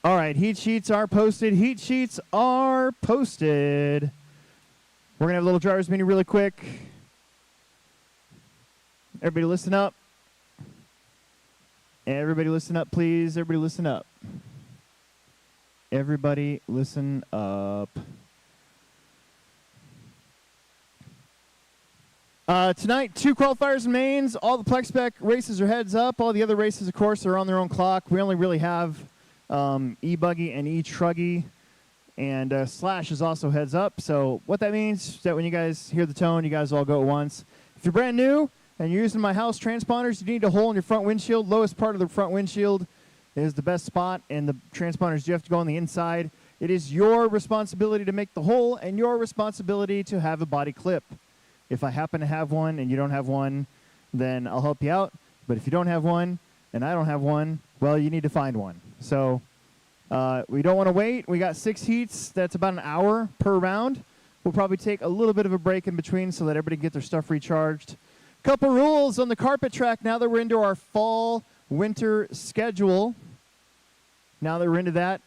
All right, heat sheets are posted. Heat sheets are posted. We're going to have a little driver's meeting really quick. Everybody listen up. Everybody listen up, please. Everybody listen up. Everybody listen up. Tonight, 2 qualifiers and mains. All the Plex Spec races are heads up. All the other races, of course, are on their own clock. We only really have E-Buggy and E-Truggy. And Slash is also heads up. So what that means is that when you guys hear the tone, you guys all go at once. If you're brand new and you're using my house transponders, you need a hole in your front windshield. Lowest part of the front windshield is the best spot, and the transponders do have to go on the inside. It is your responsibility to make the hole and your responsibility to have a body clip. If I happen to have one and you don't have one, then I'll help you out. But if you don't have one and I don't have one, well, you need to find one. So we don't want to wait. We got 6 heats. That's about an hour per round. We'll probably take a little bit of a break in between so that everybody can get their stuff recharged. Couple rules on the carpet track now that we're into our fall-winter schedule. Now that we're into that,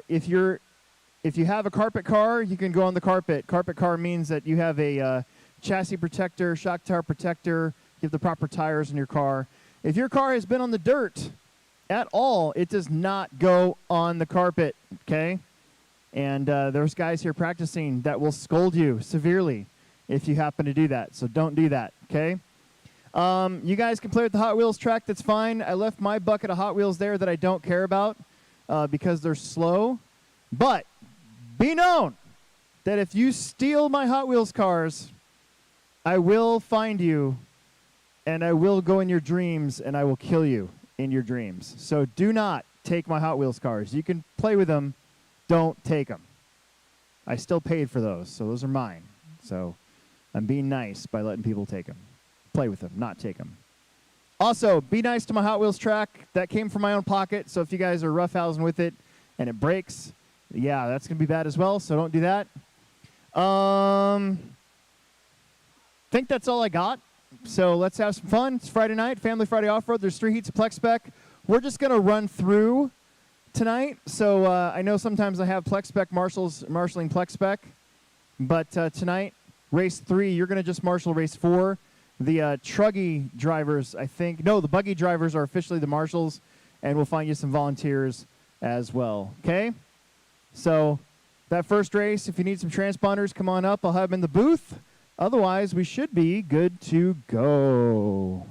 if you have a carpet car, you can go on the carpet. Carpet car means that you have a chassis protector, shock tower protector, you have the proper tires in your car. If your car has been on the dirt at all, it does not go on the carpet, okay? And there's guys here practicing that will scold you severely if you happen to do that, so don't do that, okay? You guys can play with the Hot Wheels track, that's fine. I left my bucket of Hot Wheels there that I don't care about because they're slow. But be known that if you steal my Hot Wheels cars, I will find you, and I will go in your dreams, and I will kill you in your dreams. So do not take my Hot Wheels cars. You can play with them. Don't take them. I still paid for those, so those are mine. So I'm being nice by letting people take them. Play with them, not take them. Also, be nice to my Hot Wheels track. That came from my own pocket, so if you guys are roughhousing with it and it breaks, yeah, that's going to be bad as well, so don't do that. Think that's all I got. So let's have some fun. It's Friday night, Family Friday Off-Road. There's 3 heats of Plex Spec. We're just going to run through tonight. So I know sometimes I have Plex Spec marshalling Plex Spec. But tonight, race 3, you're going to just marshal race 4. The Truggy drivers, the buggy drivers are officially the marshals. And we'll find you some volunteers as well. Okay? So that first race, if you need some transponders, come on up. I'll have them in the booth. Otherwise, we should be good to go.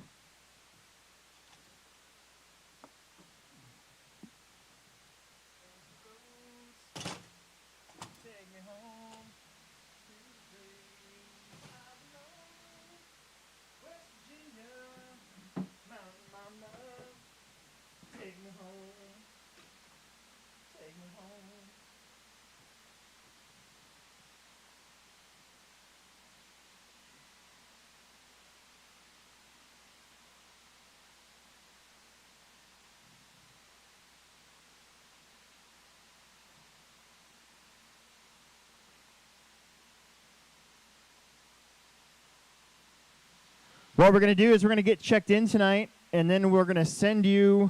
What we're going to do is we're going to get checked in tonight, and then we're going to send you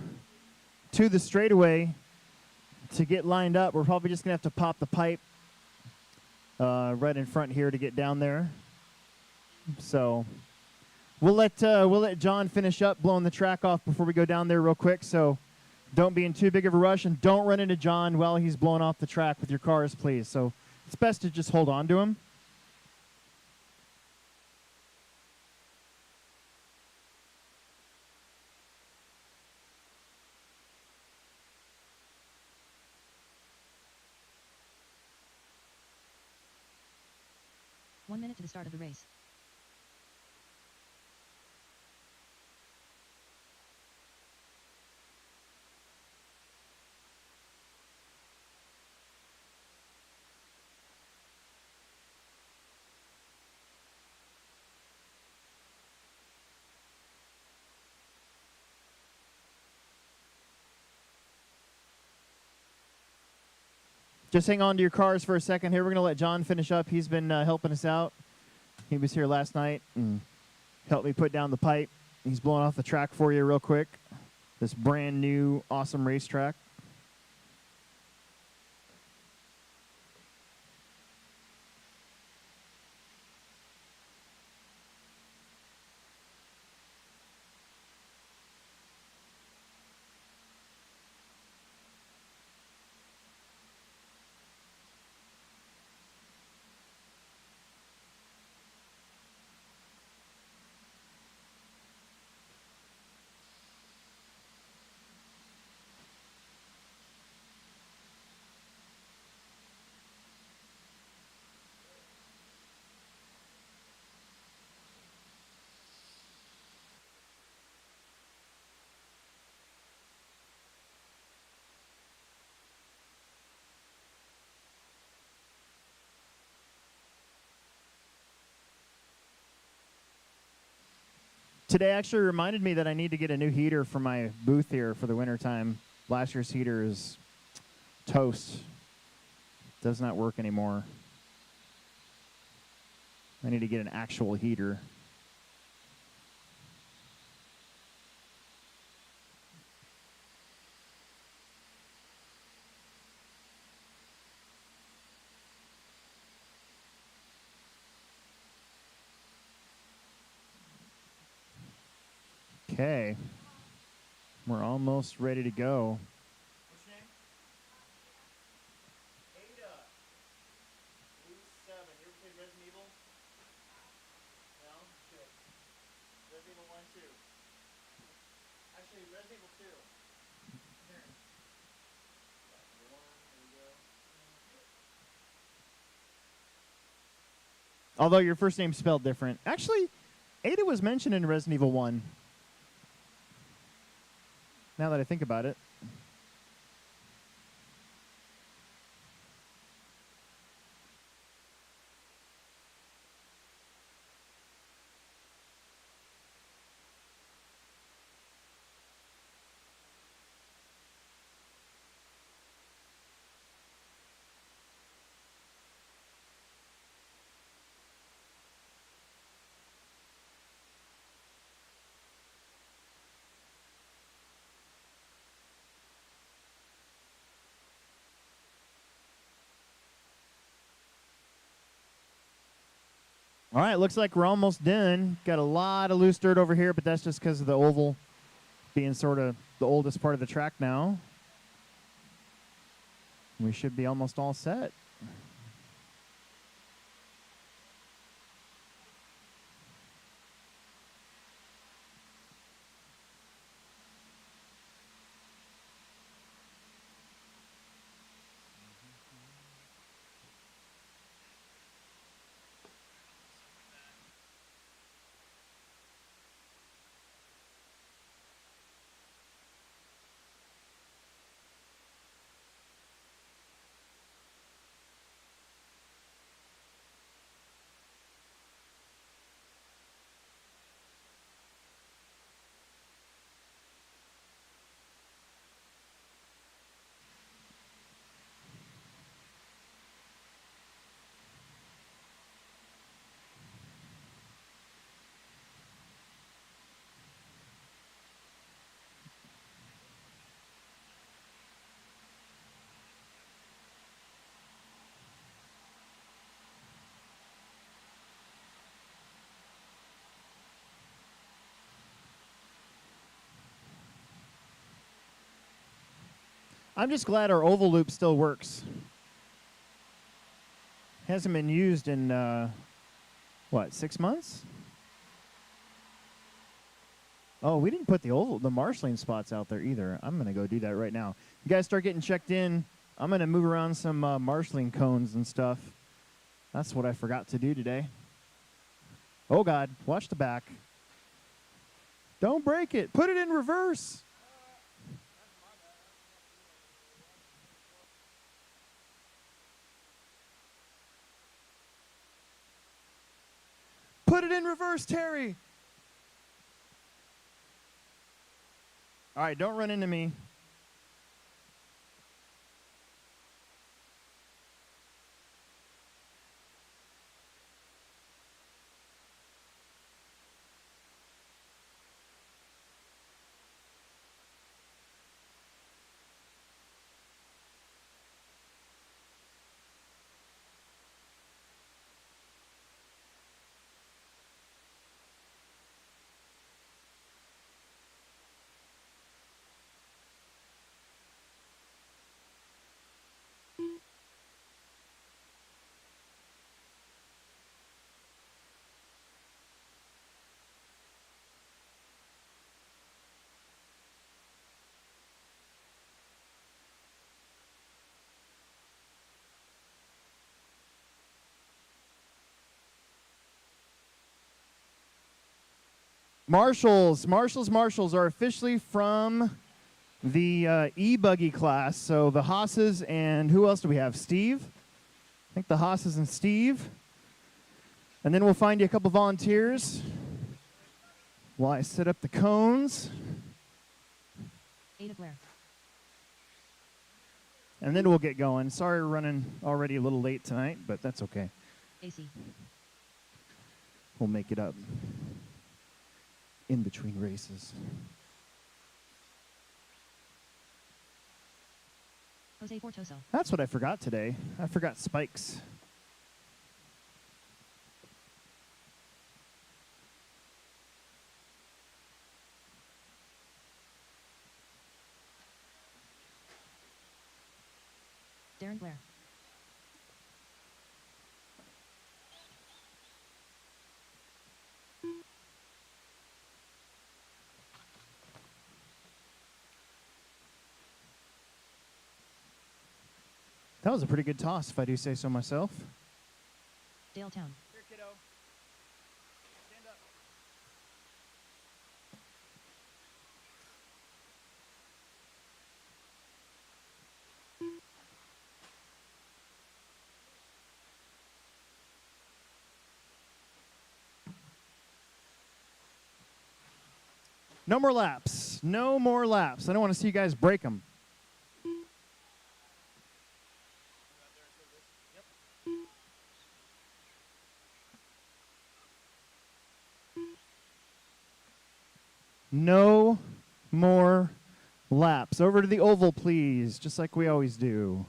to the straightaway to get lined up. We're probably just going to have to pop the pipe right in front here to get down there. So we'll let John finish up blowing the track off before we go down there real quick. So don't be in too big of a rush, and don't run into John while he's blowing off the track with your cars, please. So it's best to just hold on to him. One minute to the start of the race. Just hang on to your cars for a second here. We're going to let John finish up. He's been helping us out. He was here last night and helped me put down the pipe. He's blowing off the track for you real quick. This brand new, awesome racetrack. Today actually reminded me that I need to get a new heater for my booth here for the wintertime. Last year's heater is toast. Does not work anymore. I need to get an actual heater. Okay. We're almost ready to go. What's your name? Ada. Blue 7. You ever played Resident Evil? No? Okay. Resident Evil 1, 2. Actually, Resident Evil 2. Here. Number 1. There we go. Although your first name's spelled different. Actually, Ada was mentioned in Resident Evil 1. Now that I think about it. All right, looks like we're almost done. Got a lot of loose dirt over here, but that's just because of the oval being sort of the oldest part of the track now. We should be almost all set. I'm just glad our oval loop still works. Hasn't been used in, what, 6 months? Oh, we didn't put the marshalling spots out there either. I'm going to go do that right now. You guys start getting checked in. I'm going to move around some marshalling cones and stuff. That's what I forgot to do today. Oh, God. Watch the back. Don't break it. Put it in reverse. Put it in reverse, Terry. All right, don't run into me. Marshals are officially from the e-buggy class. So the Haas's and who else do we have? Steve? I think the Haas's and Steve. And then we'll find you a couple volunteers. while I set up the cones. Ada glare. And then we'll get going. Sorry we're running already a little late tonight, but that's okay. AC. We'll make it up in between races. Jose Fortoso. That's what I forgot today. I forgot spikes. Darren Blair. That was a pretty good toss, if I do say so myself. Dale Town. Here, kiddo. Stand up. No more laps. No more laps. I don't want to see you guys break them. No more laps. Over to the oval, please, just like we always do.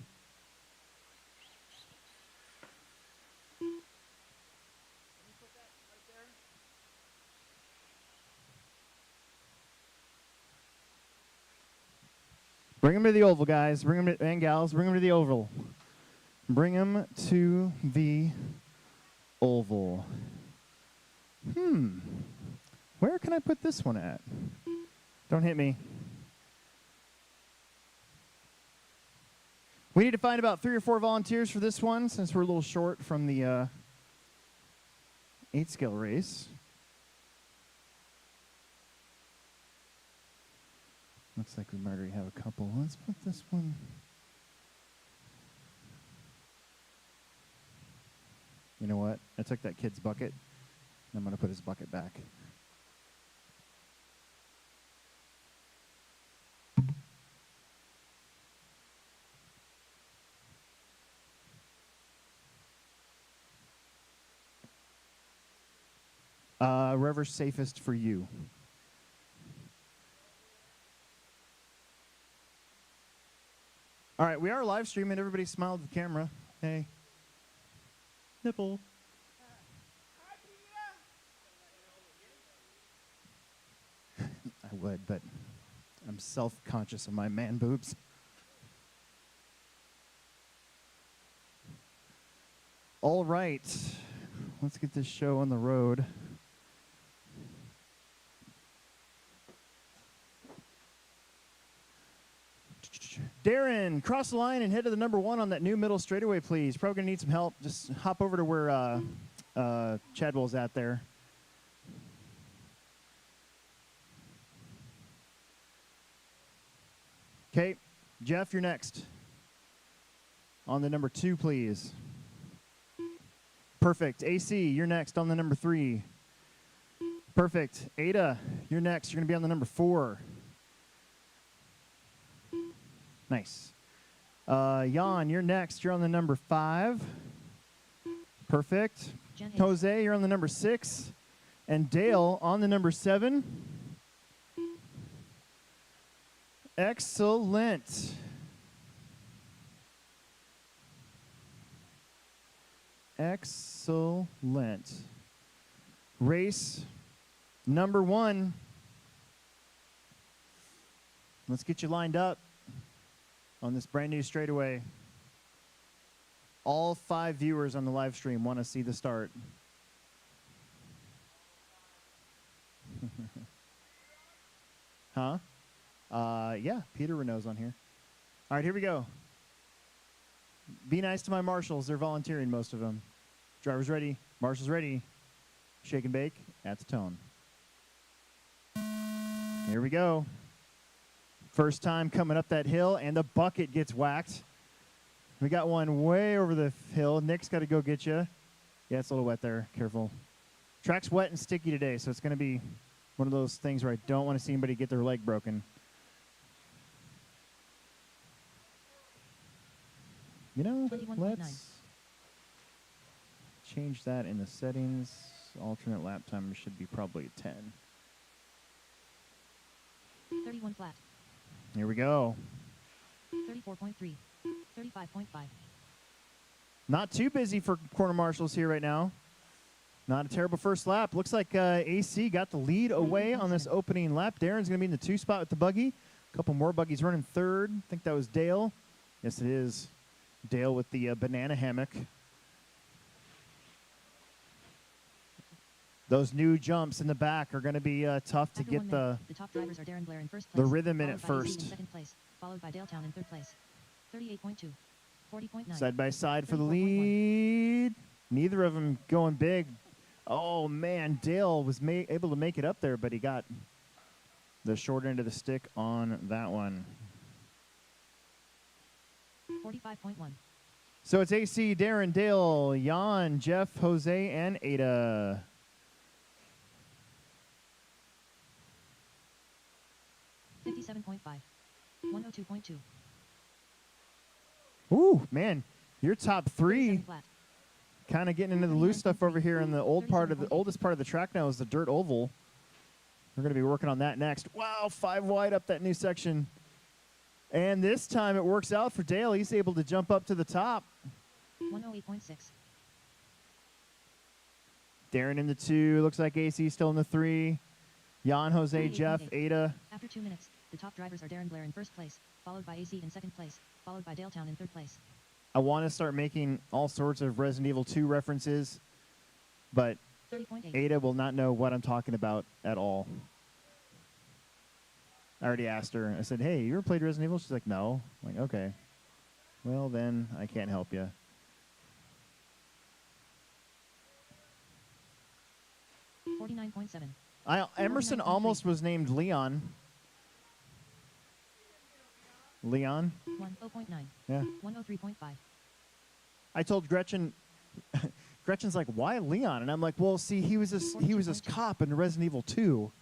Bring them to the oval, guys. Bring them to, and gals. Bring them to the oval. Bring them to the oval. Where can I put this one at? Don't hit me. We need to find about 3 or 4 volunteers for this one, since we're a little short from the 8-scale race. Looks like we might already have a couple. Let's put this one. You know what? I took that kid's bucket, and I'm going to put his bucket back. Wherever's safest for you. All right, we are live streaming. Everybody smile at the camera. Hey. Nipple. I would, but I'm self-conscious of my man boobs. All right, let's get this show on the road. Darren, cross the line and head to the number 1 on that new middle straightaway, please. Probably going to need some help. Just hop over to where Chadwell's at there. Okay, Jeff, you're next. On the number 2, please. Perfect. AC, you're next on the number 3. Perfect. Ada, you're next. You're going to be on the number 4. Nice. Jan, you're next. You're on the number 5. Perfect. Jose, you're on the number 6. And Dale on the number 7. Excellent. Excellent. Race number 1. Let's get you lined up on this brand new straightaway. All 5 viewers on the live stream want to see the start. Huh? Yeah, Peter Renault's on here. All right, here we go. Be nice to my marshals. They're volunteering, most of them. Driver's ready. Marshals ready. Shake and bake at the tone. Here we go. First time coming up that hill, and the bucket gets whacked. We got one way over the hill. Nick's got to go get you. Yeah, it's a little wet there. Careful. Track's wet and sticky today, so it's going to be a One of those things where I don't want to see anybody get their leg broken. You know, 21.9. let's change that in the settings. Alternate lap time should be probably 10. 31 flat. Here we go. 34.3. 35.5. Not too busy for quarter marshals here right now. Not a terrible first lap. Looks like AC got the lead away on this opening lap. Darren's going to be in the 2 spot with the buggy. A couple more buggies running third. I think that was Dale. Yes, it is. Dale with the banana hammock. Those new jumps in the back are going to be tough to get the top drivers are Darren Blair in first place, rhythm in at followed by AC first. in second place, followed by Daletown in third place. 38.2. 40.9. Side by side for the 34.1. lead. Neither of them going big. Oh, man. Dale was able to make it up there, but he got the short end of the stick on that one. 45.1. So it's AC, Darren, Dale, Jan, Jeff, Jose, and Ada. $57.5. 102.2. Ooh, man. Your top 3 37 flat. kind of getting into the loose stuff over here in the oldest part of the track now is the dirt oval. We're going to be working on that next. Wow, 5 wide up that new section. And this time it works out for Dale. He's able to jump up to the top. 108.6. Darren in the 2. Looks like AC still in the 3. Jan, Jose, Jeff, 38.8. Ada. After 2 minutes, the top drivers are Darren Blair in first place, followed by AC in second place, followed by Daletown in third place. I want to start making all sorts of Resident Evil 2 references, but 30.8. Ada will not know what I'm talking about at all. I already asked her. I said, hey, you ever played Resident Evil? She's like, no. I'm like, okay. Well, then I can't help you. $49.7. Emerson 49.3. almost was named Leon. Leon? 10.9. Yeah. 103.5. I told Gretchen, Gretchen's like, why Leon? And I'm like, well, see, he was this 42.2. cop in Resident Evil 2,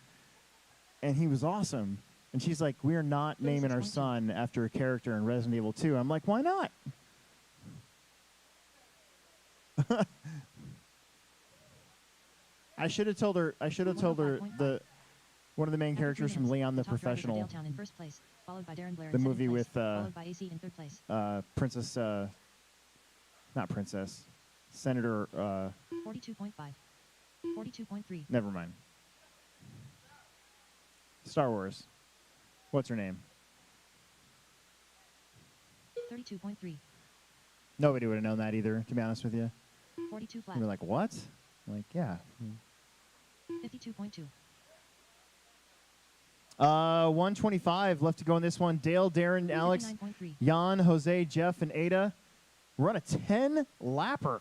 and he was awesome. And she's like, we're not naming our 36.2. son after a character in Resident Evil 2. I'm like, why not? I should have told her. I should have told her 105.5. one of the main After characters 3 from minutes, Leon the top drivers are Professional, Daletown in first place, followed by Darren Blair in the second movie place, with followed by AC in third place. Princess, not Princess, Senator. 42.5. 42.3. Never mind. Star Wars. What's her name? 32.3. Nobody would have known that either, to be honest with you. 42 flat. You were like, what? I'm like, yeah. 52.2. 125 left to go in this one. Dale, Darren, Alex, 59.3. Jan, Jose, Jeff, and Ada. We're on a 10-lapper.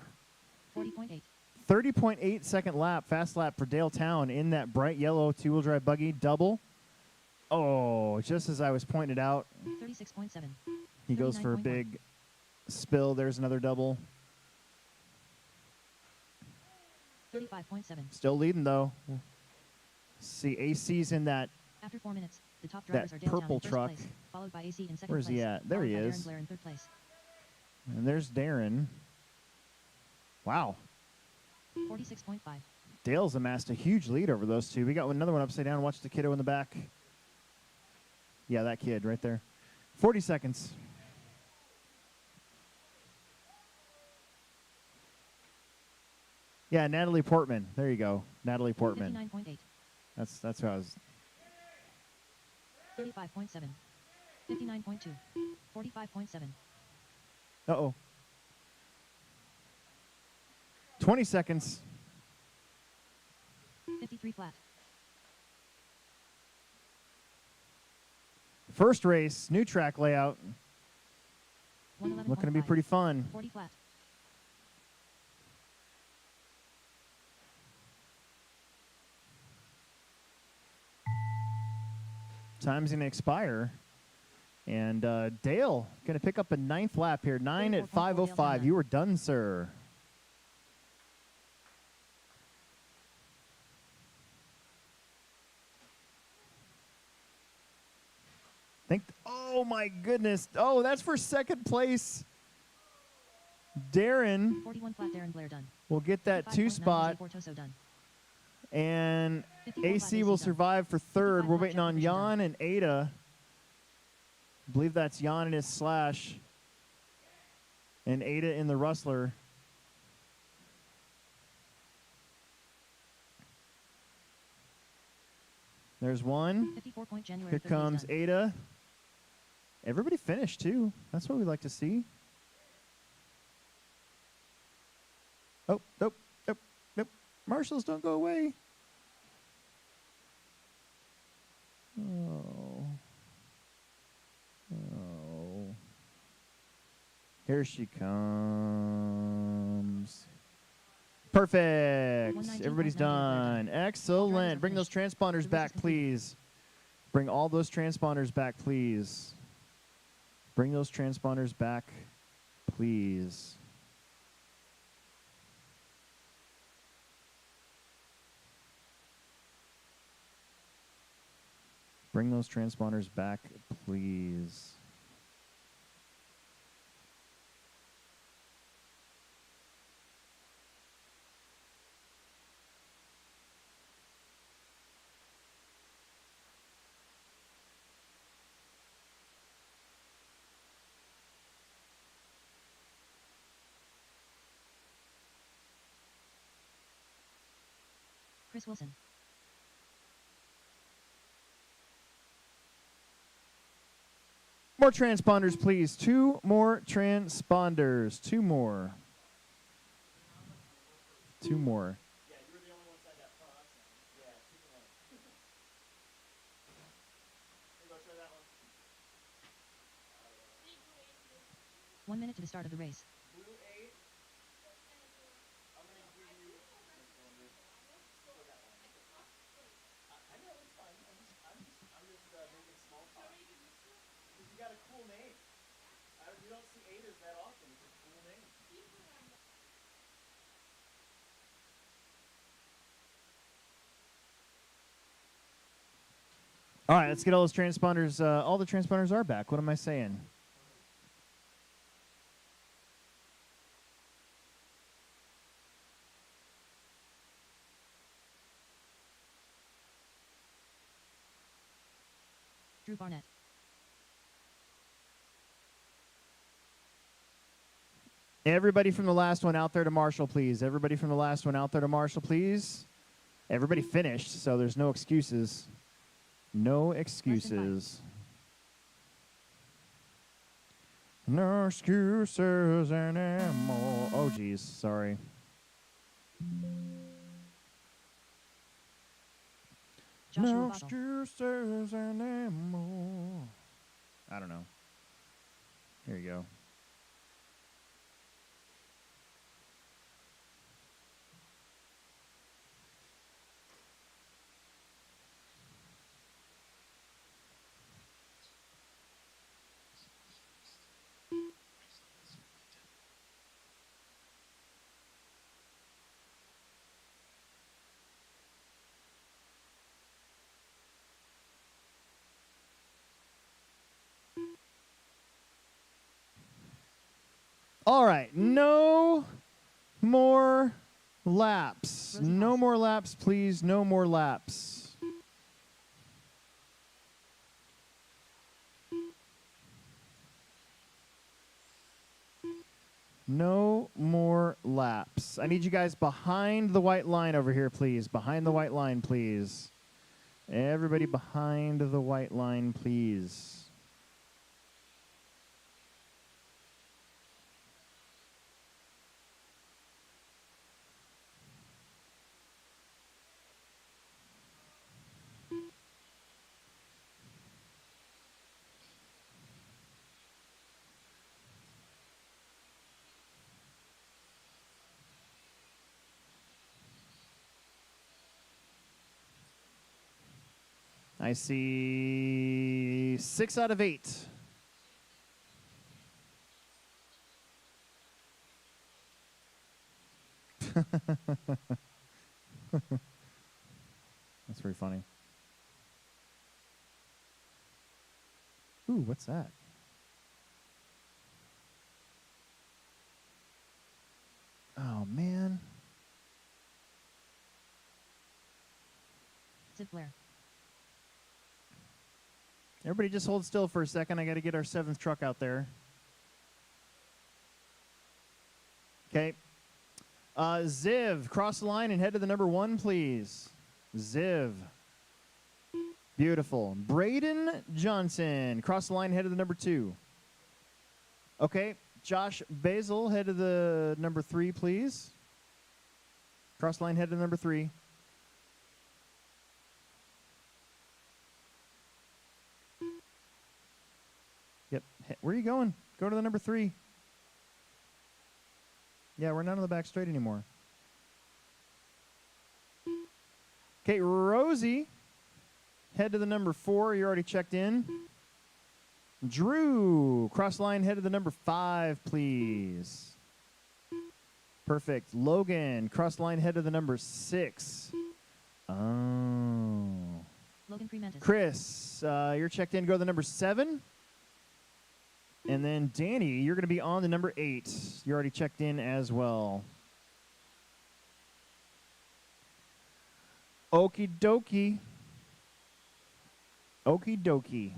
40.8. 30.8 second lap, fast lap for Dale Town in that bright yellow 2-wheel drive buggy double. Oh, just as I was pointed out, 36.7. he goes for a 39.1. big spill. There's another double. 35.7. Still leading, though. See, AC's in that. After 4 minutes, the top That drivers are Daletown purple in first truck. place, followed by AC in second Where's place. he at? There he followed by is. Darren Blair in third place. And there's Darren. Wow. 46.5. Dale's amassed a huge lead over those two. We got another one upside down. Watch the kiddo in the back. Yeah, that kid right there. 40 seconds. Yeah, Natalie Portman. There you go. Natalie Portman. 59.8. That's who I was. 35.7. 59.2. 45.7. Uh-oh. 20 seconds. 53 flat. First race, new track layout. 111.5. Looking to be pretty fun. 40 flat. Time's going to expire. And Dale going to pick up a 9th lap here. 9 at 5:05. You were done, sir. Oh my goodness. Oh, that's for second place. Darren 41 flat Darren Blair done. will get that 2 spot. Done. And 54 AC flat will done. survive for third. 55 We're flat waiting on Jeff Jan and Ada. I believe that's Jan in his Slash. And Ada in the Rustler. There's one. 54 point January. Here comes done. Ada. Everybody finished, too. That's what we like to see. Oh, nope, nope, nope. Marshals, don't go away. Oh. Oh. Here she comes. Perfect. Everybody's done. Excellent. Bring those transponders back, please. Bring all those transponders back, please. Bring those transponders back, please. Bring those transponders back, please. Chris Wilson. More transponders, please. 2 more transponders. 2 more. 2 more. Yeah, you were the only one signed up. Oh, that's nice. Yeah, 2 for 1. Here, go try that one. 1 minute to the start of the race. Blue 8. I'm going to give you transponders. Still got one. I know, it's fine. I'm just making small talk. Because you got a cool name. We don't see Adas that often. It's a cool name. All right, let's get all those transponders. All the transponders are back. What am I saying? Drew Barnett. Everybody from the last one out there to Marshall, please. Everybody from the last one out there to Marshall, please. Everybody finished, so there's no excuses. No excuses. No excuses anymore. Oh, geez. Sorry. Joshua No Bottle. excuses anymore. I don't know. Here you go. All right, no more laps. Rosie No Moss. more laps, please. No more laps. No more laps. I need you guys behind the white line over here, please. Behind the white line, please. Everybody behind the white line, please. I see 6 out of 8. That's pretty funny. Ooh, what's that? Oh, man. Zip flare. Everybody just hold still for a second. I got to get our 7th truck out there. Okay. Ziv, cross the line and head to the number 1, please. Ziv. Beautiful. Braden Johnson, cross the line, head to the number 2. Okay. Josh Basil, head to the number 3, please. Cross the line, head to the number 3. Yep. Where are you going? Go to the number 3. Yeah, we're not on the back straight anymore. Okay, Rosie, head to the number 4. You already checked in. Drew, cross line, head to the number 5, please. Perfect. Logan, cross line, head to the number 6. Oh. Logan Fremantis. Chris, you're checked in. Go to the number 7. And then Danny, you're going to be on the number 8. You're already checked in as well. Okie dokie. Okie dokie.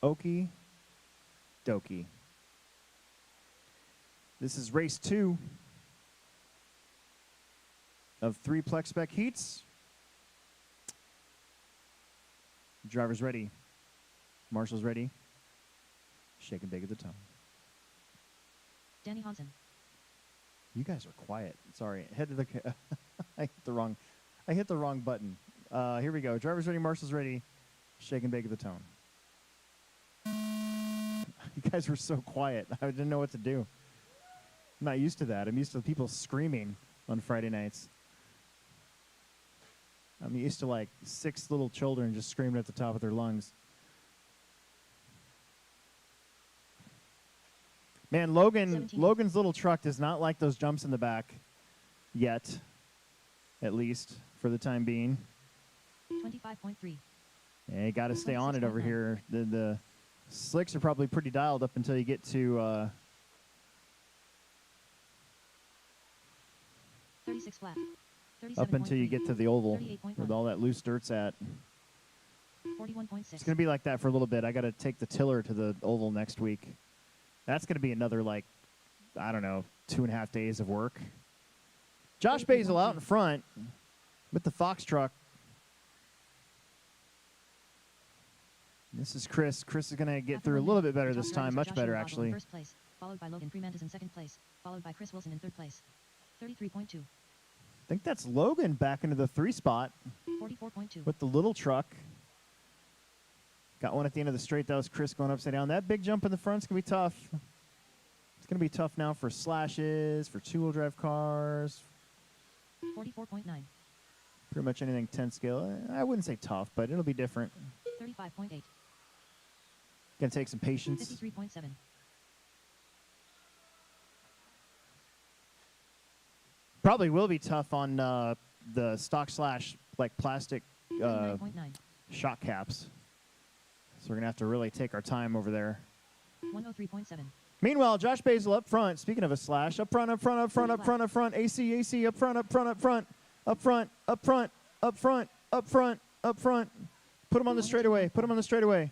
Okie dokie. This is race 2 of 3 Plex Spec heats. Driver's ready. Marshall's ready. Shake and bake at the tongue. Danny Hansen. You guys are quiet. Sorry. Head to the. I hit the wrong button. Here we go. Driver's ready. Marshall's ready. Shake and bake at the tone. You guys were so quiet. I didn't know what to do. I'm not used to that. I'm used to people screaming on Friday nights. I'm used to like 6 little children just screaming at the top of their lungs. Man, Logan's little truck does not like those jumps in the back yet, at least for the time being. 25.3. Yeah, you got to stay on it over here. The slicks are probably pretty dialed up until you get to 36 flat. up until you get to the oval where all that loose dirt's at. 41.6. It's going to be like that for a little bit. I got to take the tiller to the oval next week. That's going to be another, like, I don't know, 2.5 days of work. Josh Basil out in front with the Fox truck. This is Chris. Chris is going to get through a little bit better this time, much better, actually. First place, followed by Logan Fremantis in second place, followed by Chris Wilson in third place. 33.2. I think that's Logan back into the 3 spot 44.2. with the little truck. Got one at the end of the straight. That was Chris going upside down. That big jump in the front's going to be tough. It's going to be tough now for slashes, for 2-wheel drive cars. 44.9. Pretty much anything 10 scale. I wouldn't say tough, but it'll be different. 35.8. Going to take some patience. 53.7. Probably will be tough on the stock slash like plastic 39.9. shock caps. So we're going to have to really take our time over there. 103.7. Meanwhile, Josh Basil up front. Speaking of a slash, up front, up front, up front, up front, up front. AC, up front, up front, up front, up front, up front, up front, up front, up front. Put him on the straightaway. Put him on the straightaway.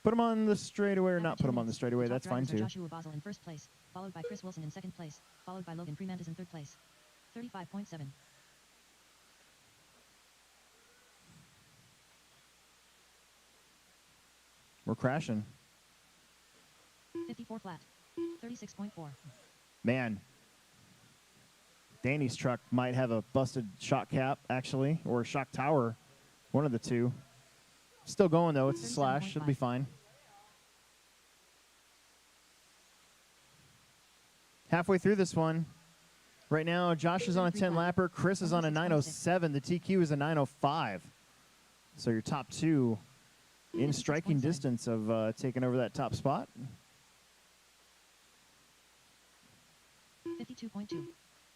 Put him on the straightaway or not put him on the straightaway. That's fine too. Joshua Basel in first place, followed by Chris Wilson in second place, followed by Logan Fremantis in third place. 35.7. We're crashing. 54 flat. 36.4. Man. Danny's truck might have a busted shock cap, actually, or a shock tower. One of the two. Still going, though. It's a slash. It'll be fine. Halfway through this one. Right now, Josh is on a 10-lapper. Chris is on a 907. The TQ is a 905. So your top two in striking distance of taking over that top spot. 52.2.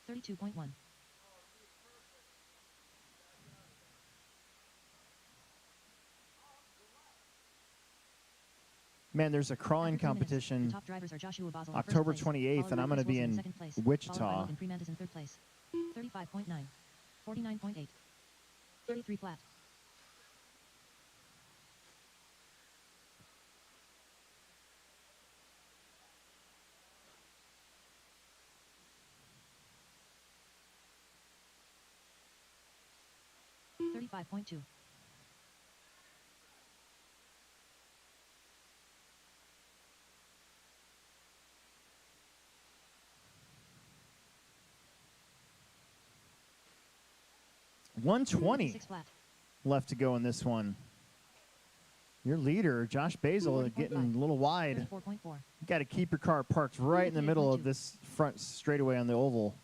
32.1. Man, there's a crawling After 3 minutes, competition the top drivers are Joshua Basel in October first place, 28th, followed and by I'm going to Chris be Wilson in second place, followed by Wichita. Logan Freemantis in third place. 35.9. 49.8. 33 flat. $35.2. $120 6 flat. left to go in this one. Your leader, Josh Basil, 40.5. getting a little wide. 34.4. You got to keep your car parked right in the middle of this front straightaway on the oval.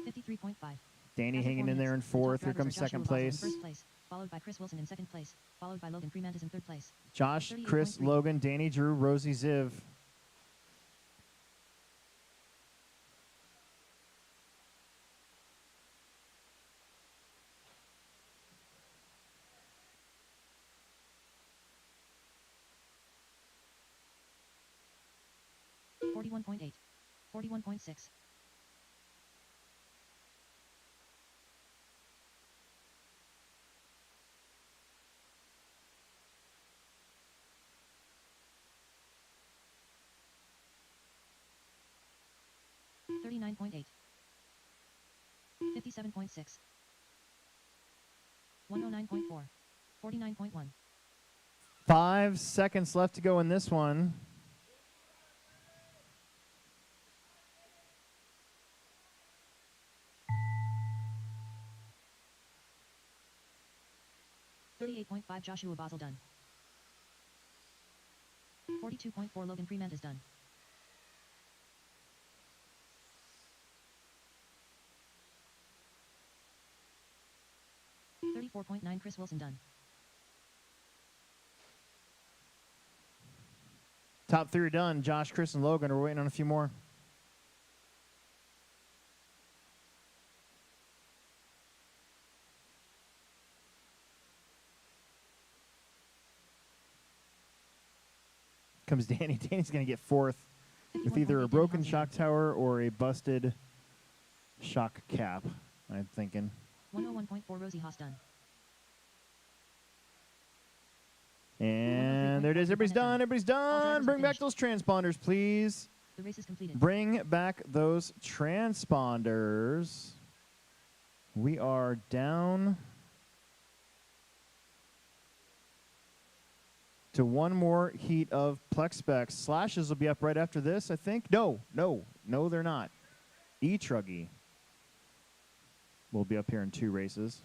53.5. Danny After hanging 4 in there in minutes, the top fourth. Here drivers comes are Joshua second Basel in place. first place, followed by Chris Wilson in second place, followed by Logan Freemantis in third place. Josh, Chris, 38.3. Logan, Danny, Drew, Rosie, Ziv. $41.8. $41.6. $39.8. 57.6. 109.4. 49.1. 5 seconds left to go in this one. $38.5. Joshua Basel done. 42.4. Logan Freemantis done. 34.9. Chris Wilson done. Top three are done. Josh, Chris, and Logan are waiting on a few more. Comes Danny. Danny's going to get fourth with either a broken shock tower or a busted shock cap, I'm thinking. 101.4. Rosie Haas done. And there it is. Everybody's done. Everybody's done. Bring back those transponders, please. The race is completed. Bring back those transponders. We are down to one more heat of Plex specs. Slashes will be up right after this, I think. No, they're not. E-Truggy will be up here in 2 races.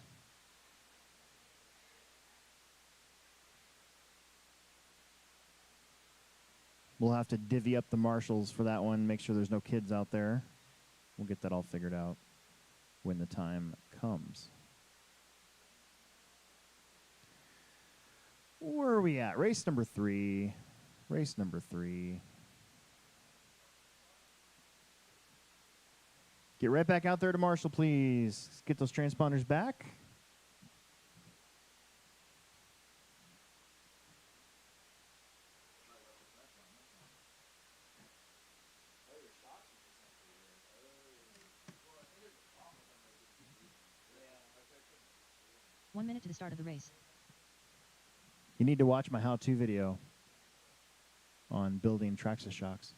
We'll have to divvy up the marshals for that one, make sure there's no kids out there. We'll get that all figured out when the time comes. Where are we at? Race number 3. Race number 3. Get right back out there to Marshall, please. Get those transponders back. One minute to the start of the race. You need to watch my how-to video on building Traxxas shocks.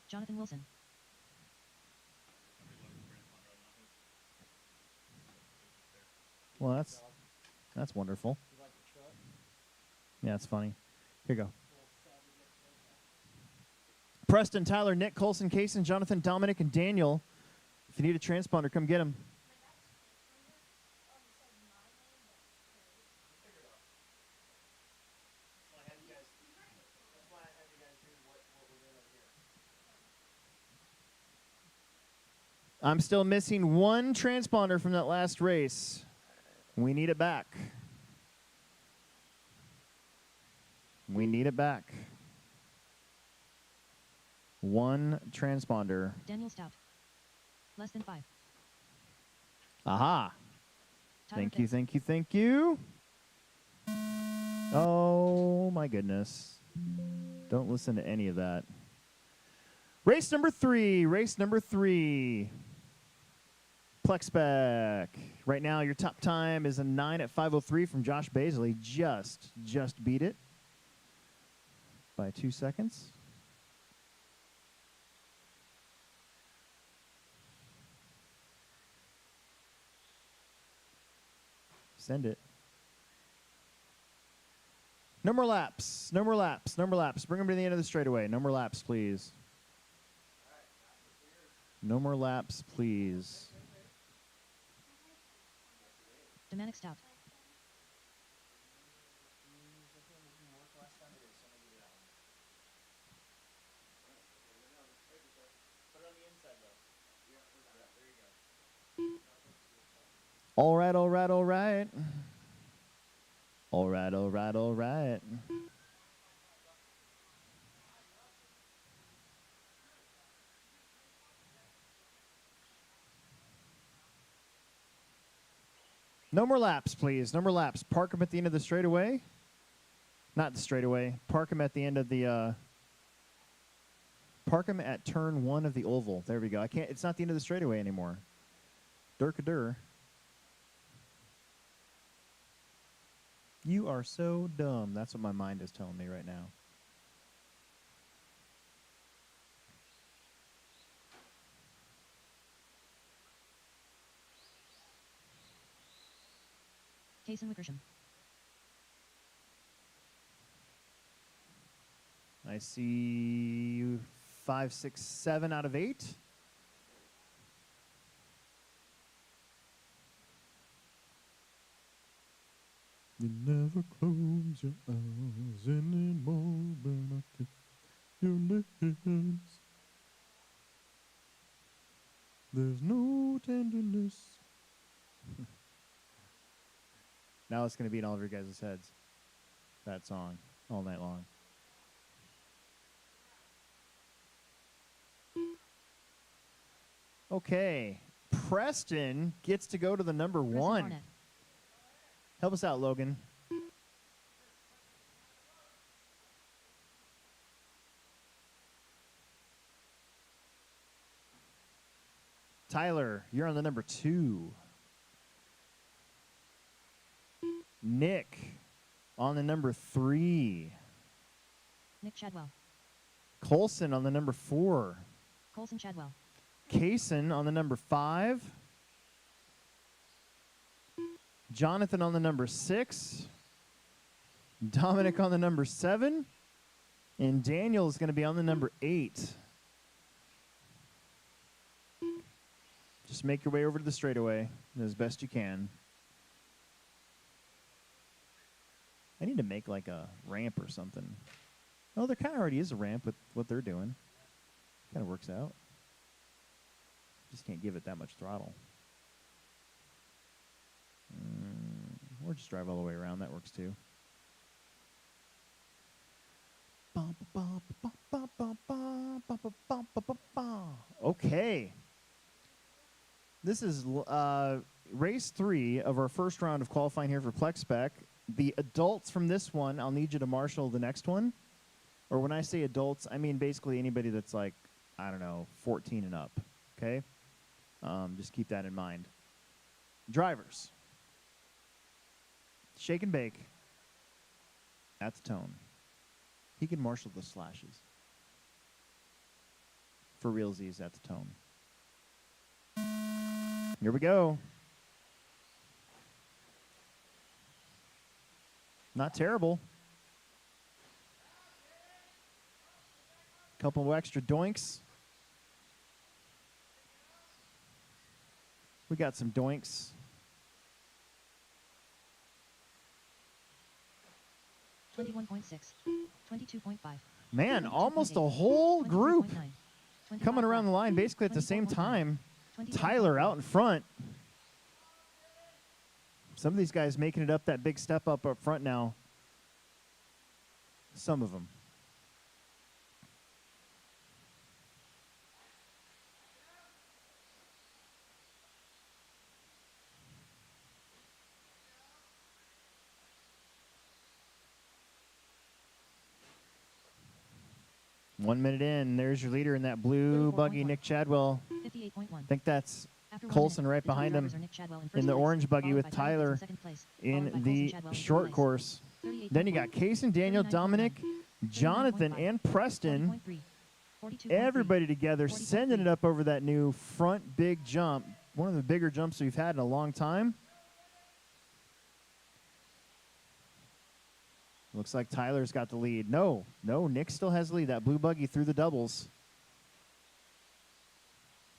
Jonathan Wilson. Well, that's wonderful. Yeah, it's funny. Here you go. Preston, Tyler, Nick, Colson, Kaysen, Jonathan, Dominic, and Daniel. If you need a transponder, come get them. I'm still missing one transponder from that last race. We need it back. We need it back. One transponder. Daniel Stout. Less than 5. Aha. Tyler Thank you, fifth. thank you, thank you. Oh, my goodness. Don't listen to any of that. Race number 3. Race number 3. Plex spec. Right now, your top time is a 9 at 5:03 from Josh Baisley. Just beat it by 2 seconds. Send it. No more laps. No more laps. No more laps. Bring them to the end of the straightaway. No more laps, please. No more laps, please. Domanic Stout. All right, all right, all right. All right, all right, all right. No more laps, please. No more laps. Park them at the end of the straightaway. Not the straightaway. Park them at the end of the. Park them at turn 1 of the oval. There we go. I can't. It's not the end of the straightaway anymore. Durkadur. You are so dumb. That's what my mind is telling me right now. Kason Wickersham. I see 5, 6, 7 out of 8. You never close your eyes anymore when I kiss your lips. There's no tenderness. Now it's going to be in all of your guys' heads. That song all night long. Okay. Preston gets to go to the number Preston 1. Barnett. Help us out, Logan. Tyler, you're on the number 2. Nick on the number 3. Nick Chadwell. Colson on the number 4. Colson Chadwell. Kaysen on the number 5. Jonathan on the number 6. Dominic on the number 7. And Daniel is going to be on the number 8. Just make your way over to the straightaway as best you can. I need to make like a ramp or something. Oh, there kind of already is a ramp with what they're doing. Kind of works out. Just can't give it that much throttle. Or just drive all the way around. That works too. Okay. This is race 3 of our first round of qualifying here for Plex Spec. The adults from this one, I'll need you to marshal the next one. Or when I say adults, I mean basically anybody that's like, I don't know, 14 and up. Okay? Just keep that in mind. Drivers. Shake and bake. That's Tone. He can marshal the slashes. For realsies, that's Tone. Here we go. Not terrible. Couple of extra doinks. We got some doinks. $21.6, $22.5. Man, almost a whole group 22.9, coming around the line basically at the same time. Tyler out in front. Some of these guys making it up that big step up front now. Some of them. 1 minute in. There's your leader in that blue buggy, Nick Chadwell. 58.1. I think that's After 1 Colson minute, right the top behind him drivers are Nick Chadwell in in first the place, orange buggy followed with by Tyler Fitz Tyler in second place, in followed by the Colson Chadwell in third short place. course. 38.1. Then you got Kaysen, Daniel, 39.9. Dominic, Jonathan, 39.5. and Preston. 40.3. 42.3. Everybody together 40.3. sending it up over that new front big jump. One of the bigger jumps we've had in a long time. Looks like Tyler's got the lead. No, Nick still has the lead. That blue buggy through the doubles.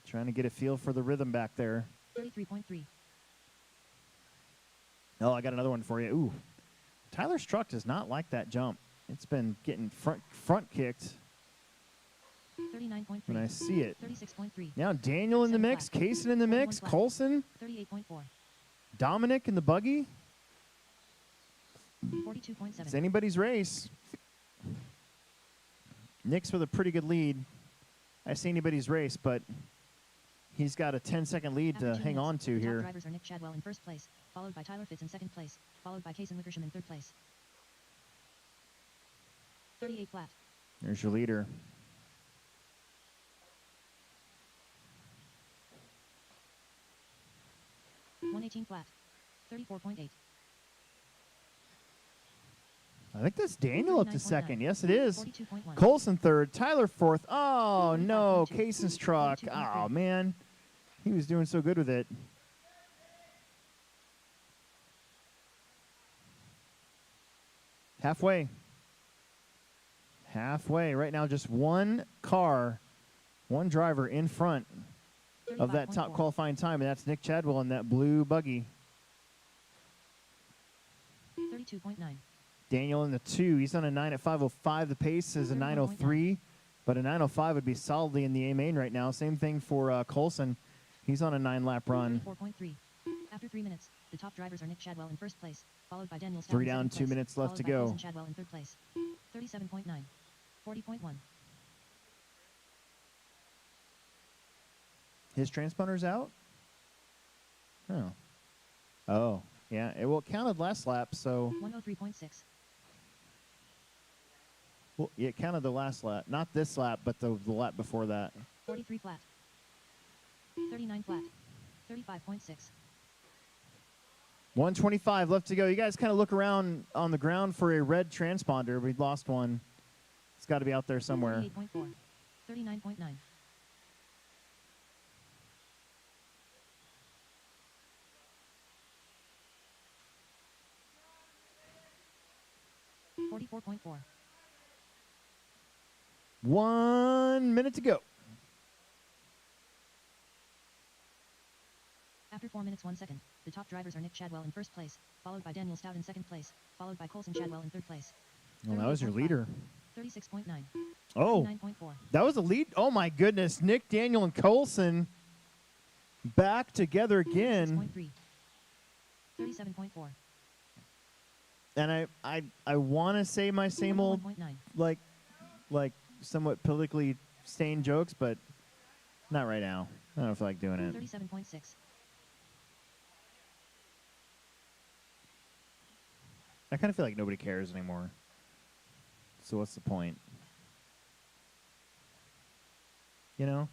Trying to get a feel for the rhythm back there. 33.3. Oh, I got another one for you. Ooh, Tyler's truck does not like that jump. It's been getting front kicked 39.3. when I see it. 36.3. Now Daniel in the mix, Kaysen in the mix, 41 flat. Colson, 38.4. Dominic in the buggy. 42.7. It's anybody's race. Nick's with a pretty good lead. I say anybody's race, but he's got a 10-second lead After to 2 hang minutes, on to the top here. drivers are Nick Chadwell in first place, followed by Tyler Fitz in second place, followed by Kaysen Wickersham in third place. 38 flat. There's your leader. .118 flat. 34.8. I think that's Daniel up to 39.9. second. Yes, it is. 42.1. Colson third. Tyler fourth. Oh, no. 35.2. Kaysen's truck. 42.3. Oh, man. He was doing so good with it. Halfway. Halfway. Right now, just one car, one driver in front of that top 35.4. qualifying time, and that's Nick Chadwell in that blue buggy. 32.9. Daniel in the 2. He's on a 9 at 5:05. The pace is a 9:03, but a 9:05 would be solidly in the A main right now. Same thing for Colson. He's on a 9-lap run. 34.3. After 3 minutes, the top drivers are Nick Chadwell in first place, followed by Daniel Stout 3 in down, second 2 place, minutes left followed to by go. Colson Chadwell in third place. 37.9. 40.1. His transponder's out? Oh. Oh, yeah. It counted last lap, so... 103.6. Well, yeah, it counted the last lap. Not this lap, but the lap before that. 43 flat. 39 flat. 35.6. 125 left to go. You guys kind of look around on the ground for a red transponder. We lost one. It's got to be out there somewhere. 38.4. 39.9. .44.4. 1 minute to go. After 4 minutes 1 second, the top drivers are Nick Chadwell in first place, followed by Daniel Stout in second place, followed by Colson Chadwell in third place. Well, that was your 38.5. leader. 36.9. Oh, 39.4. that was a lead. Oh, my goodness. Nick, Daniel, and Colson back together again. 36.3. 37.4. And I want to say my same old, 41.9. like somewhat politically stained jokes, but not right now. I don't feel like doing it. 37.6. I kind of feel like nobody cares anymore. So what's the point? You know?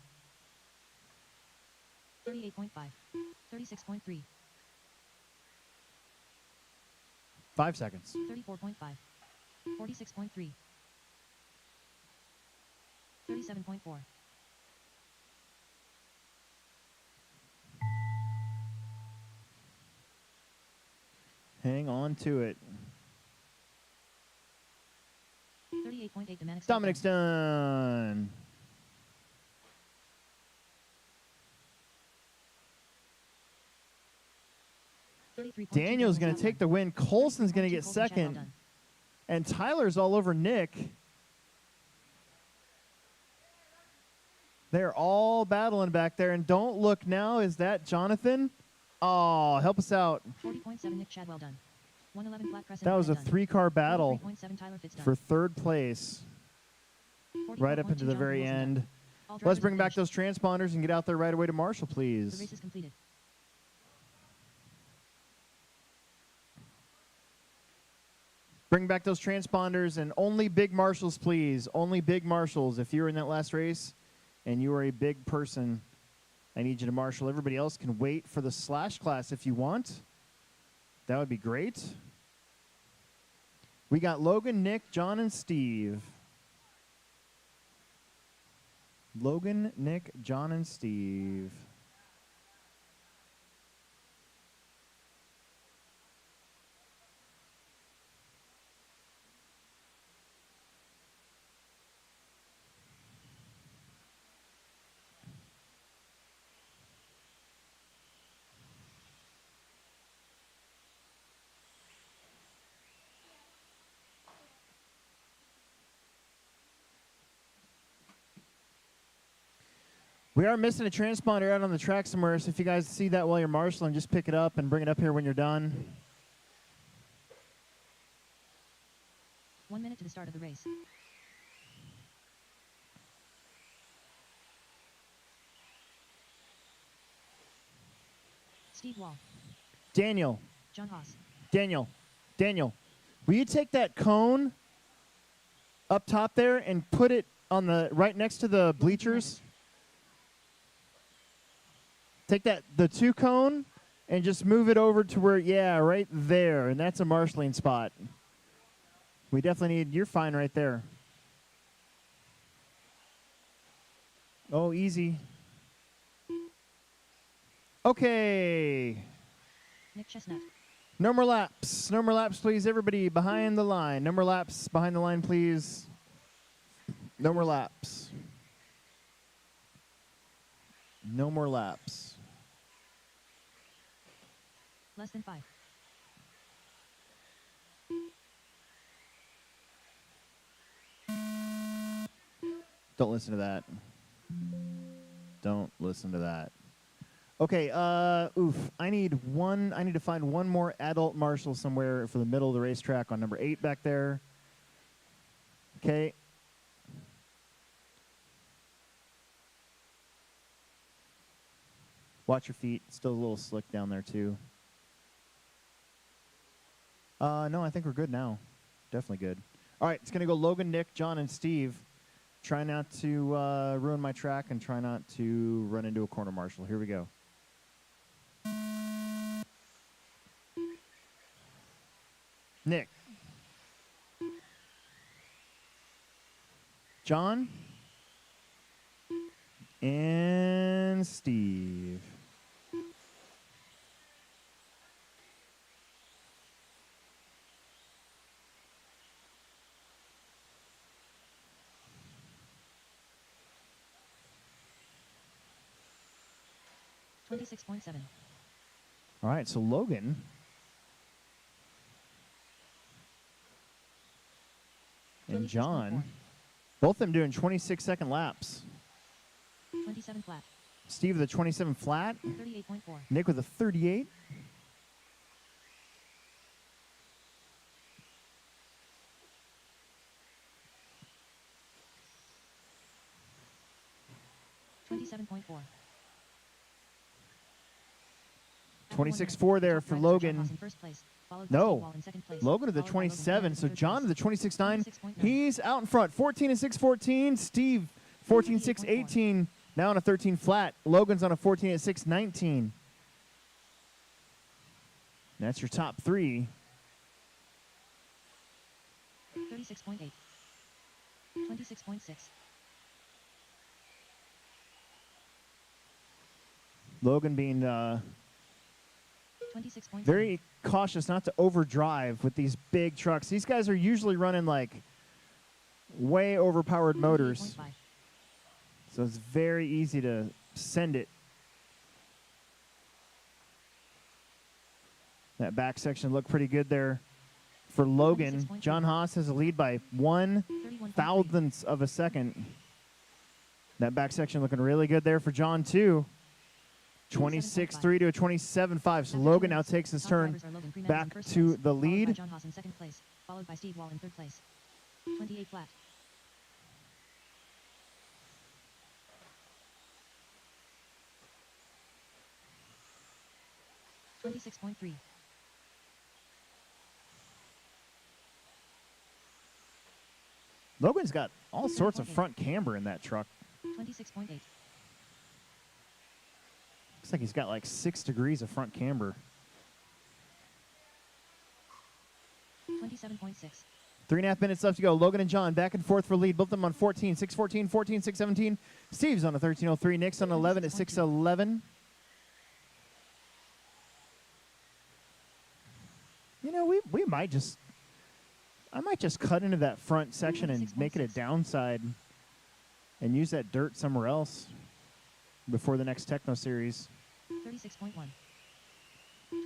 38.5. 36.3. 5 seconds. 34.5. 46.3. 37.4. Hang on to it. 38.8. Dominic's done. Daniel's going to take the win. Colson's going to get second. And Tyler's all over Nick. They're all battling back there. And don't look now. Is that Jonathan? Oh, help us out. 40.7 Nick Chadwell done. 111 flat crescent. That was a 3-car battle 43.7 Tyler Fitz done. for third place. Right up into the very end. Let's bring back those transponders and get out there right away to Marshall, The please. race is completed. Bring back those transponders, and only big marshals, please. Only big marshals. If you were in that last race and you are a big person, I need you to marshal. Everybody else can wait for the slash class if you want. That would be great. We got Logan, Nick, John, and Steve. Logan, Nick, John, and Steve. We are missing a transponder out on the track somewhere, so if you guys see that while you're marshaling, just pick it up and bring it up here when you're done. 1 minute to the start of the race. Steve Wall. Daniel. John Haas. Daniel. Will you take that cone up top there and put it on the right next to the bleachers? Take the 2 cone and just move it over to where, yeah, right there. And that's a marshaling spot. We definitely need, you're fine right there. Oh, easy. Okay. Nick Chestnut. No more laps. No more laps, please. Everybody behind the line. No more laps behind the line, please. No more laps. No more laps. Less than 5. Don't listen to that. Don't listen to that. Okay, I need to find one more adult marshal somewhere for the middle of the racetrack on number 8 back there. Okay. Watch your feet. Still a little slick down there too. No, I think we're good now. Definitely good. All right, it's going to go Logan, Nick, John, and Steve. Try not to ruin my track and try not to run into a corner marshal. Here we go. Nick. John. And Steve. $26.7. All right, so Logan and John, both of them doing 26-second laps. 27 flat. Steve with a 27 flat. 38.4. Nick with a 38. $27.4. 26.4 there for Logan. No, Logan to the 27, so John to the 26.9. He's out in front, 14 and 6.14. Steve, 14 6 18, now on a 13 flat. Logan's on a 14 and 6 19. That's your top 3. 36.8. 26.6. Logan being very cautious not to overdrive with these big trucks. These guys are usually running like way overpowered motors. So it's very easy to send it. That back section looked pretty good there for Logan. John Haas has a lead by 1/1000th of a second. That back section looking really good there for John too. 26.3 to a 27.5. So Logan now takes his turn back to the lead. John Haas in second place, followed by Steve Wall in third place. 28 flat. $26.3. Logan's got all sorts of front camber in that truck. 26.8. Looks like he's got like 6 degrees of front camber. 27.6. 3.5 minutes left to go. Logan and John back and forth for lead. Both of them on 14, 6:14, 14, 6:17. Steve's on a 13:03. Nick's on 11 at 6:11. You know, we might just, I might just cut into that front section and make it a downside and use that dirt somewhere else before the next Techno Series. 36.1.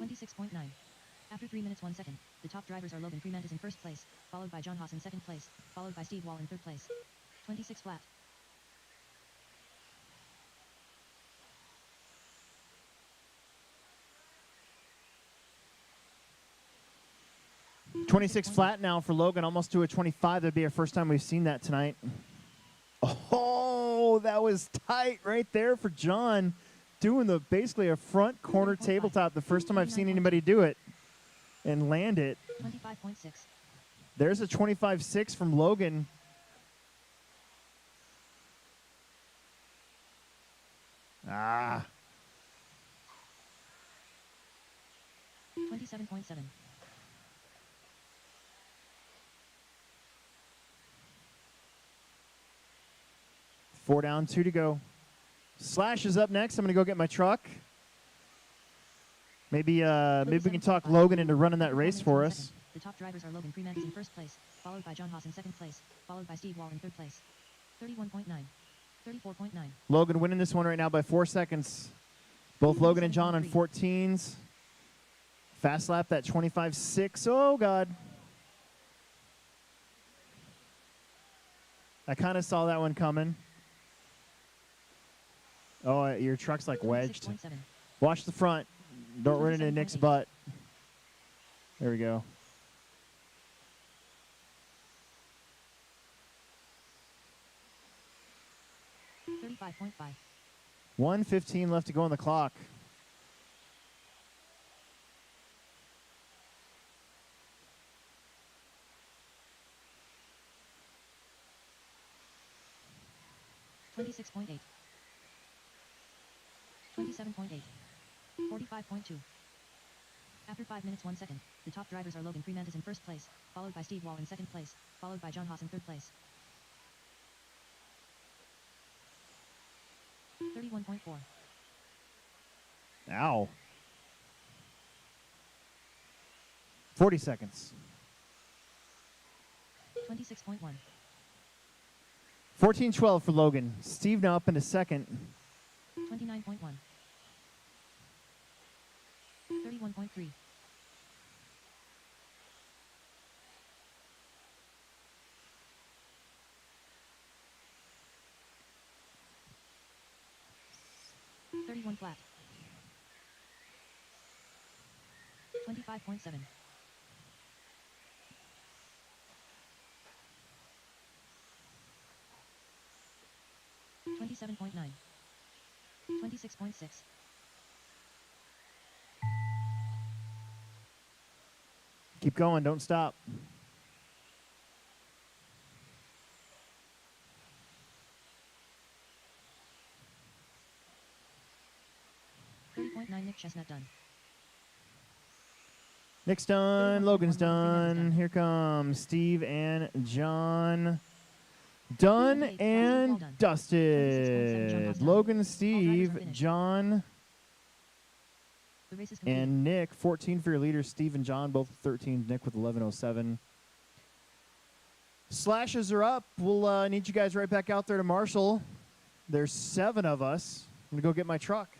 26.9. After 3 minutes 1 second, the top drivers are Logan Freeman is in first place, followed by John Haas in second place, followed by Steve Wall in third place. 26 flat. .26 flat now for Logan, almost to a 25. That'd be our first time we've seen that tonight. Oh, that was tight right there for John, doing the basically a front corner tabletop. The first time I've seen anybody do it and land it. 25.6. There's a 25.6 from Logan. Ah. 27.7. 4 down, 2 to go. Slash is up next. I'm going to go get my truck. Maybe we can talk Logan into running that race for us. The top drivers are Logan Freeman is in first place, followed by John Haas in second place, followed by Steve Wall in third place. 31.9. 34.9. Logan winning this one right now by 4 seconds. Both Logan and John on 14s. Fast lap, that 25.6. Oh, God. I kind of saw that one coming. Oh, your truck's like wedged. Watch the front. Don't run into Nick's butt. There we go. .5. 1:15 left to go on the clock. .26.8. 27.8. 45.2. After 5 minutes 1 second, the top drivers are Logan Freeman is in first place, followed by Steve Wall in second place, followed by John Haas in third place. 31.4. Ow. 40 seconds. 26.1. 14:12 for Logan. Steve now up into second. 29.1. 31.3. 31 flat. 25.7. 27.9. 26.6. Keep going. Don't stop. 30.9. Nick Chestnut done. Nick's done. Logan's done. Here come Steve and John. Done and dusted. Logan, Steve, John, The race is complete. and Nick. 14 for your leaders. Steve and John both with 13. Nick with 11:07. Slashes are up. We'll need you guys right back out there to Marshall. There's 7 of us. I'm going to go get my truck.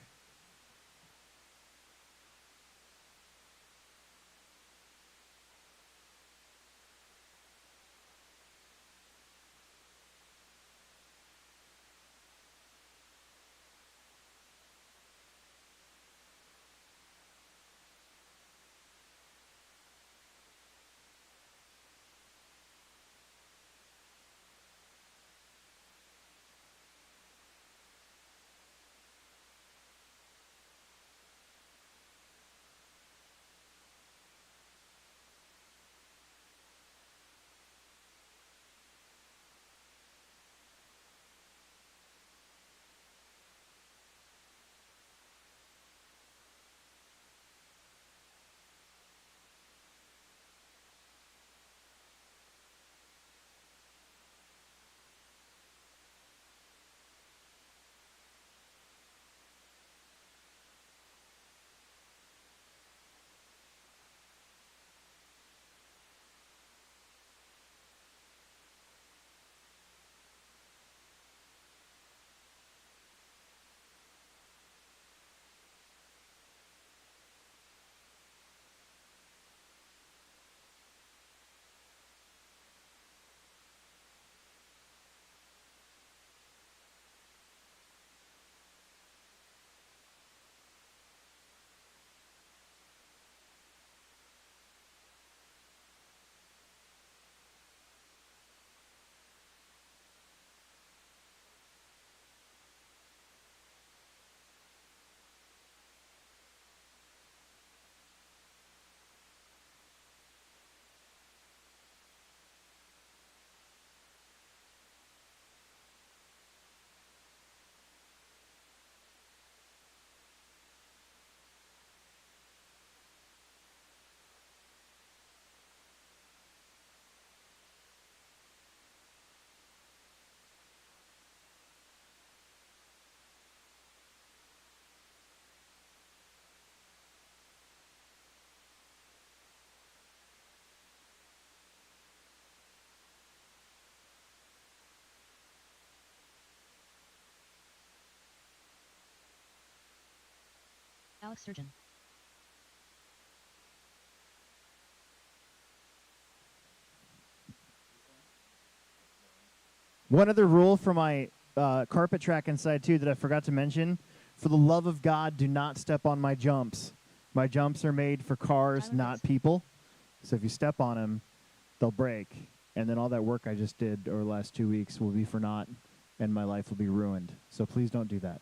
Alex Sturgeon. One other rule for my carpet track inside too that I forgot to mention: for the love of God, do not step on my jumps. My jumps are made for cars, Tyler not Bates. people. So if you step on them, they'll break, and then all that work I just did over the last 2 weeks will be for naught, and my life will be ruined. So please don't do that.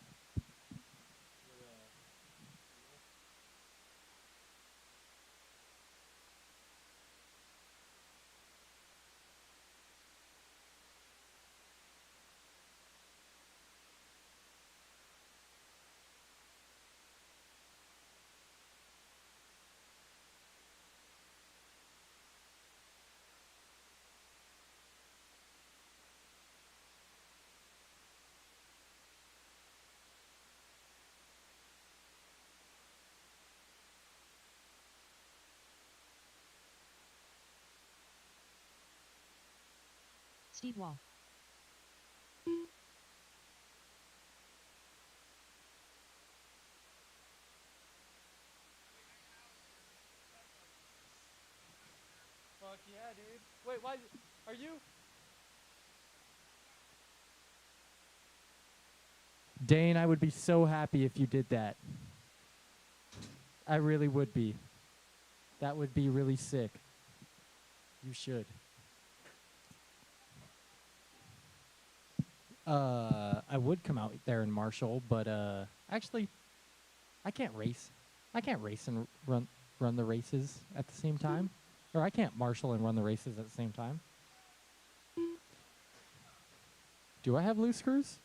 Steve Wall. Fuck yeah, dude. Wait, why? Are you? Dane, I would be so happy if you did that. I really would be. That would be really sick. You should. I would come out there and Marshall, but actually, I can't race. I can't race and run the races at the same time, or I can't marshal and run the races at the same time. Do I have loose screws?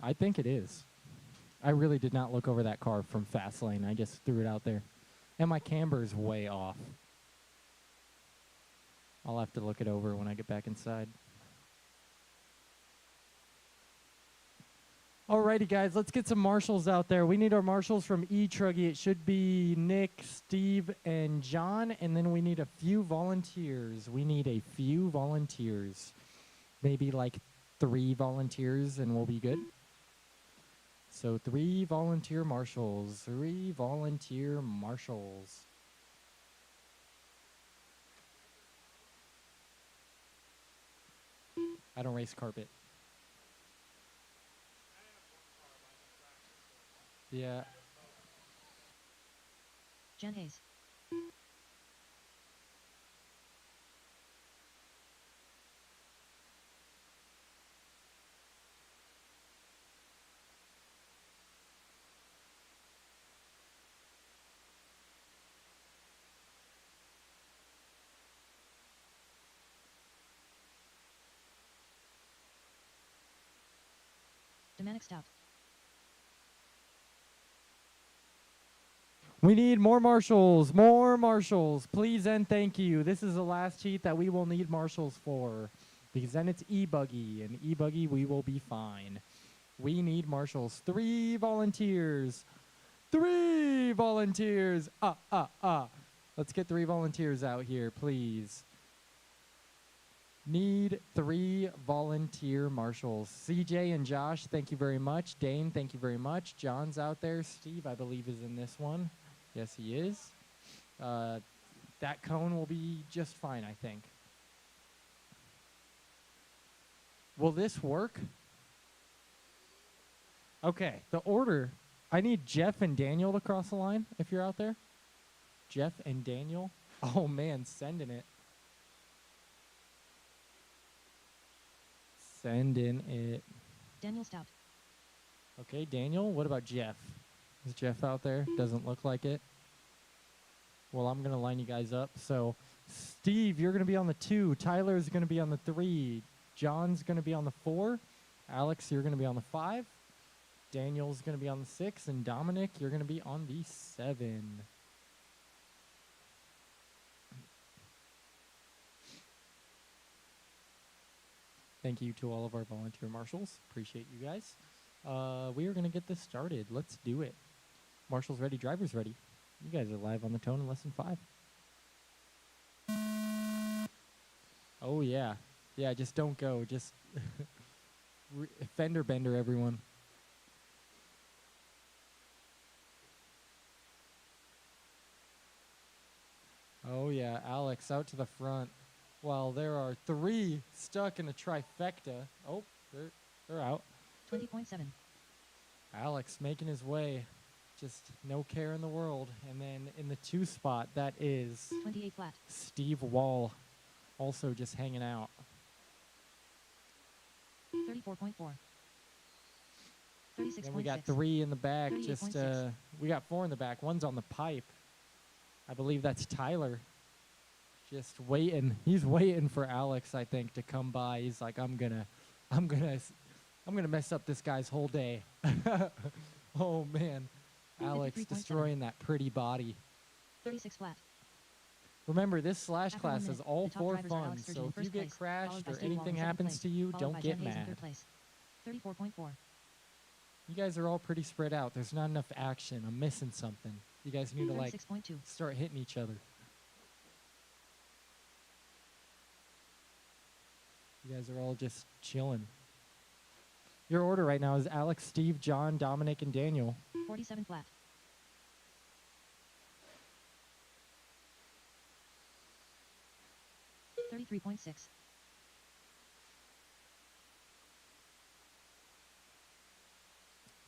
I think it is. I really did not look over that car from fast lane. I just threw it out there, and my camber is way off. I'll have to look it over when I get back inside. Alrighty, guys, let's get some marshals out there. We need our marshals from E-Truggy. It should be Nick, Steve, and John, and then we need a few volunteers. Maybe like 3 volunteers, and we'll be good. So 3 volunteer marshals. 3 volunteer marshals. I don't race carpet. Yeah. Jen Hayes. Dominic Stout. We need more marshals, please and thank you. This is the last heat that we will need marshals for, because then it's e-buggy, and e-buggy we will be fine. We need marshals. 3 volunteers. 3 volunteers. Let's get 3 volunteers out here, please. Need 3 volunteer marshals. CJ and Josh, thank you very much. Dane, thank you very much. John's out there. Steve, I believe, is in this one. Yes, he is. That cone will be just fine, I think. Will this work? Okay, the order. I need Jeff and Daniel to cross the line, if you're out there. Jeff and Daniel. Oh, man, sending it. Sending it. Daniel Stout. Okay, Daniel, what about Jeff? Is Jeff out there? Doesn't look like it. Well, I'm going to line you guys up. So, Steve, you're going to be on the 2. Tyler's going to be on the 3. John's going to be on the 4. Alex, you're going to be on the 5. Daniel's going to be on the 6. And Dominic, you're going to be on the 7. Thank you to all of our volunteer marshals. Appreciate you guys. We are going to get this started. Let's do it. Marshals ready, drivers ready. You guys are live on the tone in less than 5. Oh, yeah. Yeah, just don't go. Just fender bender, everyone. Oh, yeah, Alex out to the front. Well, there are 3 stuck in a trifecta. Oh, they're out. 20.7. Alex making his way. Just no care in the world. And then in the 2 spot, that is 28 flat. Steve Wall, also just hanging out. 34.4. 36.6. Then we got 3 in the back. Just 38.6. we got 4 in the back. One's on the pipe. I believe that's Tyler. Just waiting. He's waiting for Alex, I think, to come by. He's like, I'm gonna mess up this guy's whole day. Oh man, Alex 53.7. destroying that pretty body. 36 flat. Remember, this slash After 1 class minute, is all the top for drivers are fun. Alex Sturgeon So in if you first get place, crashed followed by or Steve Wall anything in second happens place, to you, followed don't by get Jen Hayes in mad. third place. 34.4. You guys are all pretty spread out. There's not enough action. I'm missing something. You guys need to like 36.2. start hitting each other. You guys are all just chilling. Your order right now is Alex, Steve, John, Dominic, and Daniel. 47 flat. $33.6.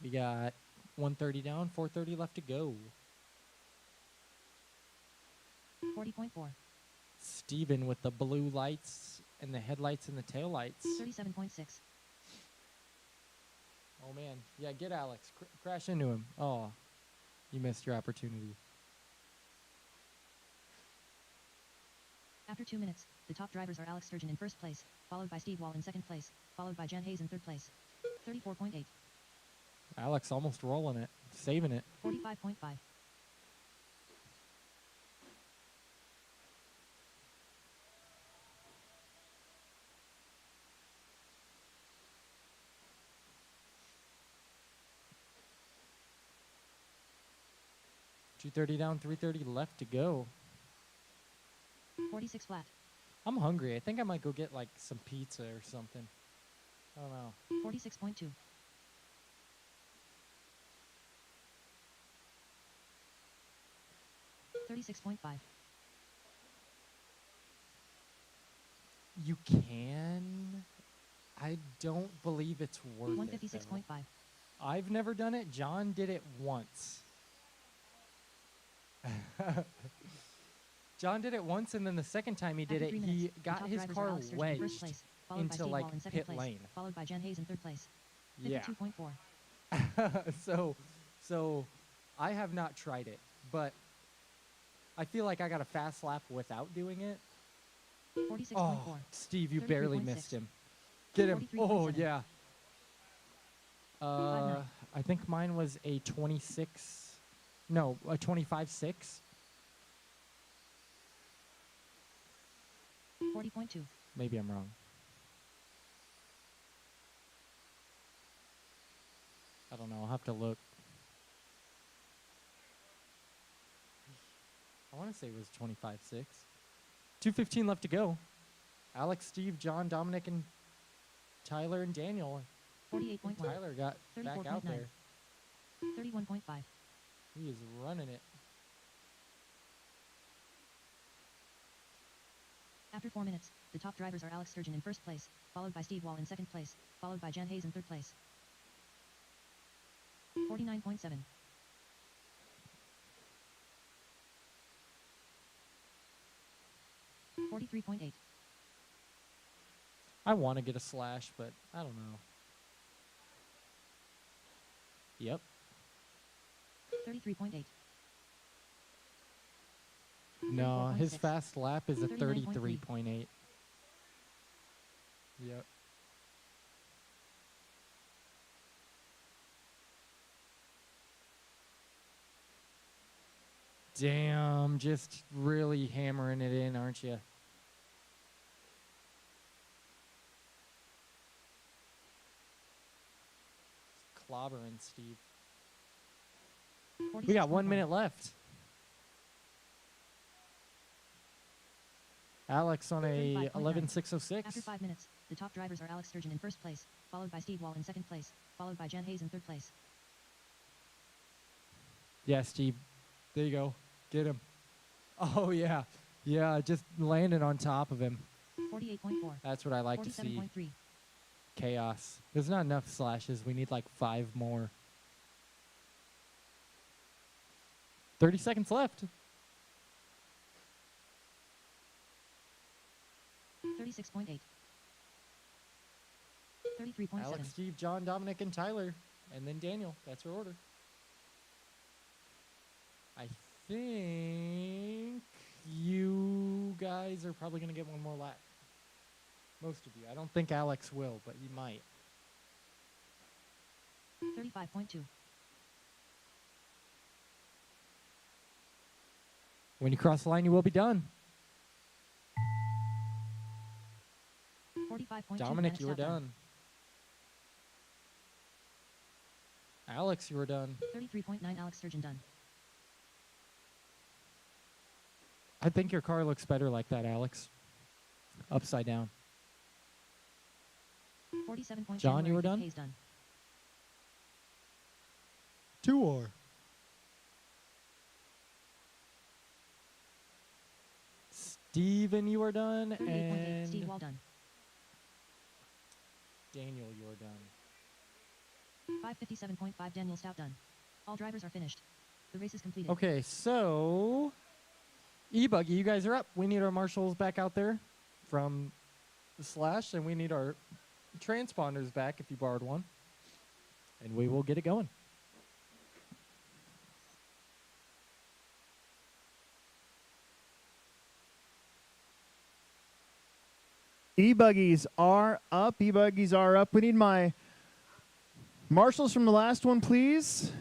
We got 130 down, 430 left to go. 40.4. Steven with the blue lights and the headlights and the taillights. 37.6. Oh, man. Yeah, get Alex. Crash into him. Oh, you missed your opportunity. After 2 minutes, the top drivers are Alex Sturgeon in first place, followed by Steve Wall in second place, followed by Jen Hayes in third place. 34.8. Alex almost rolling it, saving it. 45.5. $230 down, 330 left to go. 46 flat. I'm hungry. I think I might go get like some pizza or something. I don't know. 46.2. $36.5. You can. I don't believe it's worth it. 156.5. I've never done it. John did it once. John did it once, and then the second time he did After it, 3 minutes, he the got top his drivers are car Alex Sturgeon in first wedged place, followed by into Steve like Wall in second pit place, lane. followed by Jen Hayes in third place. Yeah. 52.4. So I have not tried it, but I feel like I got a fast lap without doing it. 46.4. Oh, Steve, you barely 33.6. missed him. Get him. 43.7. Oh, yeah. 5.9. I think mine was a 26. No, a 25.6. 40.2. Maybe I'm wrong. I don't know. I'll have to look. I want to say it was 25.6. 2:15 left to go. Alex, Steve, John, Dominic, and Tyler and Daniel. 48.1. Tyler got back out 34.9. there. 31.5. He is running it. After 4 minutes, the top drivers are Alex Sturgeon in first place, followed by Steve Wall in second place, followed by Jen Hayes in third place. 49.7. $43.8. I want to get a slash, but I don't know. Yep. 33.8. No, his 34.6. fast lap is a 39.3. 33.8. Yep. Damn, just really hammering it in, aren't you? Clobbering, Steve. We got 1 minute left. Alex on a 35.9. 11.606. After 5 minutes, the top drivers are Alex Sturgeon in first place, followed by Steve Wall in second place, followed by Jen Hayes in third place. Yeah, Steve. There you go. Get him. Oh, yeah. Yeah, just landing on top of him. 48.4. That's what I like to see. 47.3. Chaos. There's not enough slashes. We need like 5 more. 30 seconds left. 36.8. 33.7. Alex, Steve, John, Dominic, and Tyler. And then Daniel. That's our order. I think you guys are probably going to get one more lap. Most of you. I don't think Alex will, but you might. 35.2. When you cross the line, you will be done. 45.2. Dominic, you were done. Alex, you were done. 33.9. Alex Sturgeon done. I think your car looks better like that, Alex. Upside down. 47.2. John, you were done? Hayes done. 2 more. Steven, you are done. 38.8. And Steve Wall done. Daniel, you are done. 557.5. Daniel Stout done. All drivers are finished. The race is completed. Okay, so E-Buggy, you guys are up. We need our marshals back out there from the slash, and we need our transponders back if you borrowed one. And we will get it going. E-buggies are up. E-buggies are up. We need my marshals from the last one, please.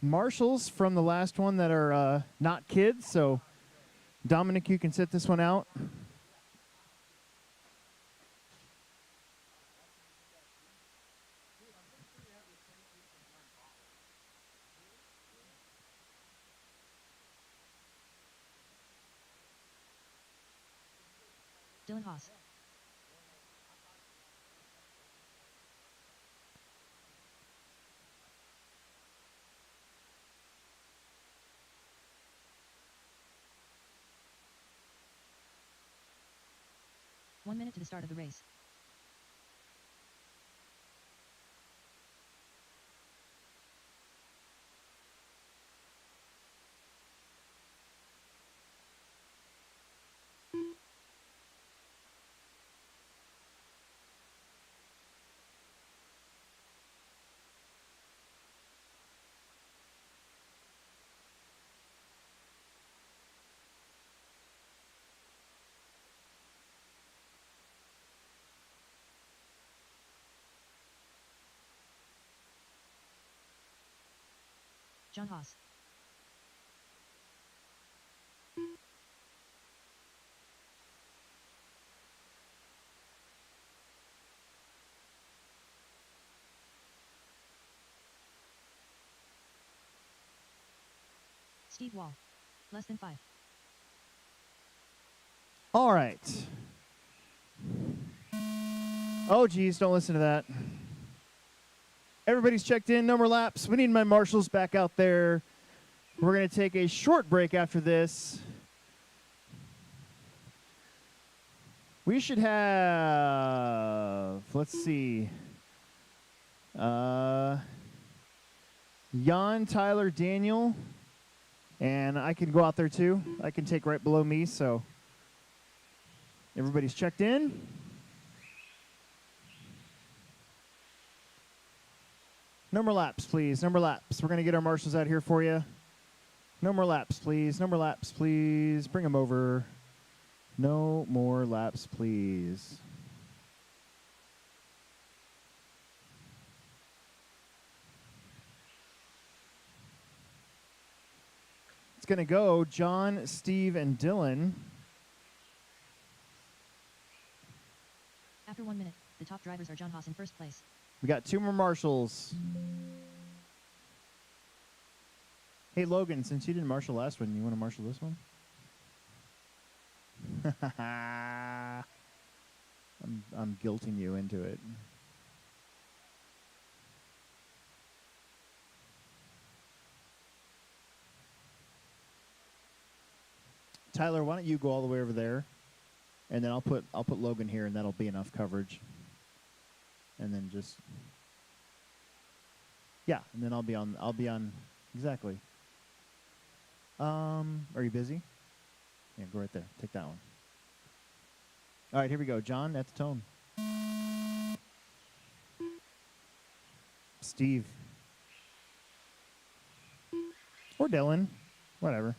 Marshals from the last one that are not kids. So, Dominic, you can set this one out. Dylan Haas. One minute to the start of the race. John Haas. Steve Wall. Less than 5. All right. Oh, geez, don't listen to that. Everybody's checked in. No more laps. We need my marshals back out there. We're going to take a short break after this. We should have, let's see, Jan, Tyler, Daniel, and I can go out there too. I can take right below me, so everybody's checked in. No more laps, please. No more laps. We're going to get our marshals out here for you. No more laps, please. No more laps, please. Bring them over. No more laps, please. It's going to go John, Steve, and Dylan. After 1 minute, the top drivers are John Haas in first place. We got 2 more marshals. Hey, Logan, since you didn't marshal last one, you want to marshal this one? I'm guilting you into it. Tyler, why don't you go all the way over there, and then I'll put Logan here, and that'll be enough coverage. And then just and then I'll be on exactly. Are you busy? Yeah, go right there. Take that one. All right, here we go. John, at the tone. Steve. Or Dylan. Whatever.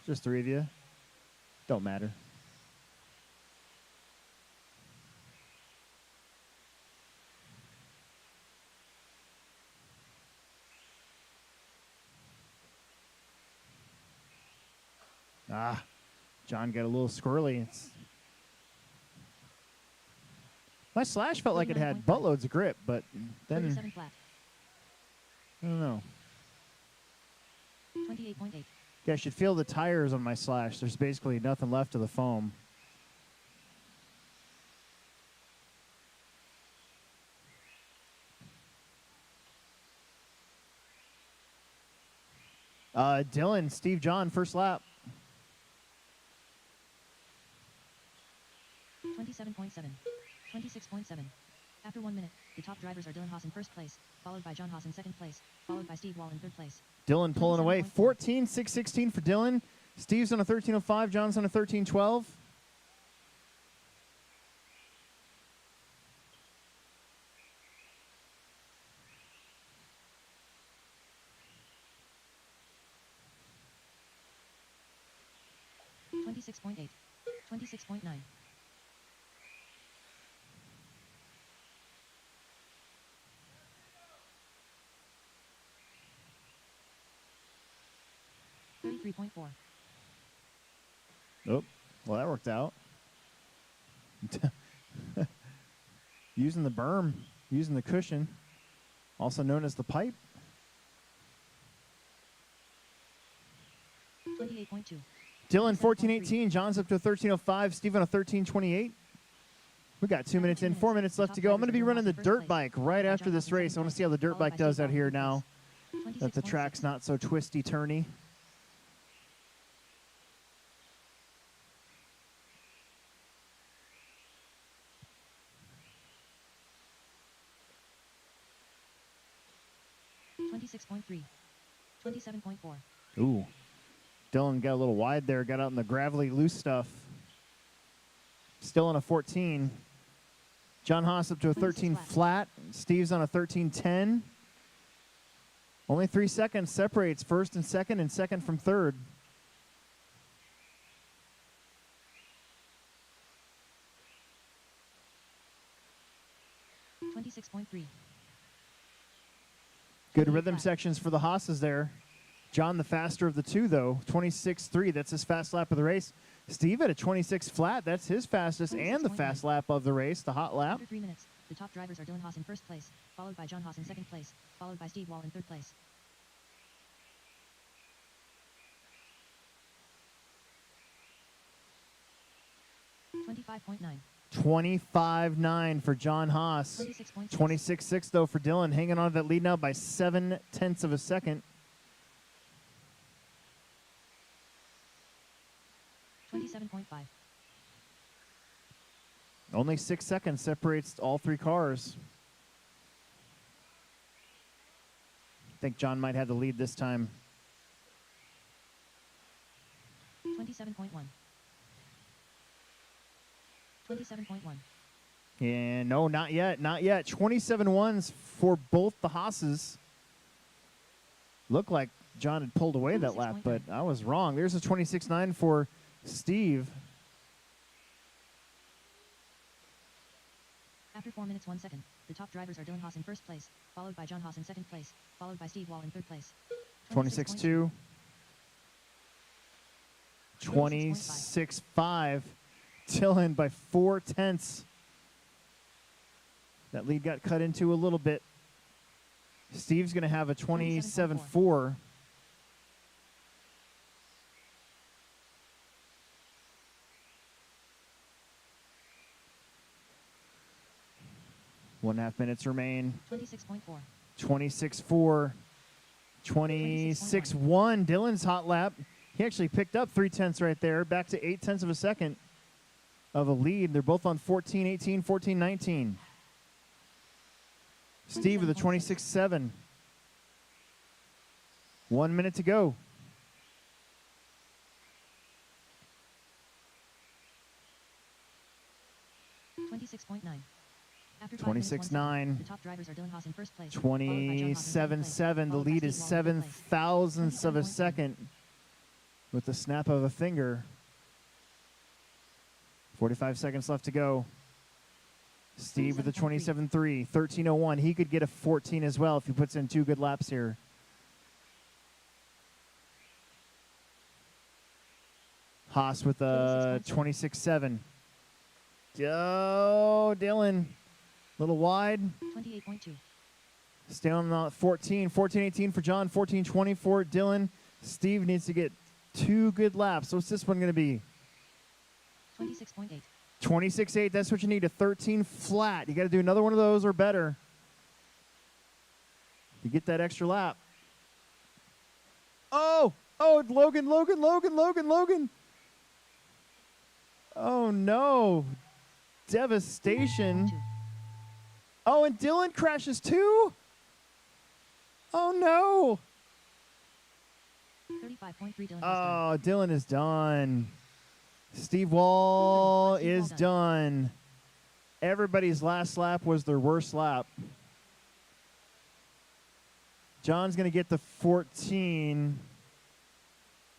Just three of you. Don't matter. John got a little squirrely. My slash felt like it had buttloads of grip, but then 37 flat. I don't know. 28.8. Yeah, I should feel the tires on my slash. There's basically nothing left of the foam. Dylan, Steve John, first lap. 27.7. 26.7. After 1 minute, the top drivers are Dylan Haas in first place, followed by John Haas in second place, followed by Steve Wall in third place. Dylan pulling away. 14.616 for Dylan. Steve's on a 13.05. John's on a 13.12. .8. 26.9. .4. Oh, well, that worked out. Using the berm, using the cushion, also known as the pipe. 28.2. Dylan, 14.18. John's up to a 13.05. Steve on a 13.28. We got 2 minutes in, 4 minutes left to go. I'm going to be running the dirt bike right after this race. I want to see how the dirt bike does out here now that the track's not so twisty-turny. .3. 27.4. Ooh. Dylan got a little wide there, got out in the gravelly loose stuff. Still on a 14. John Haas up to a 13 flat. Steve's on a 13.10. Only 3 seconds separates first and second from third. .3. Good rhythm sections for the Haas's there. John, the faster of the two, though. 26.3. That's his fast lap of the race. Steve at a 26 flat. That's his fastest and the fast lap of the race, the hot lap. After 3 minutes, the top drivers are Dylan Haas in first place, followed by John Haas in second place, followed by Steve Wall in third place. .25.9. 25.9 for John Haas. 26.6 though for Dylan, hanging on to that lead now by 0.7 of a second. 27.5. Only 6 seconds separates all three cars. I think John might have the lead this time. 27.1. 27.1. Yeah, no, not yet, not yet. 27.1s for both the Haas's. Looked like John had pulled away that lap, but I was wrong. There's a 26.9 for Steve. After 4 minutes, 1 second, the top drivers are Dylan Haas in first place, followed by John Haas in second place, followed by Steve Wall in third place. 26.2. 26.5. Dylan by 0.4. That lead got cut into a little bit. Steve's going to have a 27.4. One and a half minutes remain. 26.4. 26.4. 26.1. Dylan's hot lap. He actually picked up 3/10 right there, back to 0.8 of a second of a lead. They're both on 14-18, 14-19. Steve with a 26.7. 1 minute to go. 26.9. After 26.9. the top drivers are Dylan Haas in first place. 27.7. The lead is 7 thousandths of a second with the snap of a finger. 45 seconds left to go. Steve with a 27.3. 13.01. He could get a 14 as well if he puts in 2 good laps here. Haas with a 26.7. Go, Dylan. A little wide. 28.2. Stay on the 14. 14.18 for John. 14.20 for Dylan. Steve needs to get 2 good laps. What's this one going to be? 26.8. 26.8. That's what you need. A 13 flat. You got to do another one of those or better to get that extra lap. Oh, Logan. Oh, no. Devastation. 2. Oh, and Dylan crashes too? Oh, no. 35.3. Dylan. Oh, Dylan is done. Steve Wall is done. Everybody's last lap was their worst lap. John's going to get the 14.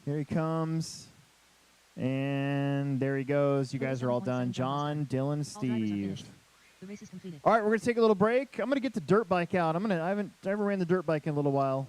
Here he comes. And there he goes. You guys are all done. John, Dylan, Steve. The race is completed. All right, we're going to take a little break. I'm going to get the dirt bike out. I haven't ever ran the dirt bike in a little while.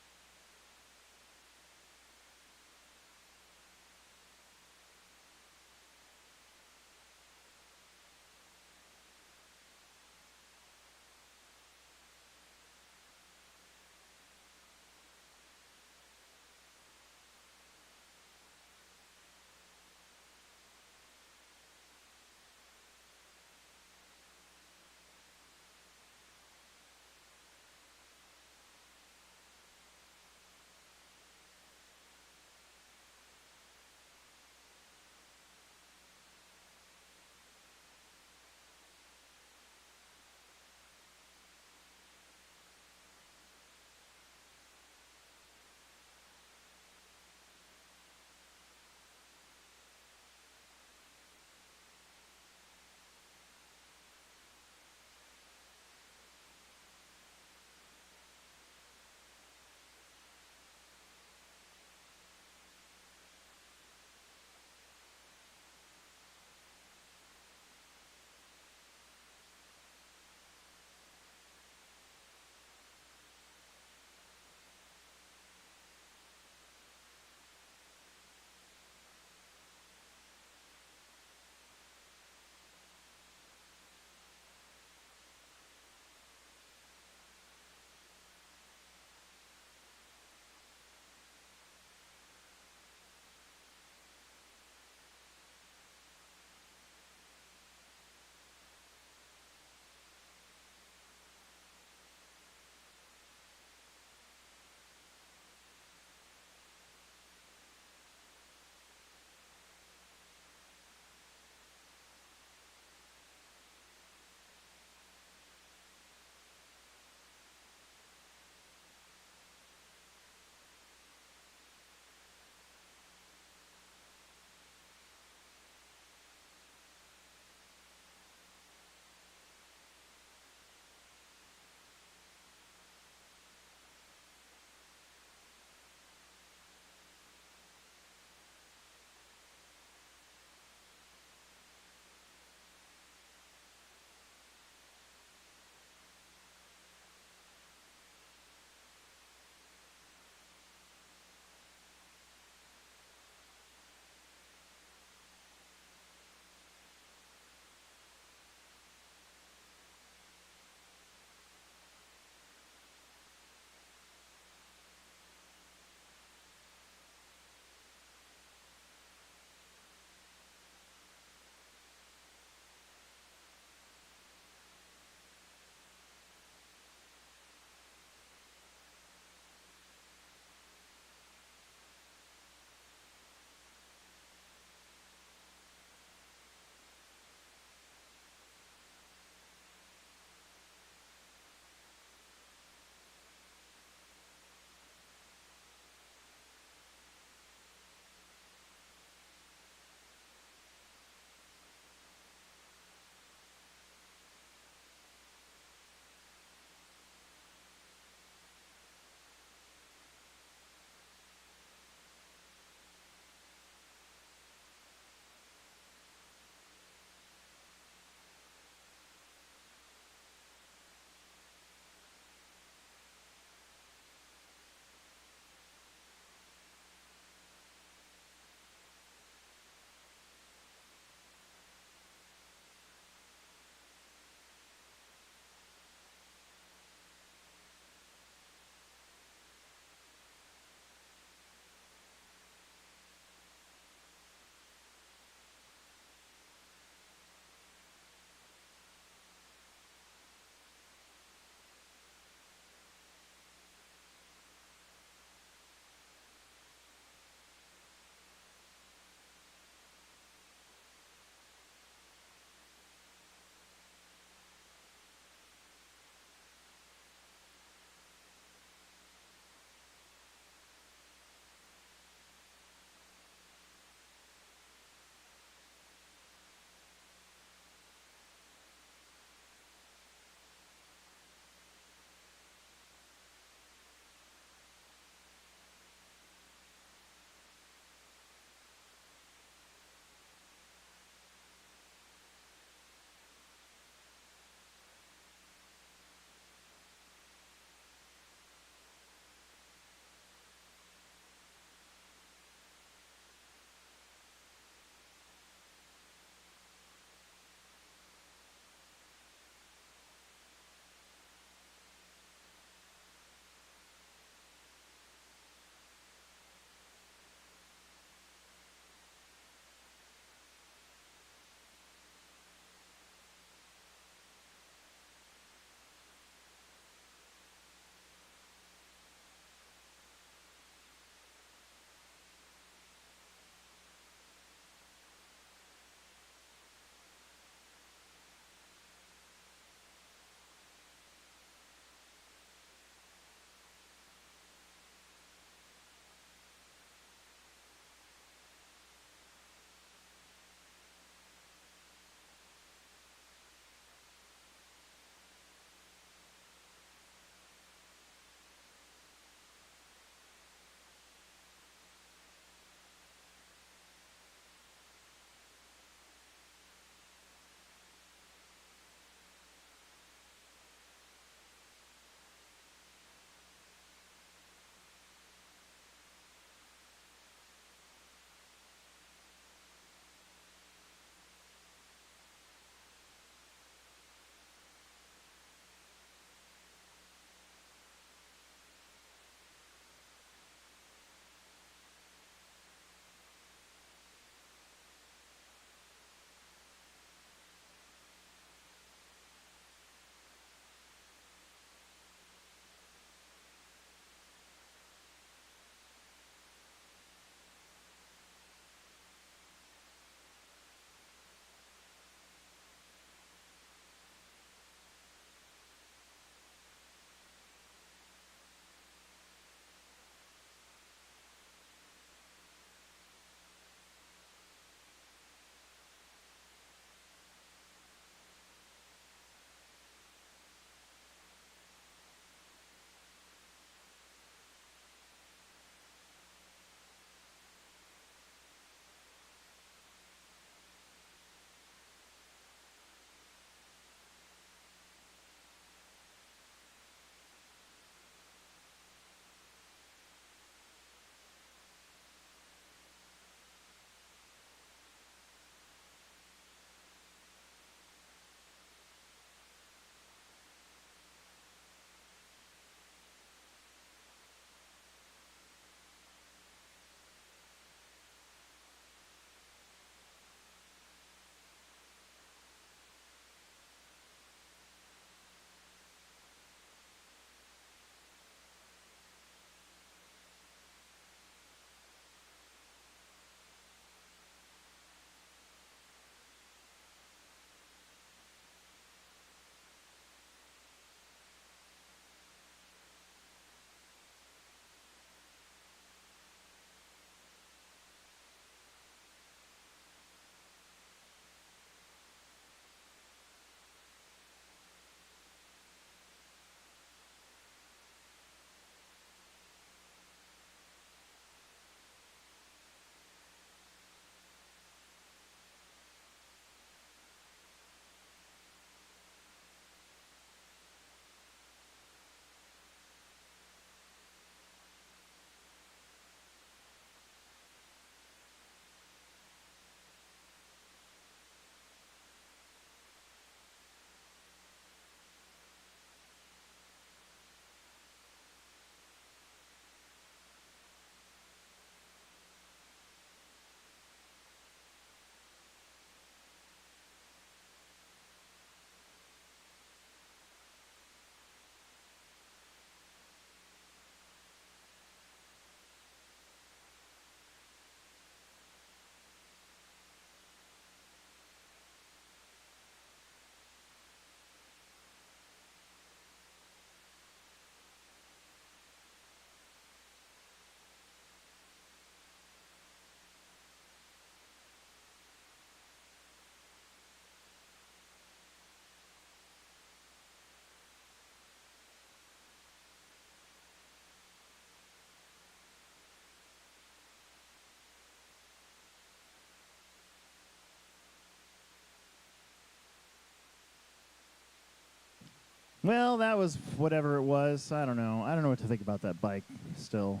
Well, that was whatever it was. I don't know. I don't know what to think about that bike still.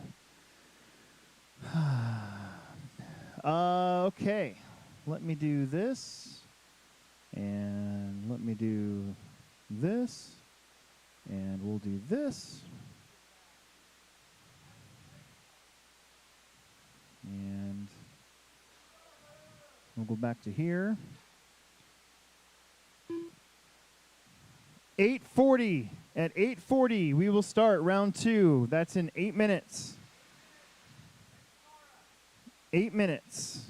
Okay. Let me do this. And let me do this. And we'll do this. And we'll go back to here. 8:40. At 8:40, we will start round 2. That's in 8 minutes. 8 minutes.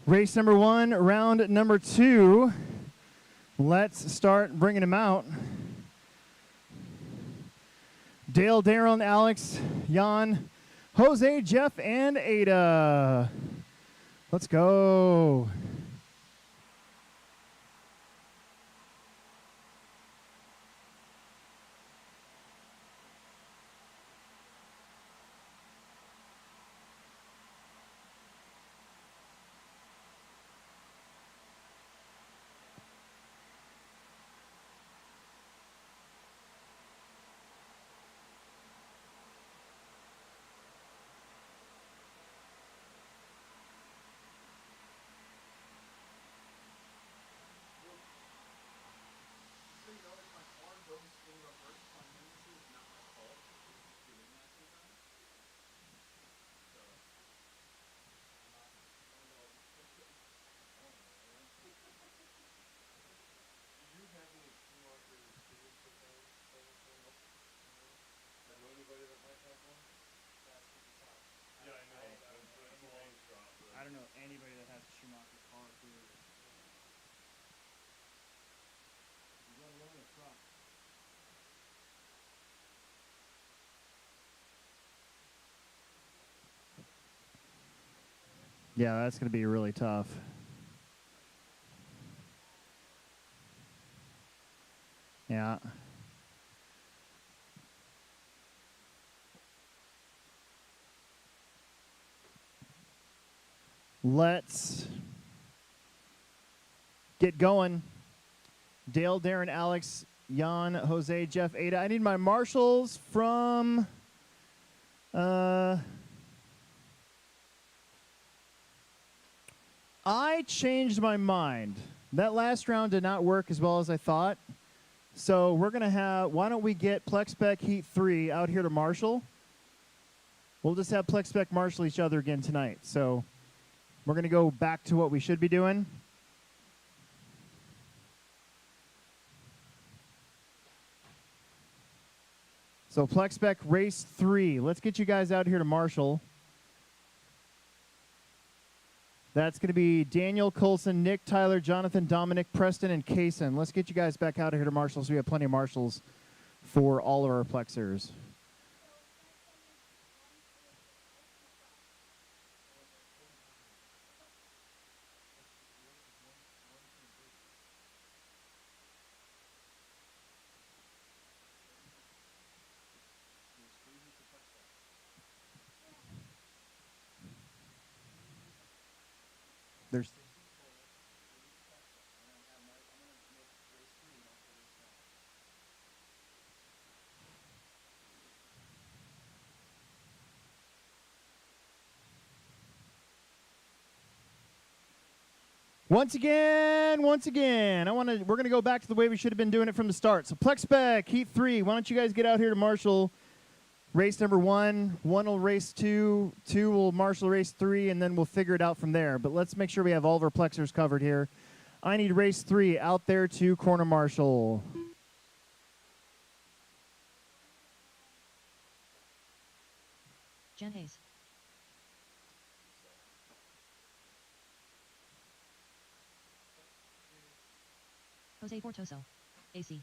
Race number 1, round number 2. Let's start bringing them out. Dale, Darren, Alex, Jan, Jose, Jeff, and Ada. Let's go. I don't know anybody that has a Schumacher car, period. Let alone a truck. Yeah, that's going to be really tough. Yeah. Let's get going. Dale, Darren, Alex, Jan, Jose, Jeff, Ada. I need my marshals from I changed my mind. That last round did not work as well as I thought. So we're going to have, why don't we get Plex Spec Heat 3 out here to marshal? We'll just have Plex Spec marshal each other again tonight. So we're going to go back to what we should be doing. So Plex Spec Race 3. Let's get you guys out here to marshal. That's going to be Daniel, Colson, Nick, Tyler, Jonathan, Dominic, Preston, and Kaysen. Let's get you guys back out of here to marshal so we have plenty of marshals for all of our Plexers. There's Once again, we're going to go back to the way we should have been doing it from the start. So Plex Spec, Heat 3, why don't you guys get out here to marshal race number 1. 1 will race 2, 2 will marshal race 3, and then we'll figure it out from there. But let's make sure we have all of our Plexers covered here. I need race 3 out there to corner marshal. Jan Hayes. Jose Fortoso. AC.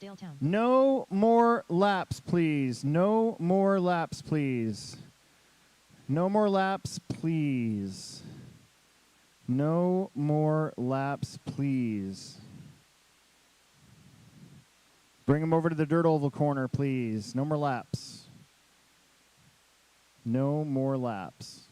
Dale Town. No more laps, please. No more laps, please. No more laps, please. No more laps, please. Bring them over to the dirt oval corner, please. No more laps. No more laps.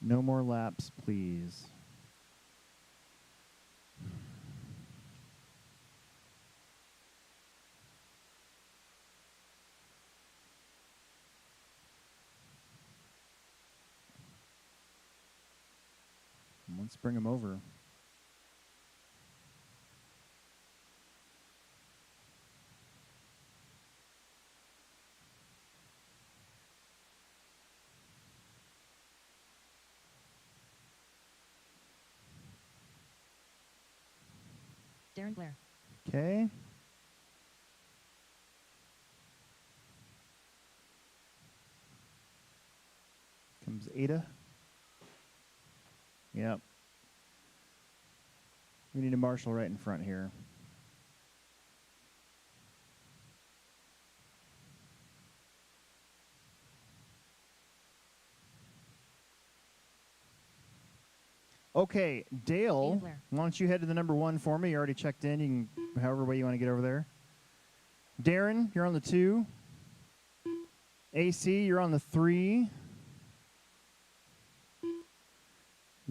No more laps, please. Let's bring him over. Darren Blair. Okay. Comes Ada. Yep. We need a marshal right in front here. Okay, Dale, Blair. why don't you head to the number 1 for me? You already checked in. You can, however way you want to get over there. Darren, you're on the 2. AC, you're on the 3.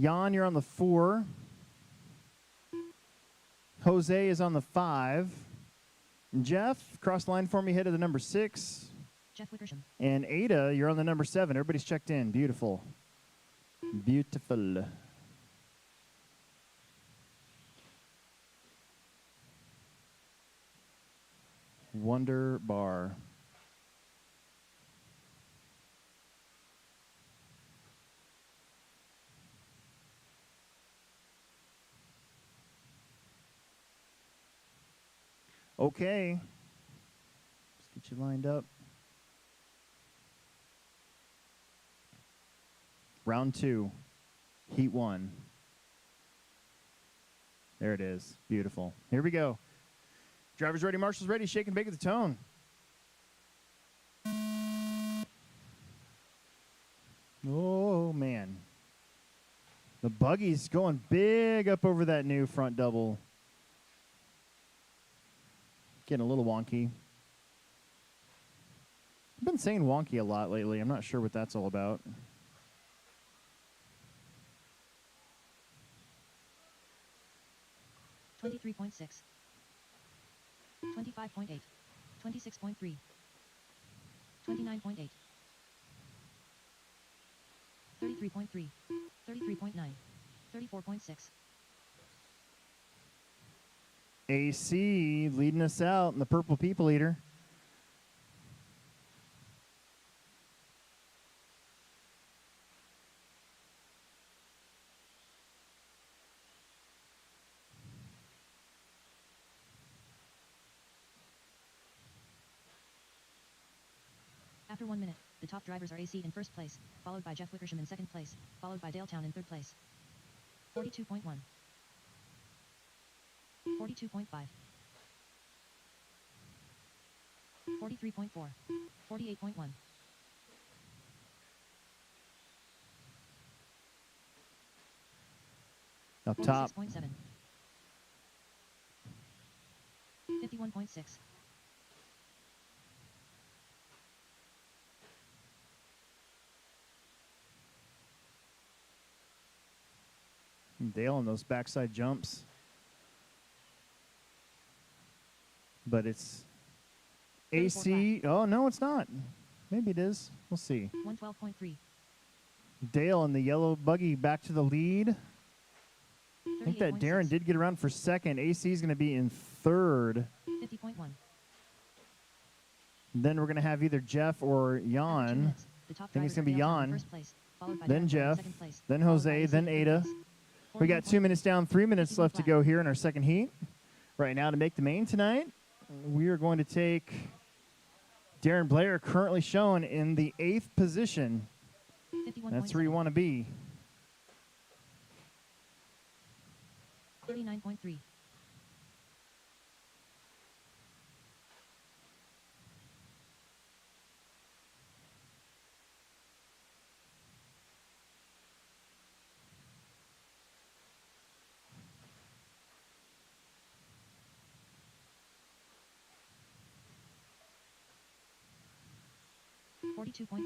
Jan, you're on the 4. Jose is on the 5. Jeff, cross the line for me, head to the number 6. Jeff Wickersham. And Ada, you're on the number 7. Everybody's checked in. Beautiful. Beautiful. Wonder Bar. Okay. Let's get you lined up. Round 2. Heat 1. There it is. Beautiful. Here we go. Drivers ready, marshals ready, shake and bake at the tone. Oh, man. The buggy's going big up over that new front double. Getting a little wonky. I've been saying wonky a lot lately. I'm not sure what that's all about. $23.6. 25.8. 26.3. 29.8. 33.3. 33.9. 34.6. AC leading us out in the Purple People Eater. After 1 minute, the top drivers are AC in first place, followed by Jeff Wickersham in second place, followed by Daletown in third place. 42.1. 42.5. 43.4. 48.1. Up top. 46.7. 51.6. Dale on those backside jumps. But it's AC. Oh, no, it's not. Maybe it is. We'll see. 112.3. Dale in the yellow buggy back to the lead. I think that Darren did get around for second. AC is going to be in third. 50.1. Then we're going to have either Jeff or Jan. I think it's going to be Jan. Then Jeff. Then Jose. Then Ada. We got 2 minutes down, 3 minutes left to go here in our second heat. Right now to make the main tonight, we are going to take Darren Blair, currently shown in the 8th position. That's where you want to be. 39.3. 42.4.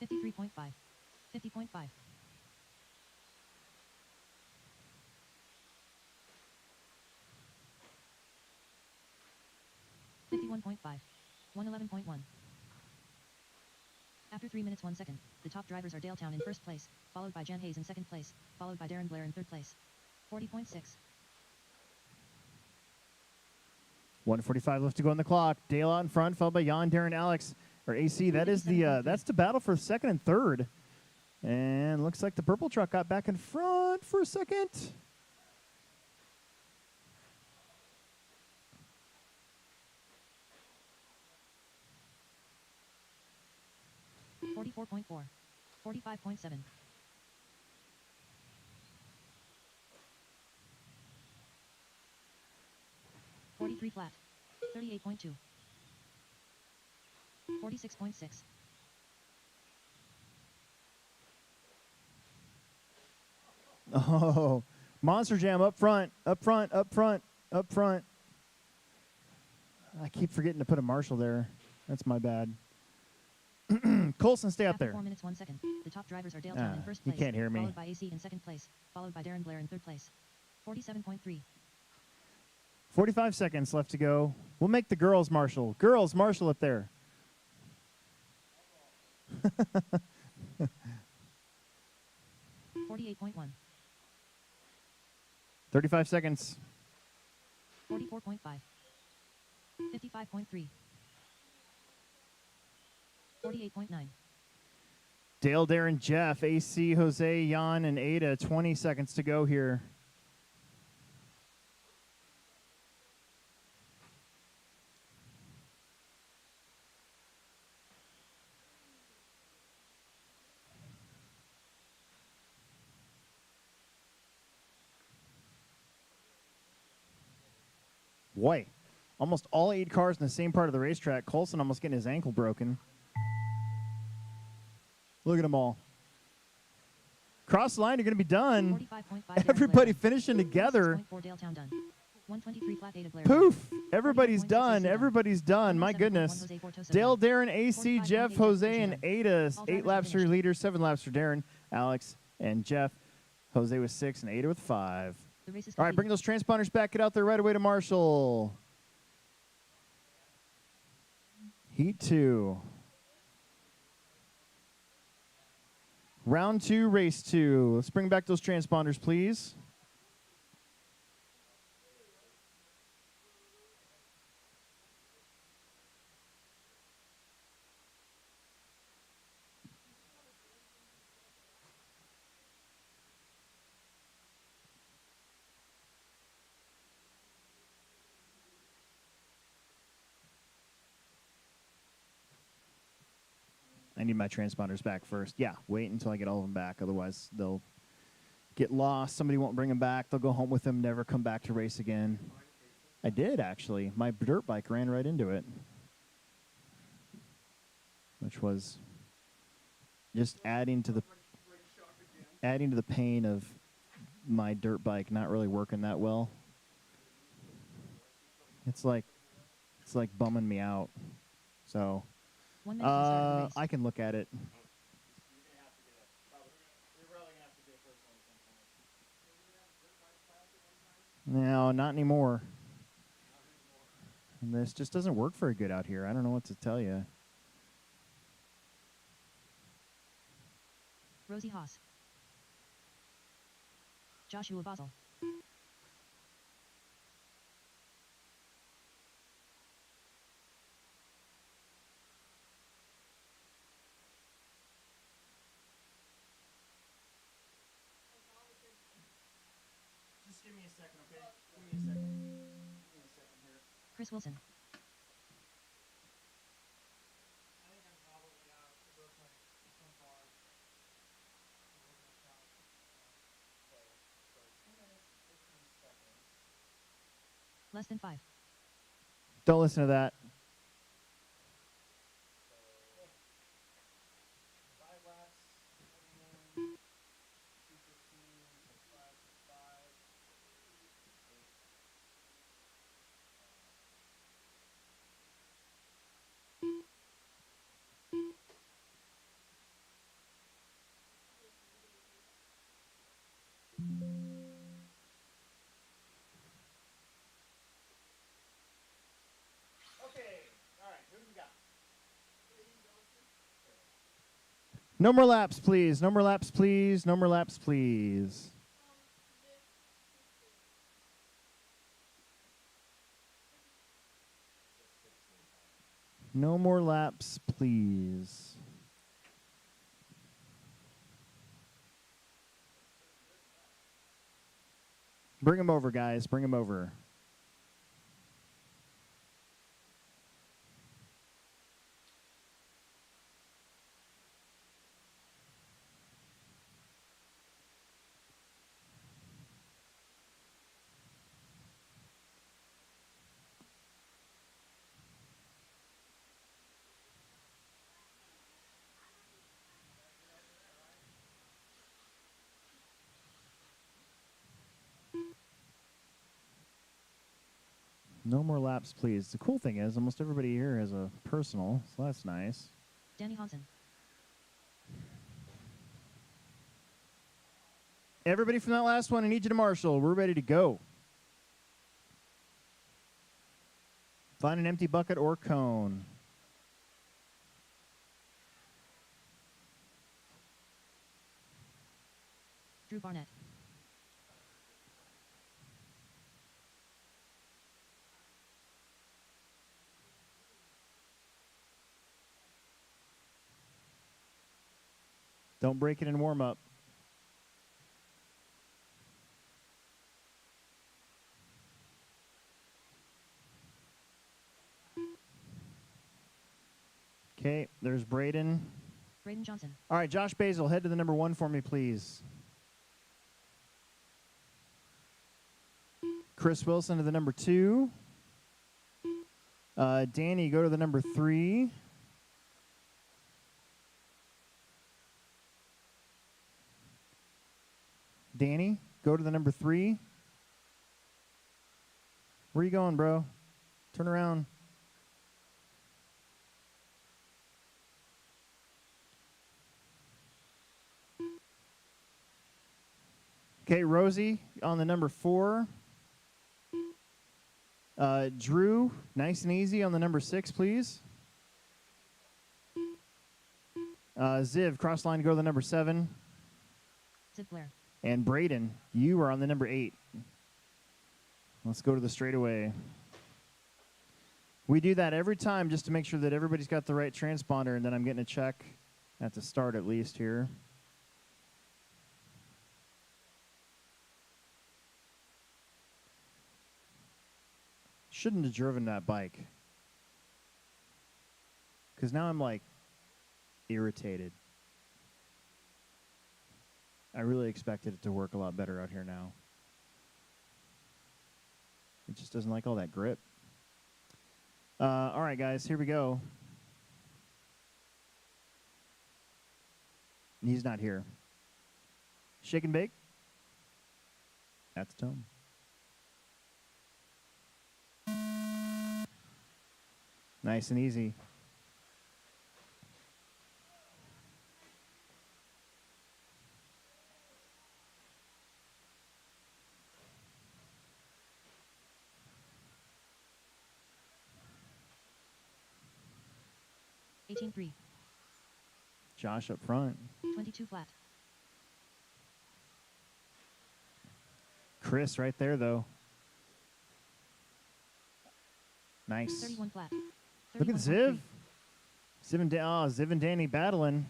53.5. 50.5. 51.5. 111.1. After 3 minutes 1 second, the top drivers are Daletown in first place, followed by Jan Hayes in second place, followed by Darren Blair in third place. 40.6. 1:45 left to go on the clock. Dale out in front, followed by Jan, Darren, Alex, or AC. That is the that's the battle for second and third. And looks like the purple truck got back in front for a second. .4, 45.7. 43 flat. 38.2. 46.6. Oh, Monster Jam up front, up front, up front, up front. I keep forgetting to put a Marshall there. That's my bad. Colson, stay up After there. 4 minutes 1 second, the top drivers are Daletown in first You place, can't hear me. followed by AC in second place, followed by Darren Blair in third place. 47.3. 45 seconds left to go. We'll make the girls Marshall. Girls Marshall up there. 48.1. 35 seconds. 44.5. 55.3. 48.9. Dale, Darren, Jeff, AC, Jose, Jan, and Ada. 20 seconds to go here. Boy, almost all 8 cars in the same part of the racetrack. Colson almost getting his ankle broken. Look at them all. Cross the line, you're going to be done. 45.5. Everybody finishing together. 46.4 Daletown done. 123 flat. Ada Blair. Poof! Everybody's 40.6 done. AC done. Everybody's done. My 107.1 goodness. Jose Fortoso Dale, done. Darren, AC, 45.8 Jeff, Jeff Jose, and done. Ada. All 8 drivers laps for your finished. leader, 7 laps for Darren, Alex, and Jeff. Jose with 6 and Ada with 5. The race is All right, complete. bring those transponders back. Get out there right away to Marshall. Heat 2. Round 2, race 2. Let's bring back those transponders, please. I need my transponders back first. Yeah, wait until I get all of them back. Otherwise, they'll get lost. Somebody won't bring them back. They'll go home with them, never come back to race again. I did, actually. My dirt bike ran right into it, which was just adding to the pain of my dirt bike not really working that well. It's like bumming me out. So 1 minute to the start of the race. I can look at it. No, not anymore. And this just doesn't work very good out here. I don't know what to tell you. Rosie Haas. Joshua Basel. Just give me a second, okay? Give me a second. Give me a second here. Chris Wilson. I think I'm probably out. It looks like so far. We're looking at count. Okay, so 2 minutes and 15 seconds. Less than 5. Don't listen to that. So 5 laps and 2:15, so 5 to 5. 8. Okay, No more laps, please. No more laps, please. No more laps, please. No more laps, please. Bring him over, guys. Bring him over. No more laps, please. The cool thing is almost everybody here has a personal, so that's nice. Danny Hansen. Everybody from that last one, I need you to marshal. We're ready to go. Find an empty bucket or cone. Drew Barnett. Don't break it in warm-up. Okay, there's Braden. Braden Johnson. All right, Josh Basil, head to the number 1 for me, please. Chris Wilson to the number 2. Danny, go to the number 3. Danny, go to the number 3. Where you going, bro? Turn around. Okay, Rosie on the number 4. Drew, nice and easy on the number 6, please. Ziv, cross line, go to the number 7. Ziv Blair. And Braden, you are on the number 8. Let's go to the straightaway. We do that every time just to make sure that everybody's got the right transponder, and then I'm getting a check at the start at least here. Shouldn't have driven that bike. Because now I'm like irritated. I really expected it to work a lot better out here now. It just doesn't like all that grip. All right, guys, here we go. He's not here. Shake and bake. That's Tom. Nice and easy. $18.3. Josh up front. 22 flat. Chris right there, though. Nice. 31 flat. Look at Ziv. Ziv and Danny battling.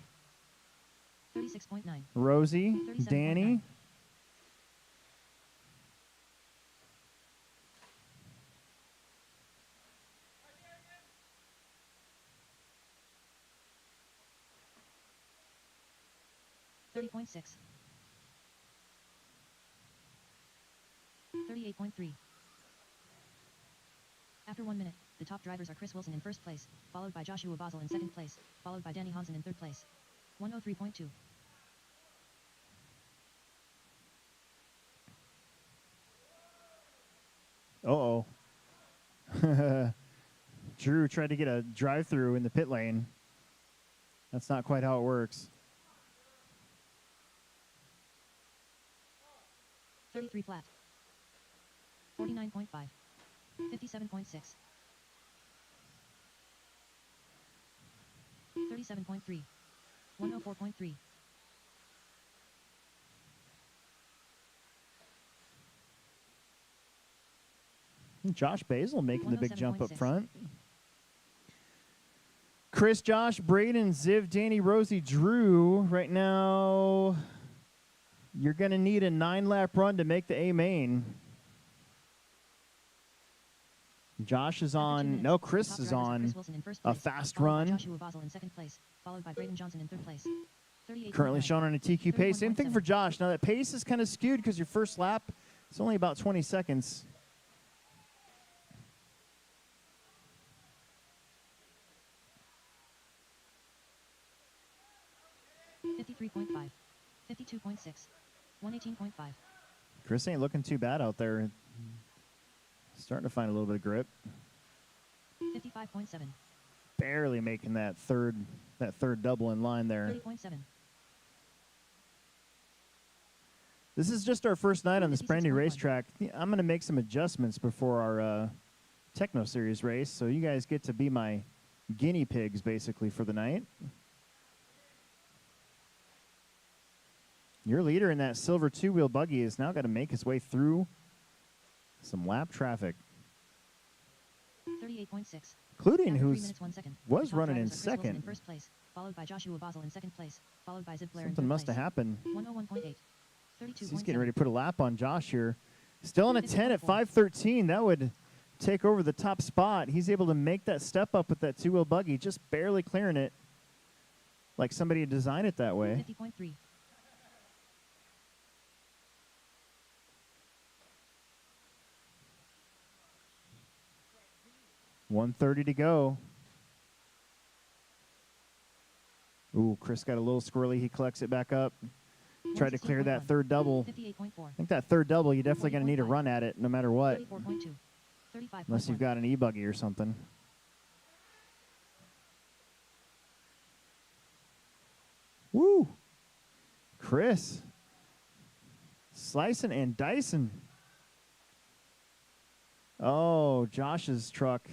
36.9. Rosie, 37.9. Danny. $30.6. 38.3. After 1 minute, the top drivers are Chris Wilson in first place, followed by Joshua Basel in second place, followed by Danny Hansen in third place. 103.2. Uh-oh. Drew tried to get a drive-through in the pit lane. That's not quite how it works. 33 flat. 49.5. 57.6. 37.3. 104.3. Josh Basil making the big jump up 107.6. front. Chris, Josh, Braden, Ziv, Danny, Rosie, Drew. Right now, you're going to need a 9-lap run to make the A main. Josh is After 2 on. minutes, No, the Chris top is drivers are on Chris Wilson in first a place, fast followed by run. Joshua Basel in second place, followed by Braden Johnson in third place. 38.9. Currently shown on a TQ pace. Same thing for 31.7. Josh. Now, that pace is kind of skewed because your first lap is only about 20 seconds. .5, 52.6, 118.5. Chris ain't looking too bad out there. Starting to find a little bit of grip. 55.7, Barely making that third double in line there. 30.7, This is just our first night on this brand new 56.1. racetrack. I'm going to make some adjustments before our Techno Series race, so you guys get to be my guinea pigs, basically, for the night. Your leader in that silver two-wheel buggy has now got to make his way through some lap traffic, 38.6. including After 3 who's minutes 1 second, was the top running in drivers are Chris Wilson second. in first place, followed by Joshua Basel in second place, followed by Ziv Blair in Something third must have place. happened. 101.8, 32.7. He's getting ready to put a lap on Josh here. Still in a 10 at 50.4. 5:13. That would take over the top spot. He's able to make that step up with that two-wheel buggy, just barely clearing it, like somebody had designed it that way. 50.3. 1:30 to go. Ooh, Chris got a little squirrely. He collects it back up. Tried to clear that 116.1. third double. 58.4. I think that third double, you're definitely going to need a 40.5. run at it no matter what, 34.2. 35.1. unless you've got an e-buggy or something. Woo! Chris. Slicing and dicing. Oh, Josh's truck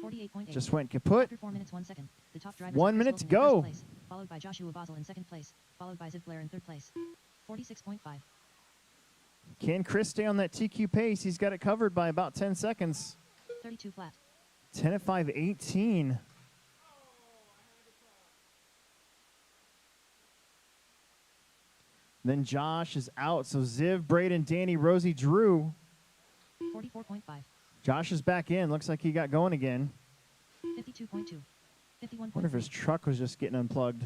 48.8. just went kaput. After 4 minutes 1 second, the top drivers 1 are Chris minute to Wilson in first go. place, followed by Joshua Basel in second place, followed by Ziv Blair in third place. 46.5. Can Chris stay on that TQ pace? He's got it covered by about 10 seconds. 32 flat. 10 at 5:18. Then Josh is out. So Ziv, Braden, Danny, Rosie, Drew. 44.5. Josh is back in. Looks like he got going again. 52.2. 51.3. Wonder if his truck was just getting unplugged.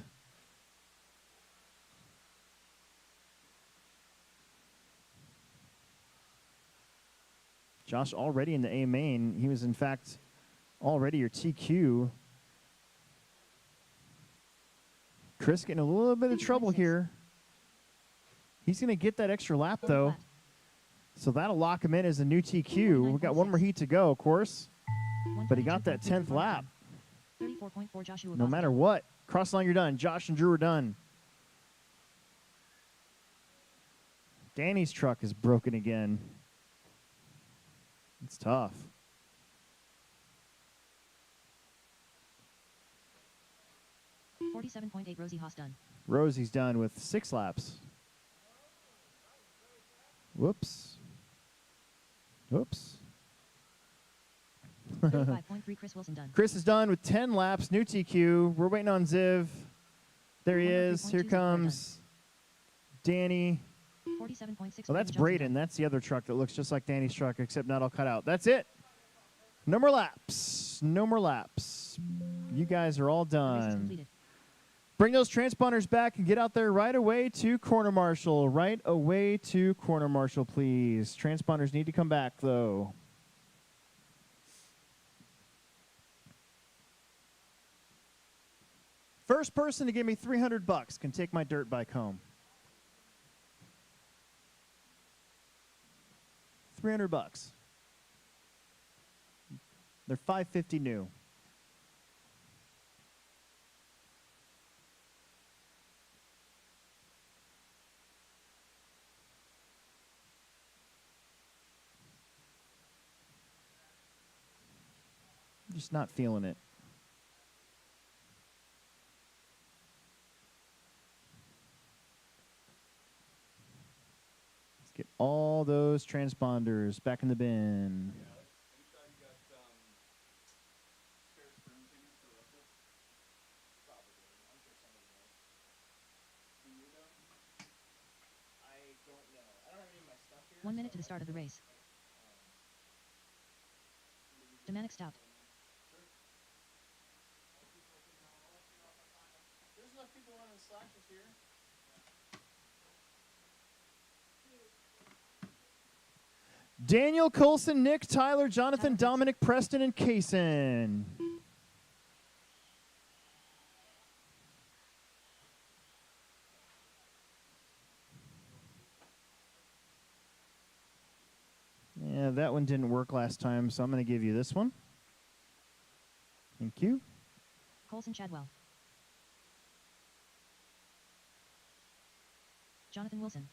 Josh already in the A main. He was, in fact, already your TQ. Chris getting a little bit of trouble 50.6. here. He's going to get that extra lap, though. Flat. So that'll lock him in as a new TQ. We've got one more heat to go, of course. But he got that 10th lap. 34.4. Joshua No Basel. matter what. Cross line, you're done. Josh and Drew are done. Danny's truck is broken again. It's tough. .8. Rosie Haas done. Rosie's done with 6 laps. Whoops. Whoops. 35.3. Chris Wilson done. Chris is done with 10 laps. New TQ. We're waiting on Ziv. There he is. Here 103.2 comes Danny. 47.6. Oh, that's Johnson Braden. done. That's the other truck that looks just like Danny's truck, except not all cut out. That's it. No more laps. No more laps. You guys are all The race is done. completed. Bring those transponders back and get out there right away to corner marshal. Right away to corner marshal, please. Transponders need to come back, though. First person to give me $300 can take my dirt bike home. $300. They're $550 new. Just not feeling it. all those transponders back in the bin. Anytime you got spare spring figures for Russell? Probably. I'm sure somebody does. Do you know? I don't know. I don't have any of my stuff here. 1 minute to the start of the race. Dematic stopped. There's enough people on the slashers here. Daniel, Colson, Nick, Tyler, Jonathan, Dominic, Preston, and Kaysen. Yeah, that one didn't work last time, so I'm going to give you this one. Thank you. Colson Chadwell. Jonathan Wilson.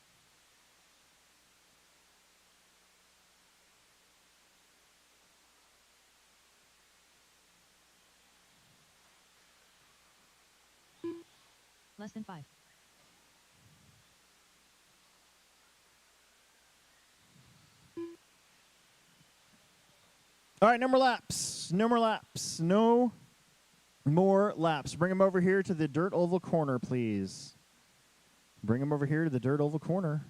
Less than 5. All right, no more laps. No more laps. No more laps. Bring them over here to the dirt oval corner, please. Bring them over here to the dirt oval corner.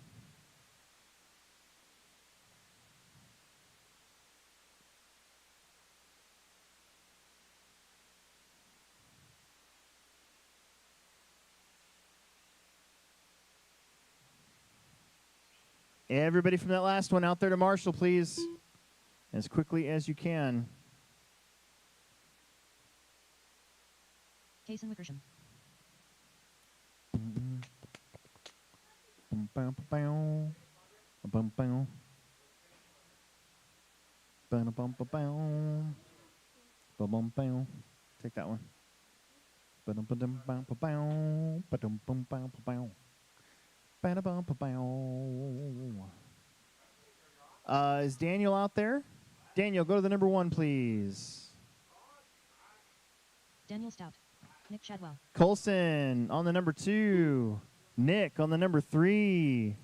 Everybody from that last one out there to Marshall, please. As quickly as you can. Kaysen Wickersham. Take that one. Is Daniel out there? Daniel, go to the number 1, please. Daniel Stout. Nick Chadwell. Colson on the number 2. Nick on the number 3.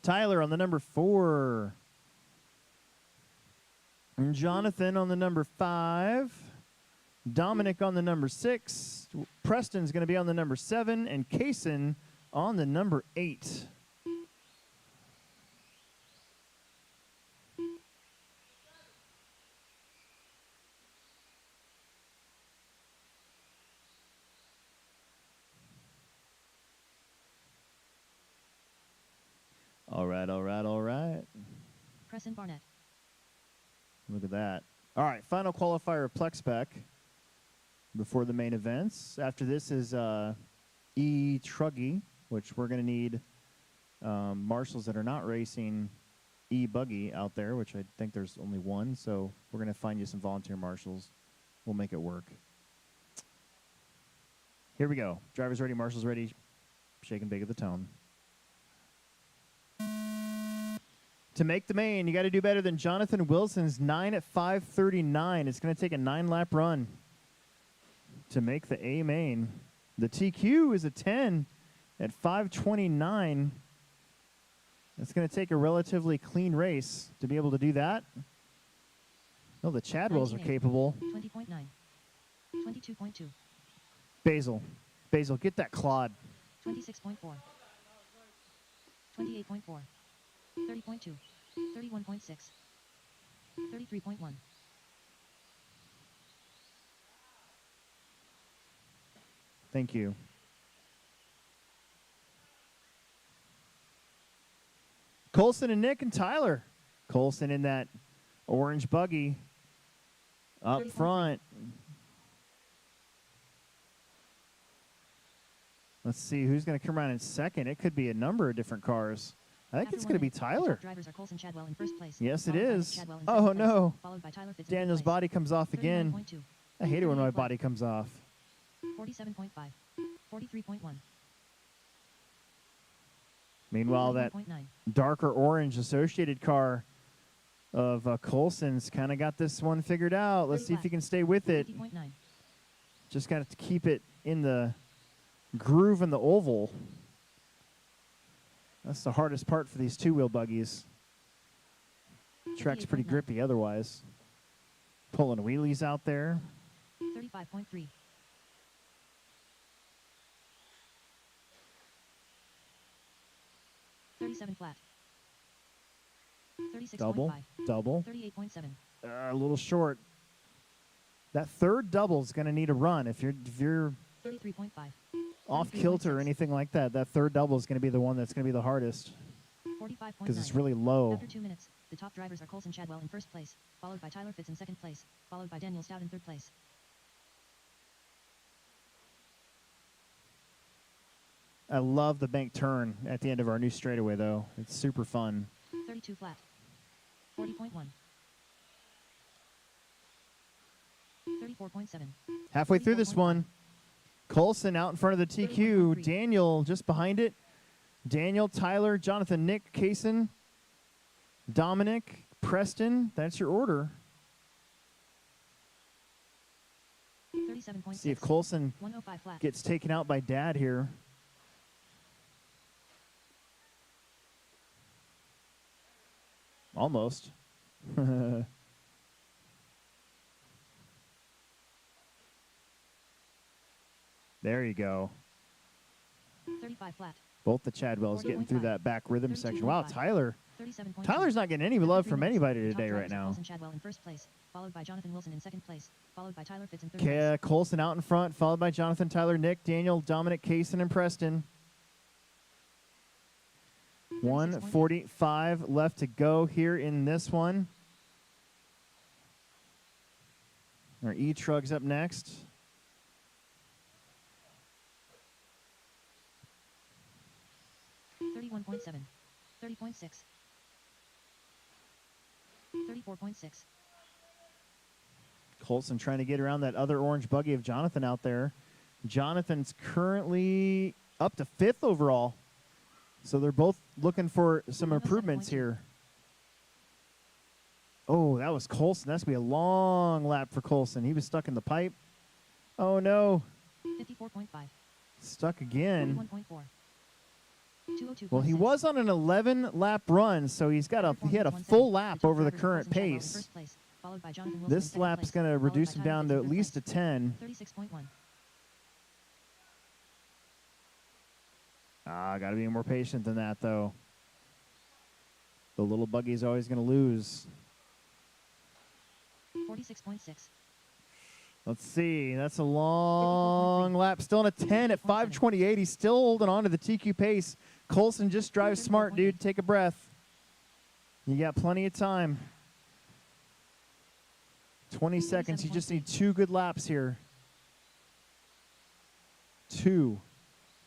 Tyler on the number 4. And Jonathan on the number 5. Dominic on the number 6. Preston's going to be on the number 7. And Kaysen on the number 8. All right, all right, all right. Preston Barnett. Look at that. All right, final qualifier of Plex Spec before the main events. After this is E-Truggy, which we're going to need marshals that are not racing E-Buggy out there, which I think there's only one. So we're going to find you some volunteer marshals. We'll make it work. Here we go. Drivers ready, marshals ready. Shake and bake at the tone. To make the main, you got to do better than Jonathan Wilson's 9 at 5:39. It's going to take a 9-lap run to make the A main. The TQ is a 10 at 5:29. It's going to take a relatively clean race to be able to do that. Oh, the Chadwells are capable. 20.9. 22.2. Basil, get that clod. 26.4. 28.4. 30.2. 31.6. 33.1. Thank you. Colson and Nick and Tyler. Colson in that orange buggy up front. Let's see who's going to come around in second. It could be a number of different cars. I think it's going to be Tyler. Drivers are Colson Chadwell in first place. Yes, it is. Oh, no. Followed by Tyler Fitz. Daniel's body comes off again. I hate it when my body comes off. 47.5. 43.1. Meanwhile, that darker orange associated car of Colson's kind of got this one figured out. Let's see if he can stay with it. Just got to keep it in the groove in the oval. That's the hardest part for these two-wheel buggies. Track's pretty 58.9. grippy otherwise. Pulling wheelies out there. 35.3. 37 flat. 36.5. Double. 38.7. A little short. That third double is going to need a run. If you're 33.5. off kilter or 33.6. anything like that, that third double is going to be the one that's going to be the hardest 45.9. because it's really low. After 2 minutes, the top drivers are Colson Chadwell in first place, followed by Tyler Fitz in second place, followed by Daniel Stout in third place. I love the bank turn at the end of our new straightaway, though. It's super fun. 32 flat. 40.1. 34.7. Halfway through this one, Colson out in front of the TQ. 31.3. Daniel just behind it. Daniel, Tyler, Jonathan, Nick, Kaysen, Dominic, Preston. That's your order. 37.6. See if Colson 105 flat. gets taken out by Dad here. Almost. There you go. 35 flat. Both the Chadwells getting through 40.5. that back rhythm section. Wow, 32.5. Tyler. 37.2. Tyler's not getting any After love 3 from minutes, anybody the top today right drivers are now. Colson Chadwell in first place, followed by Jonathan Wilson in second place, followed by Tyler Fitz in third Okay, place. Colson out in front, followed by Jonathan, Tyler, Nick, Daniel, Dominic, Kaysen, and Preston. 1:45 left to go here in this one. Our E-Trug's up next. Thirty-one point 30.6. 34.6. Colson trying to get around that other orange buggy of Jonathan out there. Jonathan's currently up to 5th overall. So they're both looking for some improvements here. Oh, that was Colson. That's going to be a long lap for Colson. He was stuck in the pipe. Oh, no. 54.5. Stuck again. 41.4. 202.6. Well, he was on an 11-lap run, so he had a full lap over the current pace. This lap's going to reduce him down to at least a 10. 36.1. Got to be more patient than that, though. The little buggy's always going to lose. 46.6. Let's see. That's a long lap. Still in a 10 at 5:28. He's still holding on to the TQ pace. Colson just drives smart, dude. Take a breath. You got plenty of time. 20 seconds. You just need 2 good laps here. 2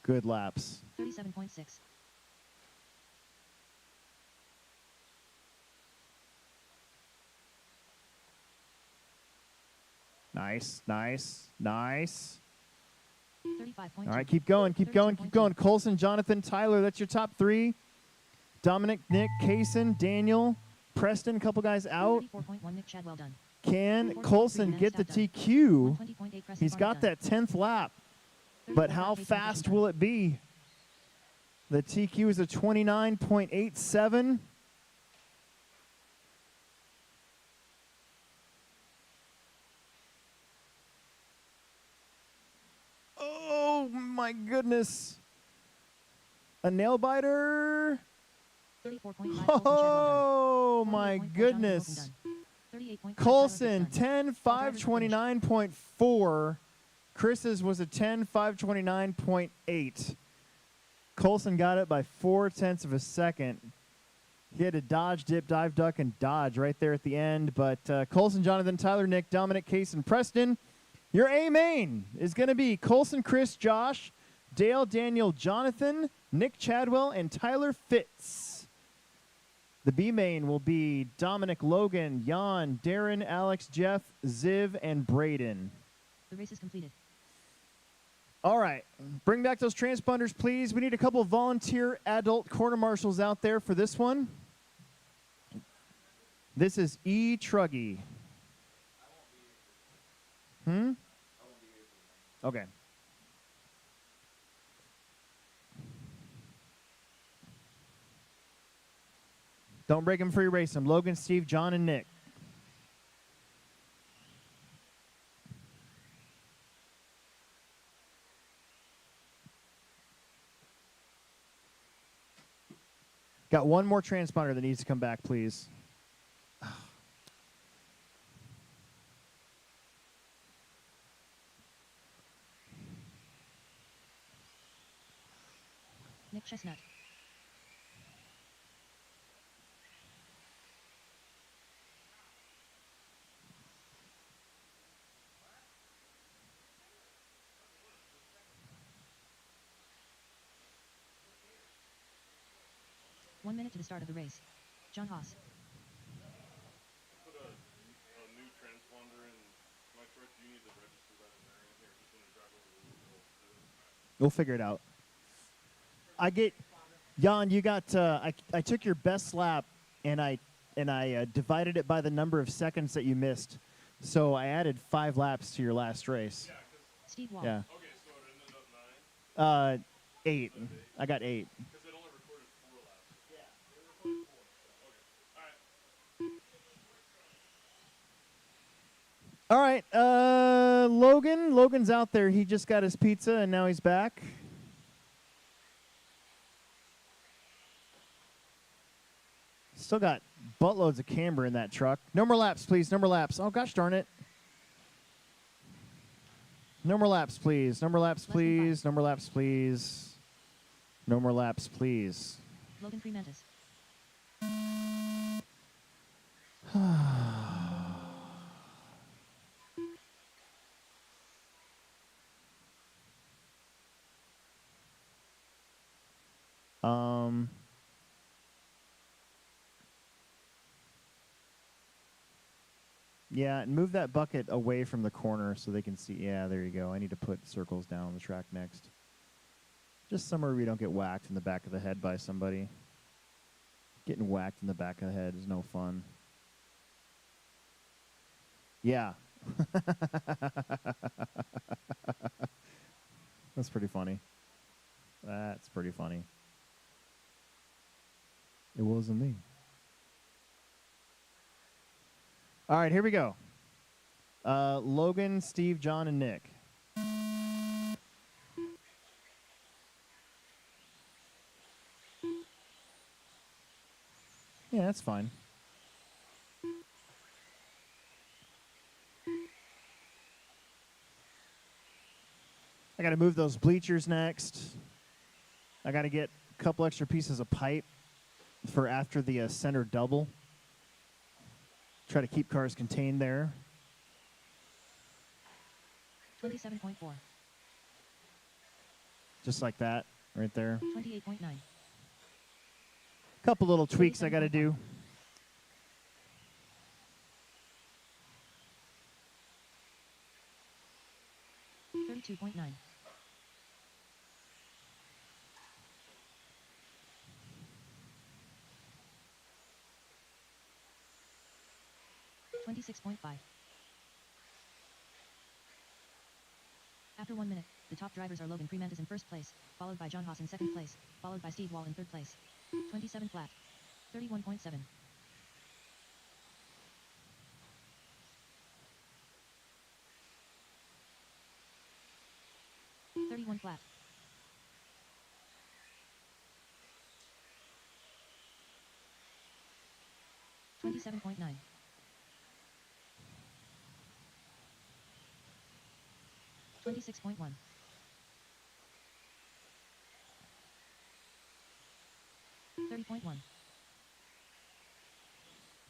good laps. 37.6. Nice, nice, nice. 35.2. All right, keep going, keep going, keep going. Colson, Jonathan, Tyler, that's your top 3. Dominic, Nick, Kaysen, Daniel, Preston, a couple guys out. 34.1. Nick Chadwell done. Can Colson get the TQ? 120.8. Preston He's got Barnett that 10th lap, but how fast will it be? The TQ is a 29.87. Oh my goodness. A nail biter. 34.5. Oh my goodness. Colson, 10.529.4. Chris's was a 10.529.8. Colson got it by 0.4 of a second. He had to dodge, dip, dive, duck, and dodge right there at the end. But Colson, Jonathan, Tyler, Nick, Dominic, Kaysen, Preston. Your A main is going to be Colson, Chris, Josh, Dale, Daniel, Jonathan, Nick Chadwell, and Tyler Fitz. The B main will be Dominic, Logan, Jan, Darren, Alex, Jeff, Ziv, and Braden. The race is completed. All right. Bring back those transponders, please. We need a couple volunteer adult quarter marshals out there for this one. This is E. Truggy. Okay. Don't break them before you race them. Logan, Steve, John, and Nick. Got one more transponder that needs to come back, please. Nick Chestnut. One minute to the start of the race. John Haas. Put a new transponder in my truck. Do you need to register that in there? Here, just when you drive over the wheel, do it. We'll figure it out. I get, Jan, you got. I took your best lap and I divided it by the number of seconds that you missed. So I added 5 laps to your last race. Yeah, 'cause Steve Wall. Yeah. okay, so it ended up 9. 8. I got 8. Because it only recorded 4 laps. Yeah, it recorded 4. So, okay. All right. All right. Logan's out there. He just got his pizza and now he's back. Still got buttloads of camber in that truck. No more laps, please. No more laps. Oh, gosh darn it. No more laps, please. No more laps, please. No more laps, please. No more laps, please. Logan Freemantis. Yeah, and move that bucket away from the corner so they can see. Yeah, there you go. I need to put circles down on the track next. Just somewhere we don't get whacked in the back of the head by somebody. Getting whacked in the back of the head is no fun. Yeah. That's pretty funny. That's pretty funny. It wasn't me. All right, here we go. Logan, Steve, John, and Nick. Yeah, that's fine. I got to move those bleachers next. I got to get a couple extra pieces of pipe for after the center double. Try to keep cars contained there. 27.4. Just like that, right there. 28.9. Couple little tweaks I got to do. 32.9. 26.5. After 1 minute, the top drivers are Logan Freemantis in first place, followed by John Haas in second place, followed by Steve Wall in third place. 27 flat. 31.7. 31 flat. 27.9. 26.1. 30.1.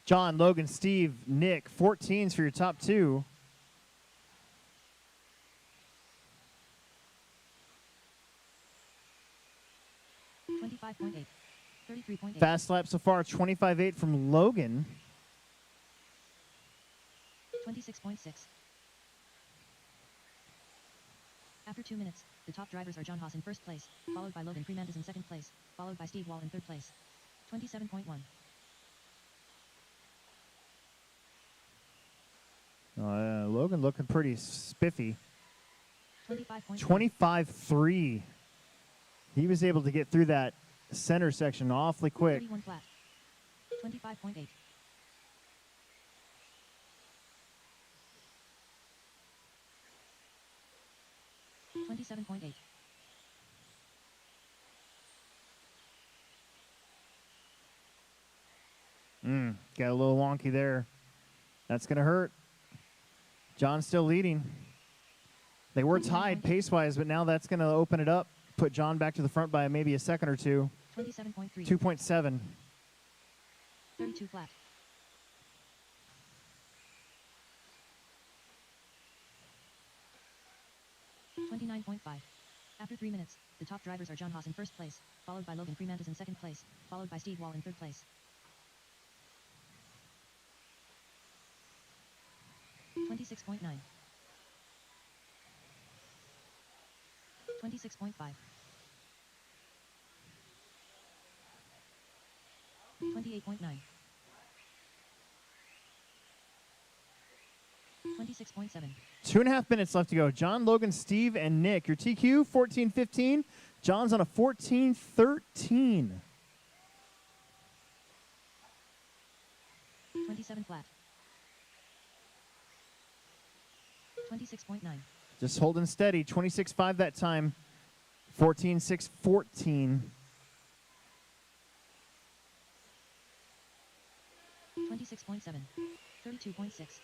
John, Logan, Steve, Nick, 14s for your top two. Fast lap so far, 25.8 from Logan. 26.6. After 2 minutes, the top drivers are John Haas in first place, followed by Logan Freemantis in second place, followed by Steve Wall in third place. 27.1. Logan looking pretty spiffy. 25.3. 25.3. He was able to get through that center section awfully quick. 31 flat. 25.8. 27.8. Got a little wonky there. That's going to hurt. John's still leading. They were tied pace-wise, but now that's going to open it up. Put John back to the front by maybe a second or two. 27.3. 2.7. 32 flat. 29.5. After 3 minutes, the top drivers are John Haas in first place, followed by Logan Fremantle in second place, followed by Steve Wall in third place. 26.9. 26.5. 28.9. 26.7. 2.5 minutes left to go. John, Logan, Steve, and Nick. Your TQ, 14-15. John's on a 14-13. 27 flat. 26.9. Just holding steady. 26.5 that time. 14-6, 14. 26.7. 32.6.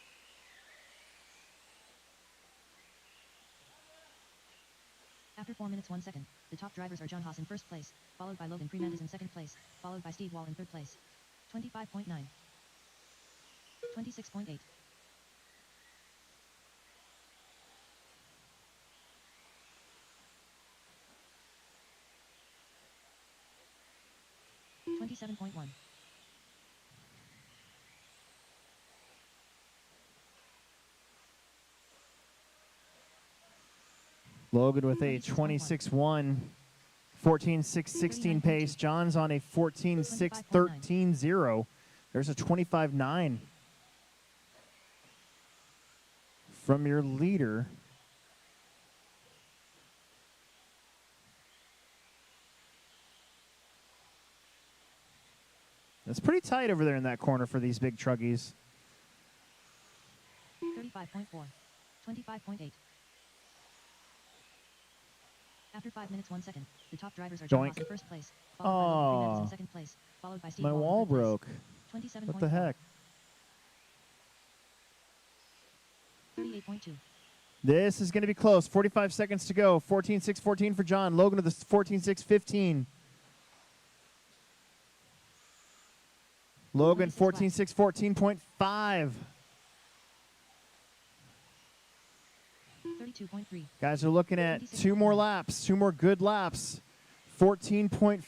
After 4 minutes 1 second, the top drivers are John Haas in first place, followed by Logan Fremantle in second place, followed by Steve Wall in third place. 25.9. 26.8. 27.1. Logan with a 26.1. 26-1, 14-6, 16 pace. John's on a 14-6, 13-0. There's a 25-9 from your leader. It's pretty tight over there in that corner for these big truggies. 35.4. 25.8. After 5 minutes 1 second, the top drivers are John Haas in first place, followed by Logan Fremantle in second place, followed by Steve My Wall wall in third broke. place. 27.4. What the heck? 38.2. This is going to be close. 45 seconds to go. 14-6, 14 for John. Logan with the 14-6, 15. Logan 14-6, 14.5. 32.3. Guys are looking at 2 more laps, 2 more good laps. 14.4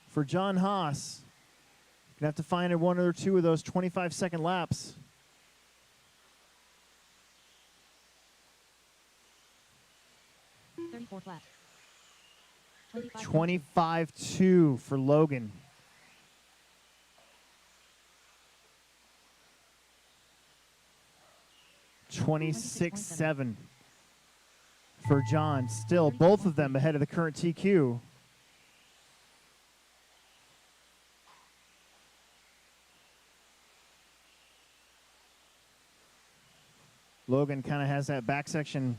for John Haas. Gonna have to find 1 or 2 of those 25-second laps. 34 flat. 25.2. 25-2 for Logan. $26.7 for John. Still, both of them ahead of the current TQ. Logan kind of has that back section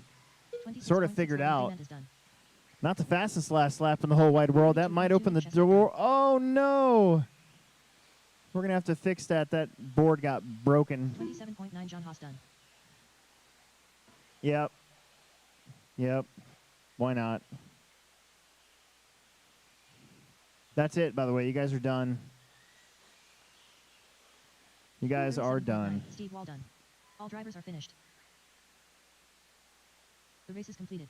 sort of figured out. Not the fastest last lap in the whole wide world. That might open the door. Oh, no. We're going to have to fix that. That board got broken. 27.9 John Haas done. Yep. Yep. Why not? That's it, by the way. You guys are done. You guys are done. Steve Wall done. All drivers are finished. The race is completed.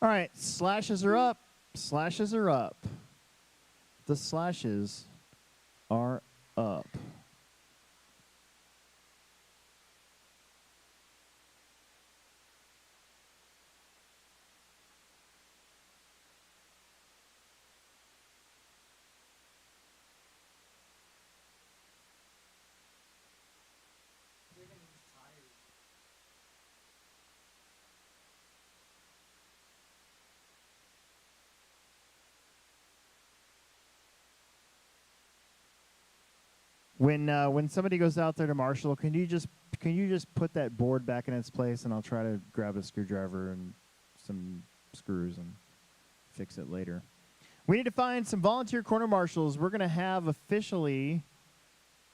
All right. Slashes are up. Slashes are up. The slashes are up. When somebody goes out there to marshal, can you just put that board back in its place, and I'll try to grab a screwdriver and some screws and fix it later. We need to find some volunteer corner marshals. We're going to have officially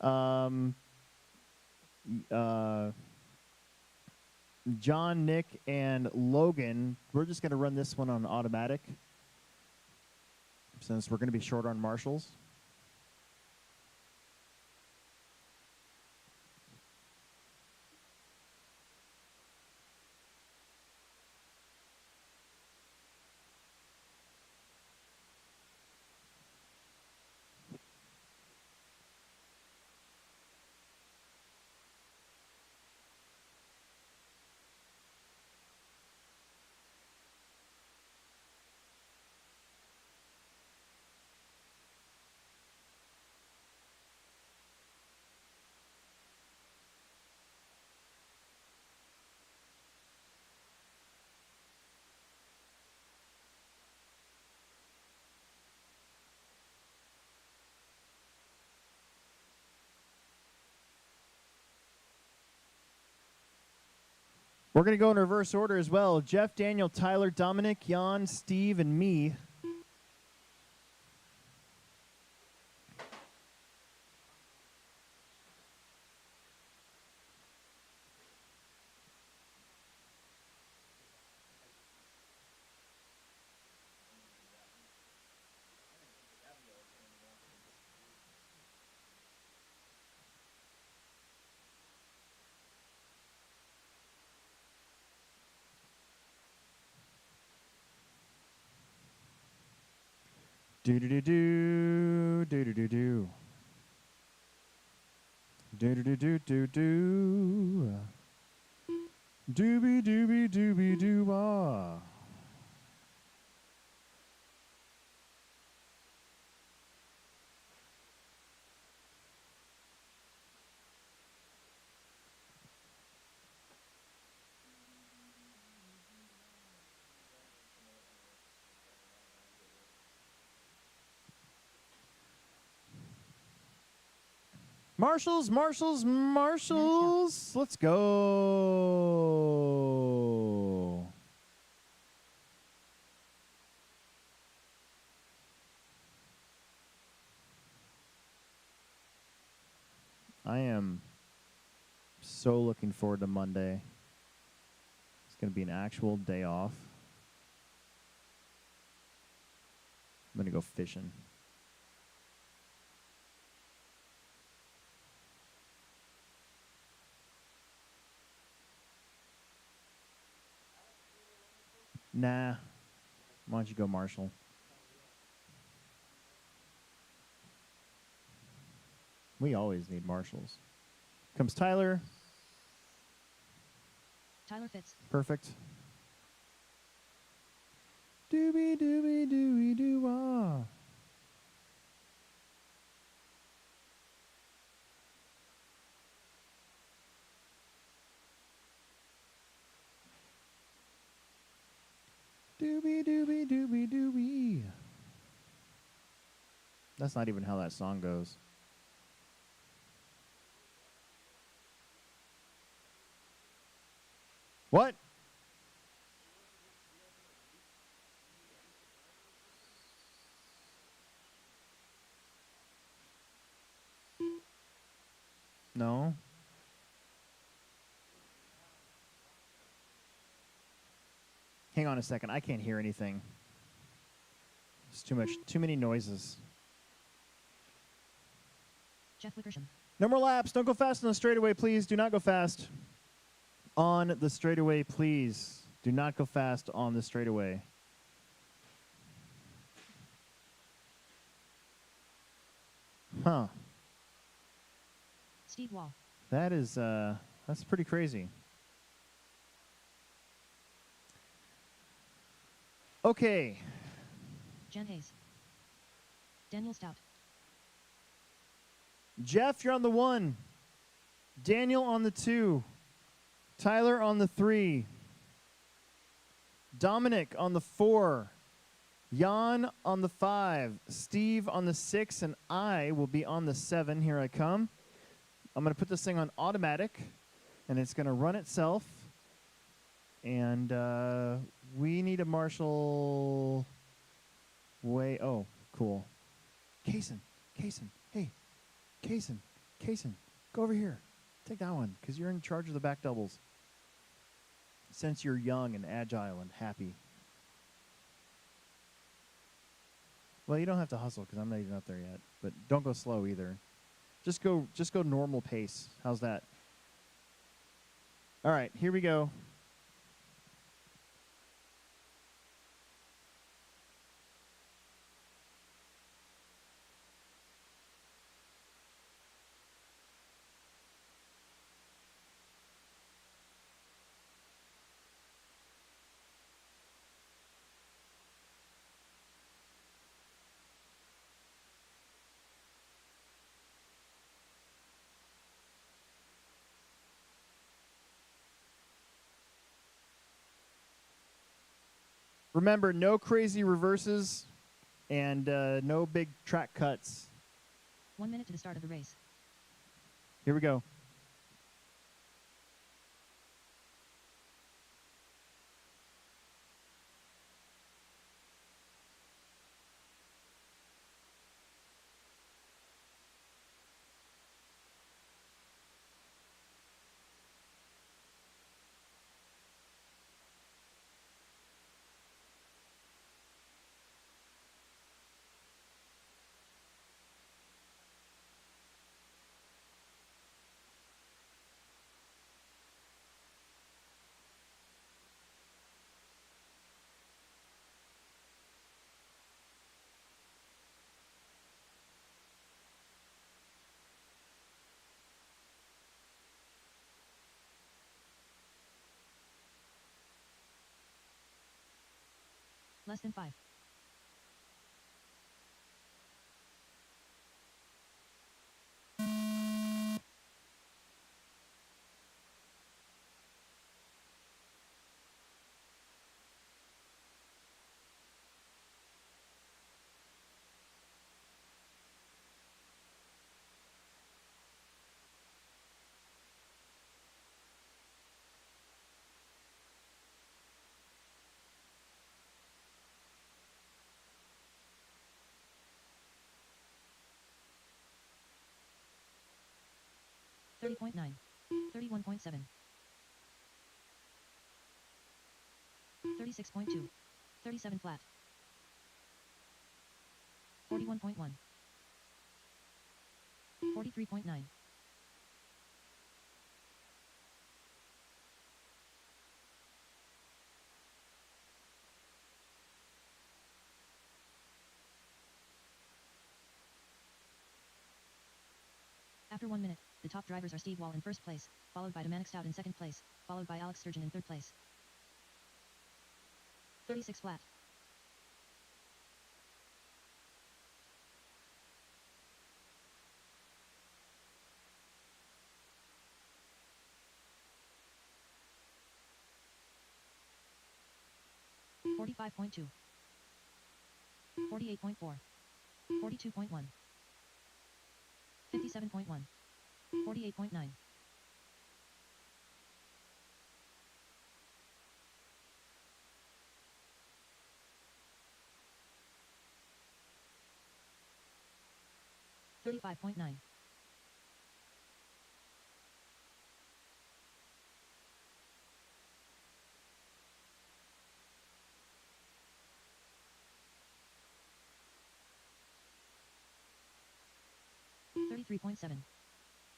John, Nick, and Logan. We're just going to run this one on automatic since we're going to be short on marshals. We're going to go in reverse order as well. Jeff, Daniel, Tyler, Dominic, Jan, Steve, and me. Do do do do do do do do do do do do do do dooby dooby dooby doo ah. Marshals, marshals, marshals. Let's go. I am so looking forward to Monday. It's going to be an actual day off. I'm going to go fishing. Nah. Why don't you go, Marshall? We always need marshals. Comes Tyler. Tyler fits. Perfect. Dooby dooby dooby doo ah. Dooby dooby dooby dooby. That's not even how that song goes. What? No. Hang on a second. I can't hear anything. It's too many noises. Jeff Wickersham. No more laps. Don't go fast on the straightaway, please. Do not go fast on the straightaway, please. Do not go fast on the straightaway. Huh. Steve Wall. That is, that's pretty crazy. Okay. Jan Hayes. Daniel Stout. Jeff, you're on the 1. Daniel on the 2. Tyler on the 3. Dominic on the 4. Jan on the 5, Steve on the 6, and I will be on the 7. Here I come. I'm going to put this thing on automatic, and it's going to run itself. And we need a marshal way. Oh, cool. Kaysen, hey, Kaysen, go over here. Take that one, because you're in charge of the back doubles. Since you're young and agile and happy. Well, you don't have to hustle, because I'm not even up there yet. But don't go slow either. Just go normal pace. How's that? All right, here we go. Remember, no crazy reverses and no big track cuts. 1 minute to the start of the race. Here we go. Less than 5. $30.9. 31.7. 36.2. 37 flat. 41.1. 43.9. 1 minute, the top drivers are Steve Wall in first place, followed by Dominic Stout in second place, followed by Alex Sturgeon in third place. 36 flat. $45.2. 48.4. 42.1. 57.1. 48.9. 35.9. 33.7.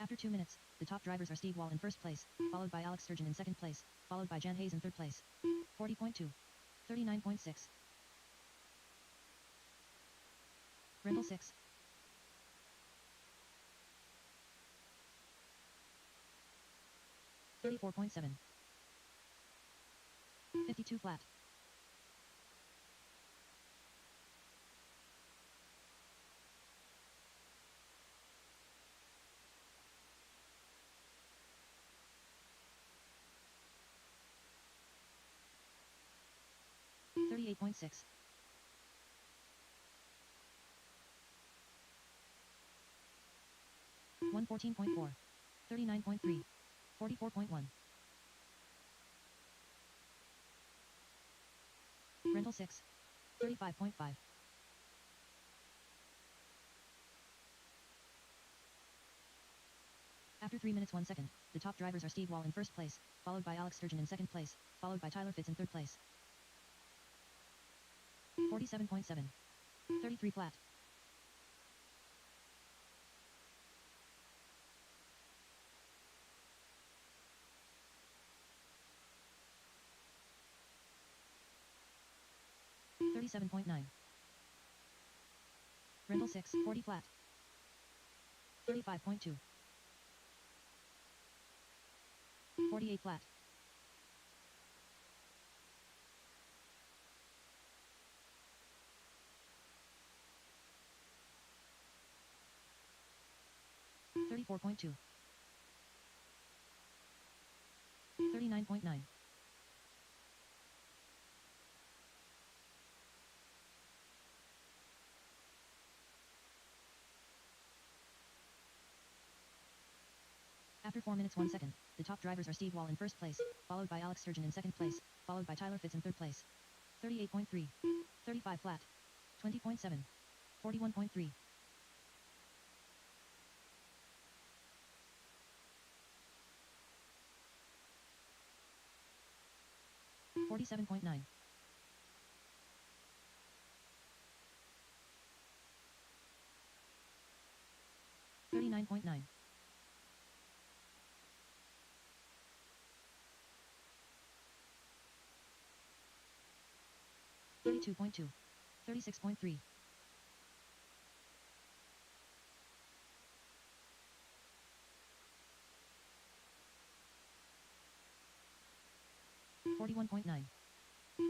After 2 minutes, the top drivers are Steve Wall in first place, followed by Alex Sturgeon in second place, followed by Jan Hayes in third place. 40.2. 39.6. Rendell 6. 34.7. 52 flat. 38.6. 114.4. 39.3. 44.1. Rental 6. 35.5. After 3 minutes 1 second, the top drivers are Steve Wall in first place, followed by Alex Sturgeon in second place, followed by Tyler Fitz in third place. 47.7. 33 flat. $37.9. Rental 6, 40 flat. 35.2. 48 flat. $34.2. 39.9. After 4 minutes 1 second, the top drivers are Steve Wall in first place, followed by Alex Sturgeon in second place, followed by Tyler Fitz in third place. 38.3. 35 flat. 20.7. 41.3. 47.9. 39.9. 32.2. 36.3. 41.9.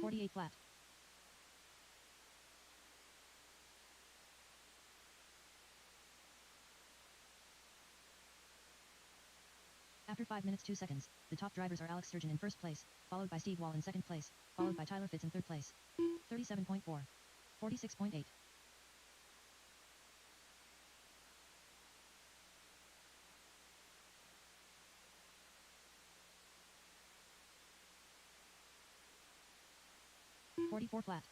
48 flat. After 5 minutes 2 seconds, the top drivers are Alex Sturgeon in first place, followed by Steve Wall in second place, followed by Tyler Fitz in third place. 37.4. 46.8. 44 flat.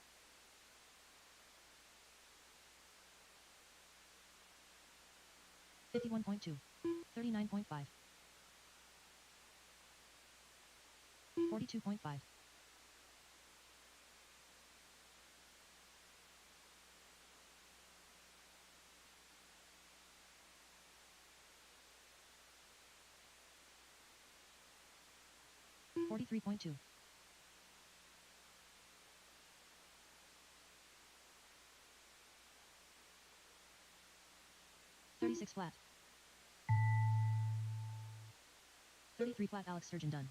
51.2. 39.5. 42.5. 43.2. 36 flat. 33 flat. Alex Sturgeon done.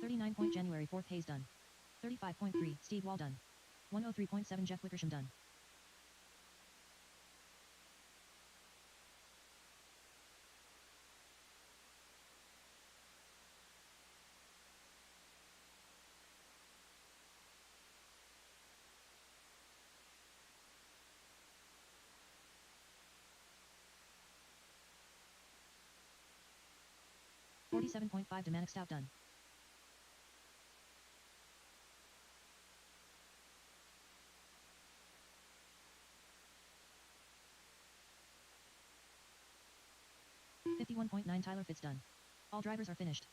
39 point January 4th Hayes done. 35.3 Steve Wall done. 103.7 Jeff Wickersham done. $47.5 Domanic Stout done. $51.9 Tyler Fitz done. All drivers are finished.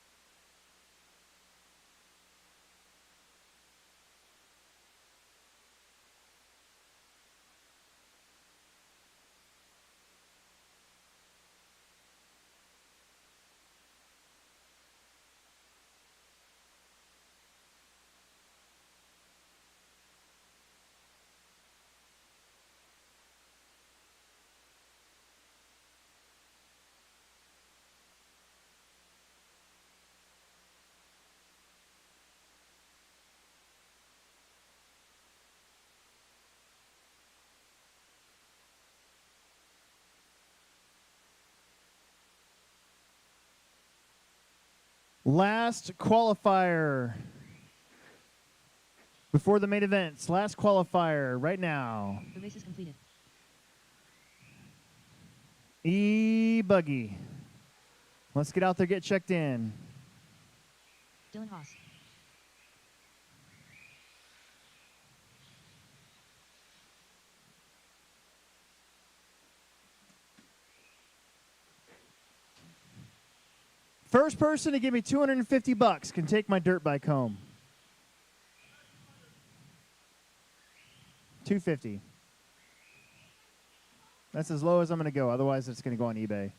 Last qualifier before the main events. Last qualifier right now. The race is completed. E-Buggy. Let's get out there, get checked in. Dylan Haas. First person to give me $250 can take my dirt bike home. $250. That's as low as I'm going to go. Otherwise, it's going to go on eBay.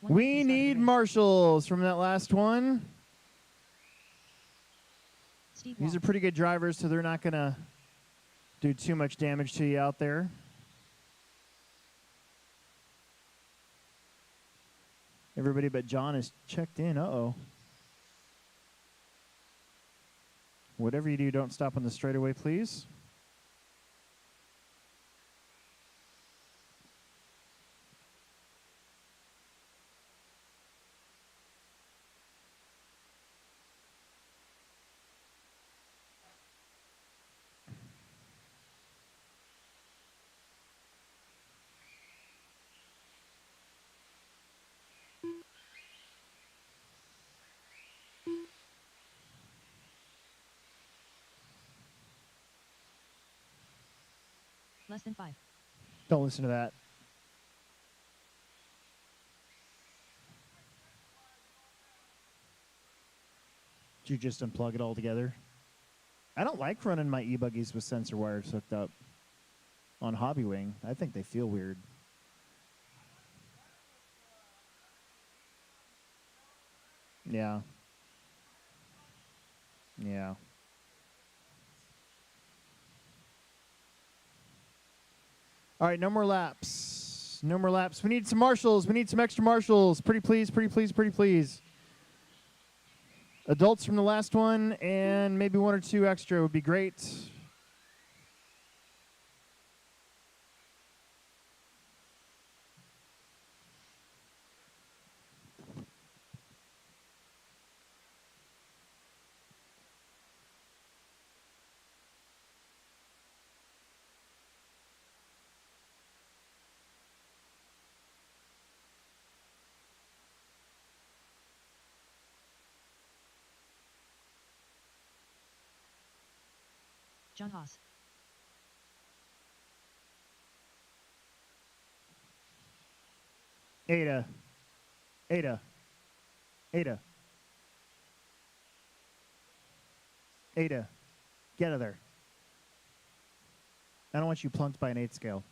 We need marshals from that last one. Steve These Wall. are pretty good drivers, so they're not going to do too much damage to you out there. Everybody but John is checked in. Uh-oh. Whatever you do, don't stop on the straightaway, please. Less than 5. Don't listen to that. Did you just unplug it all together? I don't like running my e-buggies with sensor wires hooked up on Hobby Wing. I think they feel weird. Yeah. Yeah. All right, no more laps. No more laps. We need some marshals. We need some extra marshals. Pretty please, pretty please, pretty please. Adults from the last one and maybe one or two extra would be great. John Haas. Ada. Ada. Ada. Ada. Get out of there. I don't want you plunked by an 8 scale.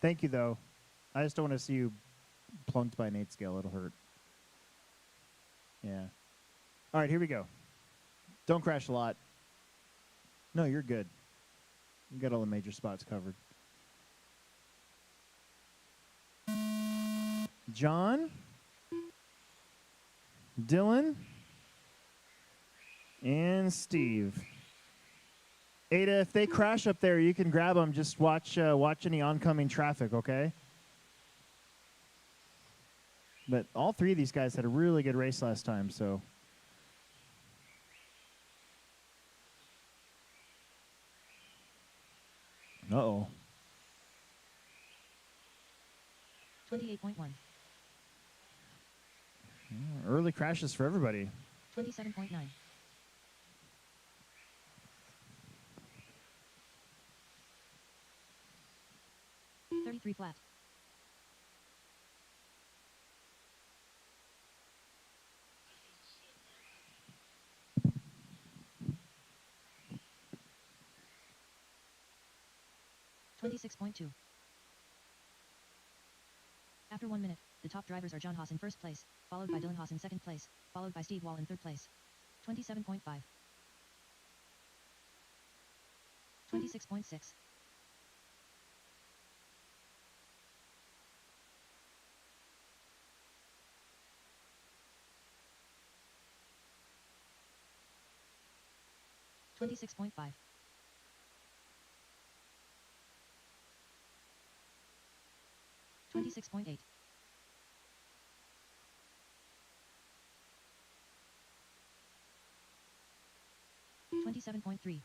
Thank you, though. I just don't want to see you plunked by an 8 scale. It'll hurt. Yeah. All right, here we go. Don't crash a lot. No, you're good. You got all the major spots covered. John, Dylan, and Steve. Ada, if they crash up there, you can grab them. Just watch any oncoming traffic, okay? But all three of these guys had a really good race last time, so. Uh-oh. 28.1. Early crashes for everybody. 27.9. 33 flat. 26.2. After 1 minute, the top drivers are John Haas in first place, followed by Dylan Haas in second place, followed by Steve Wall in third place. 27.5. 26.6. 26.5. 26.8. 27.3.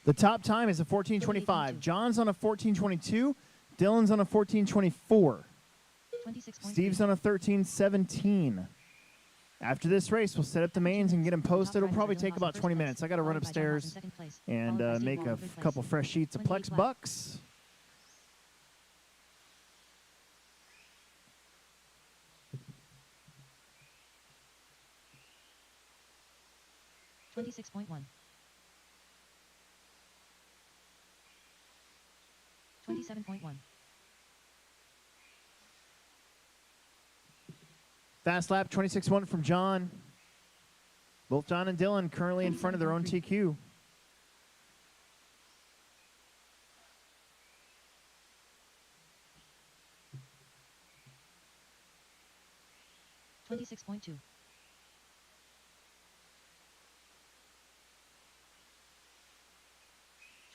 The top time is a 14:25. John's on a 14:22. Dylan's on a 14:24. 26.3. Steve's on a 13:17. After this race, we'll set up the mains and get them posted. It'll probably take about 20 minutes. I got to run upstairs and make a couple fresh sheets of Plex Bucks. $26.1. 27.1. Fast lap, 26.1 from John. Both John and Dylan currently in front of their own TQ. $26.2.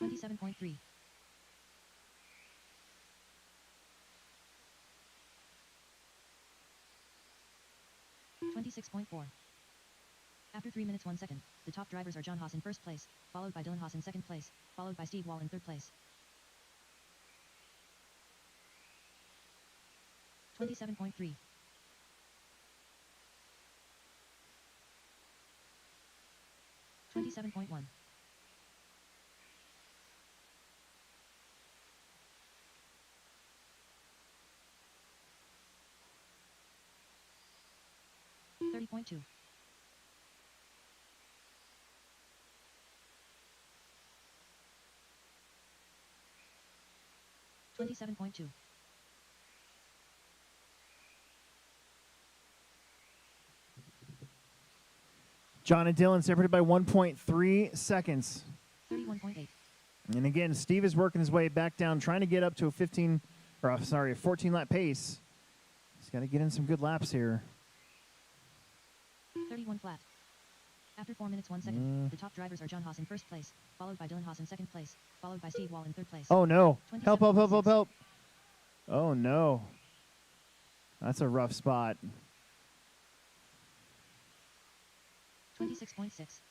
27.3. 26.4. After 3 minutes 1 second, the top drivers are John Haas in first place, followed by Dylan Haas in second place, followed by Steve Wall in third place. 27.3. 27.1. 30.2. 27.2. John and Dylan separated by 1.3 seconds. 31.8. And again, Steve is working his way back down, trying to get up to a 14 lap pace. He's got to get in some good laps here. 31 flat. After 4 minutes 1 second, the top drivers are John Haas in first place, followed by Dylan Haas in second place, followed by Steve Wall in third place. Oh no. Help, help, help, 27.6. help, help. Oh no. That's a rough spot. 26.6.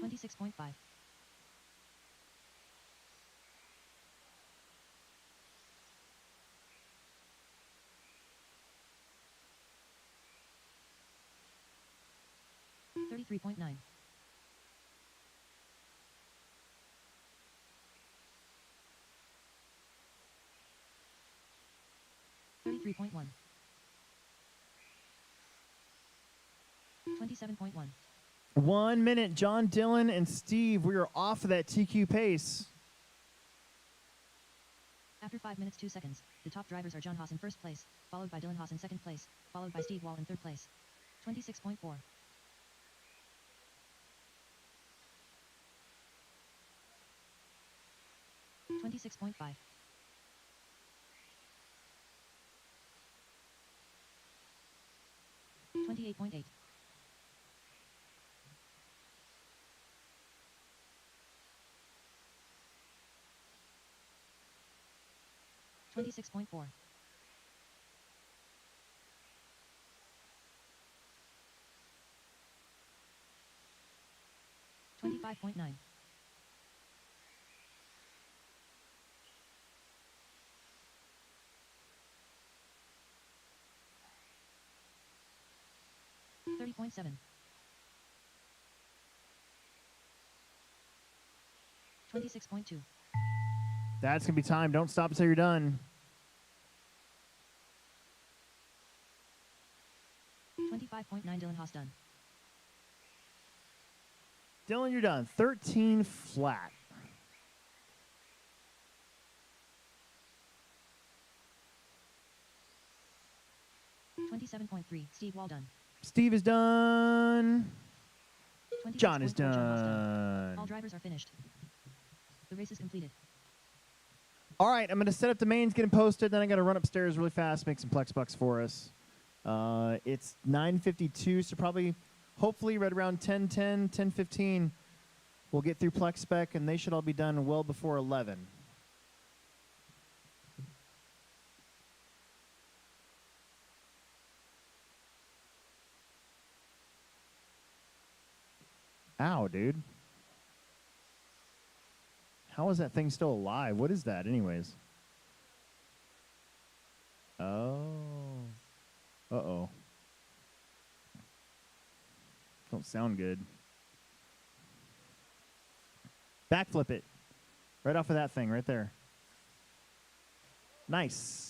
26.5. 33.9. 33.1. 27.1. 1 minute, John, Dylan, and Steve. We are off of that TQ pace. After 5 minutes 2 seconds, the top drivers are John Haas in first place, followed by Dylan Haas in second place, followed by Steve Wall in third place. 26.4. 26.5. 28.8. 26.4. 25.9. 30.7. 26.2. That's going to be time. Don't stop until you're done. 25.9 Dylan Haas done. Dylan, you're done. 13 flat. 27.3 Steve Wall done. Steve is done. 26.4 John is John Haas done. All done. drivers are finished. The race is completed. All right, I'm going to set up the mains, get them posted, then I got to run upstairs really fast, make some Plex bucks for us. It's 9:52, so probably, hopefully, right around 10:10, 10:15, we'll get through Plex spec, and they should all be done well before 11. Ow, dude. How is that thing still alive? What is that, anyways? Oh. Uh-oh. Don't sound good. Backflip it. Right off of that thing, right there. Nice.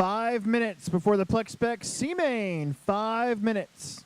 5 minutes before the Plex Spec C-Main. 5 minutes.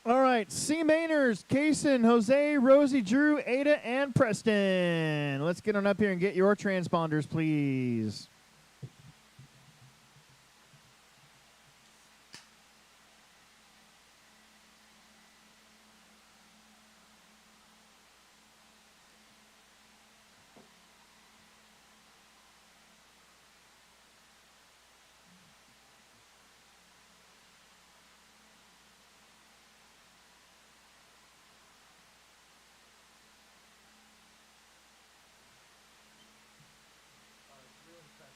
All right, C-Mainers, Kaysen, Jose, Rosie, Drew, Ada, and Preston. Let's get on up here and get your transponders, please. Really fast.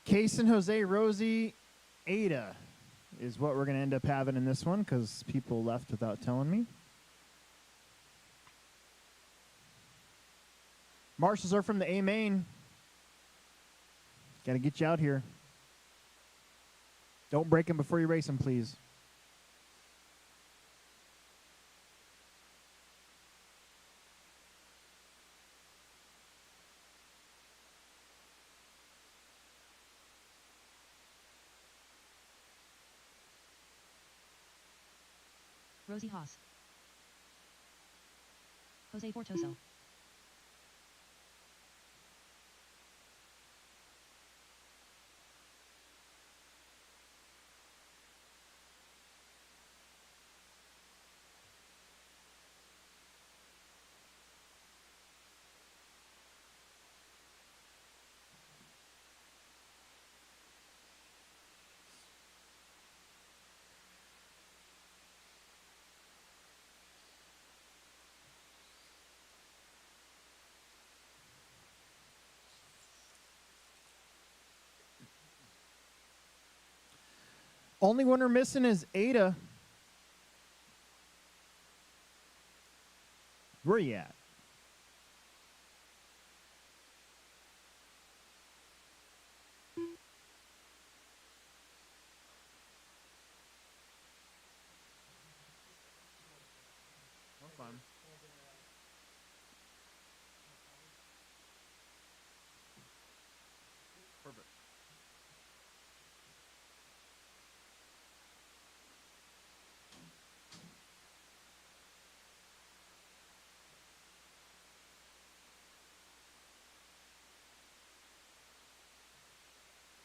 Kaysen, Jose, Rosie, Ada is what we're going to end up having in this one because people left without telling me. Marshals are from the A main. Got to get you out here. Don't break them before you race them, please. Rosie Haas. Jose Fortoso. Only one we're missing is Ada. Where you at? That's fine. Perfect.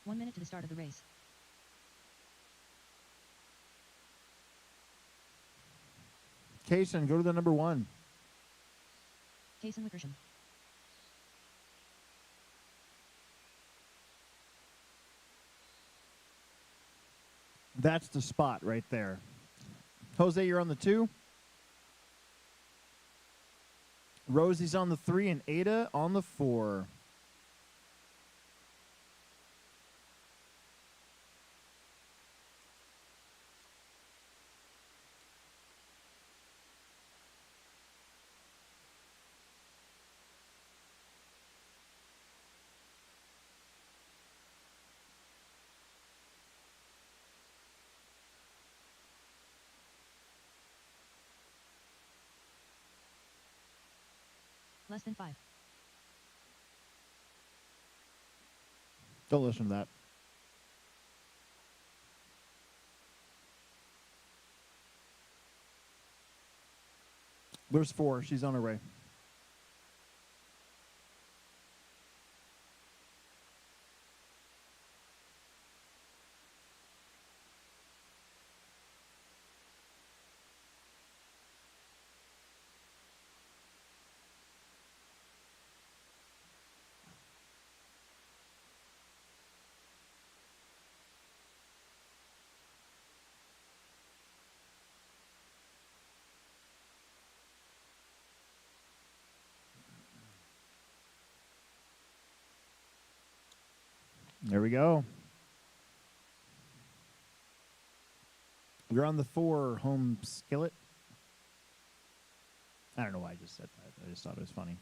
One minute to the start of the race. Kaysen, go to the number 1. Kaysen Wickersham. That's the spot right there. Jose, you're on the 2. Rosie's on the 3 and Ada on the 4. Less than 5. Don't listen to that. There's 4. She's on her way. There we go. You're on the 4, home skillet. I don't know why I just said that. I just thought it was funny.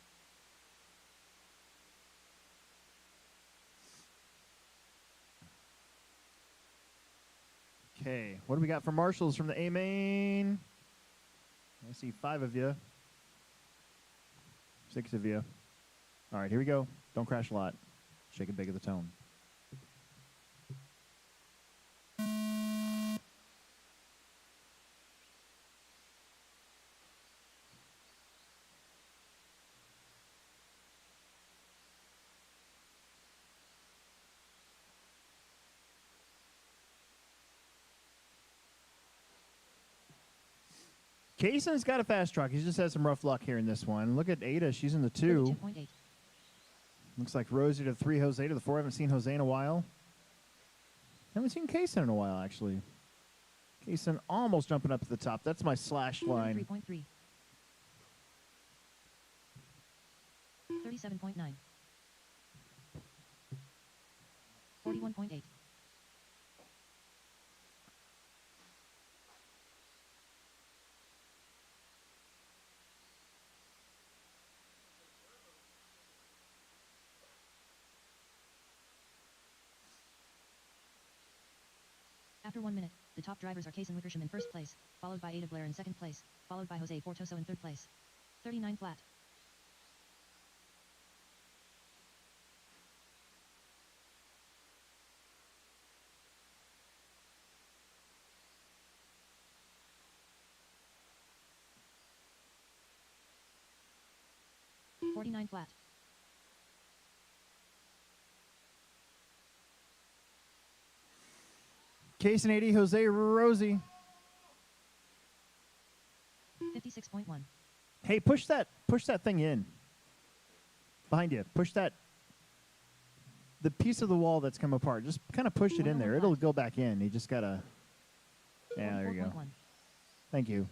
Okay, what do we got for marshals from the A main? I see 5 of you. 6 of you. All right, here we go. Don't crash a lot. Shake it big at the tone. Kaysen's got a fast truck. He's just had some rough luck here in this one. Look at Ada. She's in the 2. 32.8. Looks like Rosie to the 3, Jose to the 4. I haven't seen Jose in a while. Haven't seen Kaysen in a while, actually. Kaysen almost jumping up to the top. That's my slash line. 3.3. 37.9. 41.8. After 1 minute, the top drivers are Kaysen Wickersham in first place, followed by Ada Blair in second place, followed by Jose Fortoso in third place. 39 flat. $49 flat. Case and 80, Jose Rosie. 56.1. Hey, push that thing in. Behind you. Push that. The piece of the wall that's come apart. Just kind of push it in there. It'll go back in. You just gotta. Yeah, there you go. 44.1. Thank you.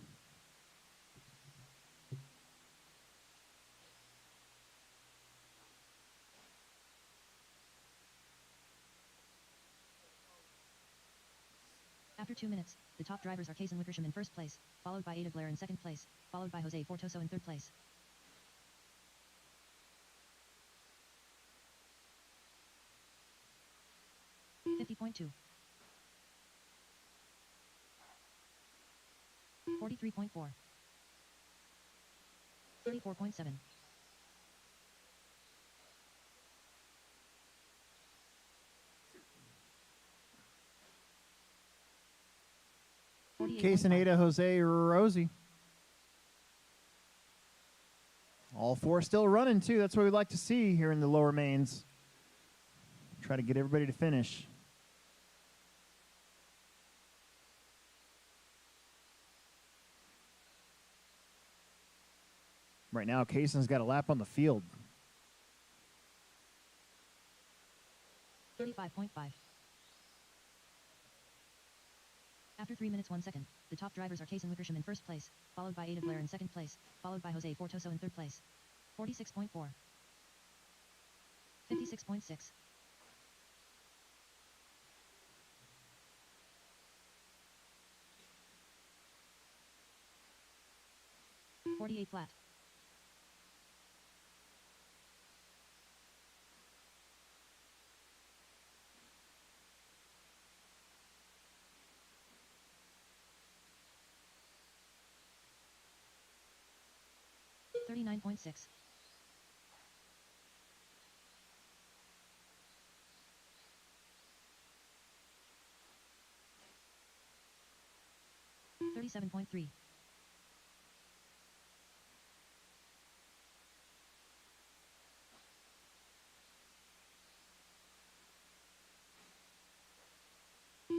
After 2 minutes, the top drivers are Kaysen Wickersham in first place, followed by Ada Blair in second place, followed by Jose Fortoso in third place. $50.2. 43.4. 34.7. 48.5. Case and 80, Jose Rosie. All four still running, too. That's what we'd like to see here in the lower mains. Try to get everybody to finish. Right now, Kaysen's got a lap on the field. 35.5. After 3 minutes 1 second, the top drivers are Kaysen Wickersham in first place, followed by Ada Blair in second place, followed by Jose Fortoso in third place. 46.4. 56.6. 48 flat. $39.6. 37.3.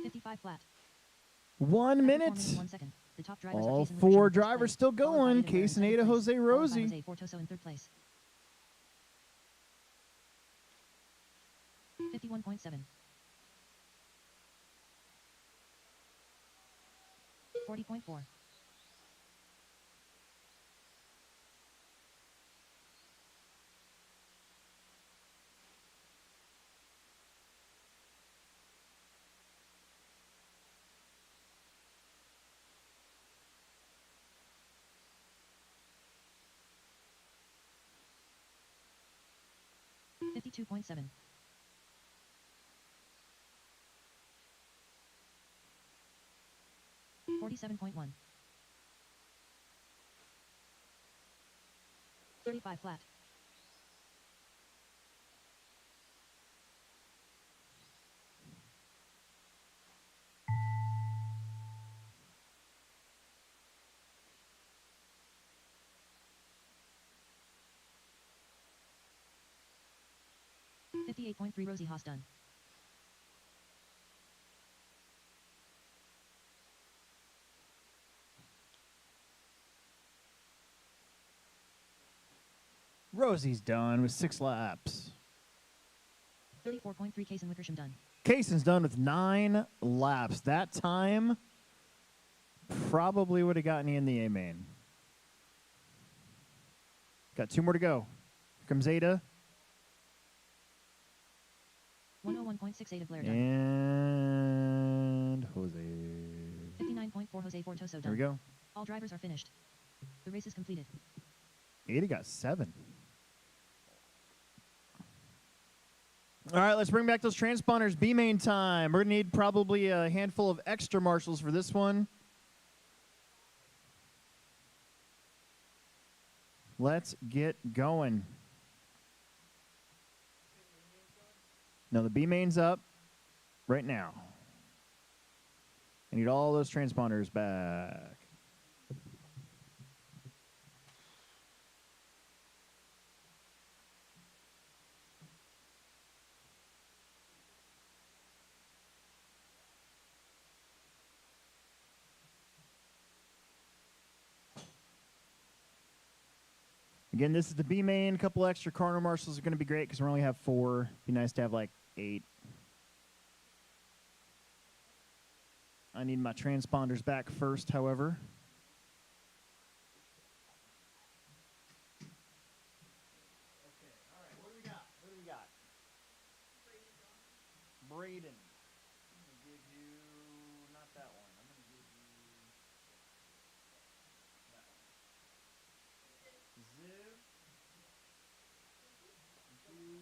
55 flat. 1 minute. 1 second. The top drivers are All Kaysen Wickersham four in first drivers place, still followed by going. Ada Blair in Case and second 80, place, Jose followed by Rosie. Jose Fortoso in third place. 51.7. 40.4. 52.7. 47.1. 35 flat. $58.3. Rosie Haas done. Rosie's done with 6 laps. 34.3. Kaysen Wickersham done. Kaysen's done with 9 laps. That time probably would have gotten you in the A main. Got 2 more to go. Here comes Ada. 101.68 of Blair done. And Jose. 59.4 Jose Fortoso done. There we go. All drivers are finished. The race is completed. 80 got 7. All right, let's bring back those transponders. B-main time. We're going to need probably a handful of extra marshals for this one. Let's get going. No, the B-main's up right now. I need all those transponders back. Again, this is the B main. A couple extra corner marshals are going to be great because we only have 4. Be nice to have like 8. I need my transponders back first, however. Okay, all right. What do we got? What do we got? Braden. I'm going to give you not that one. I'm going to give you that one. Ziv. Thank you.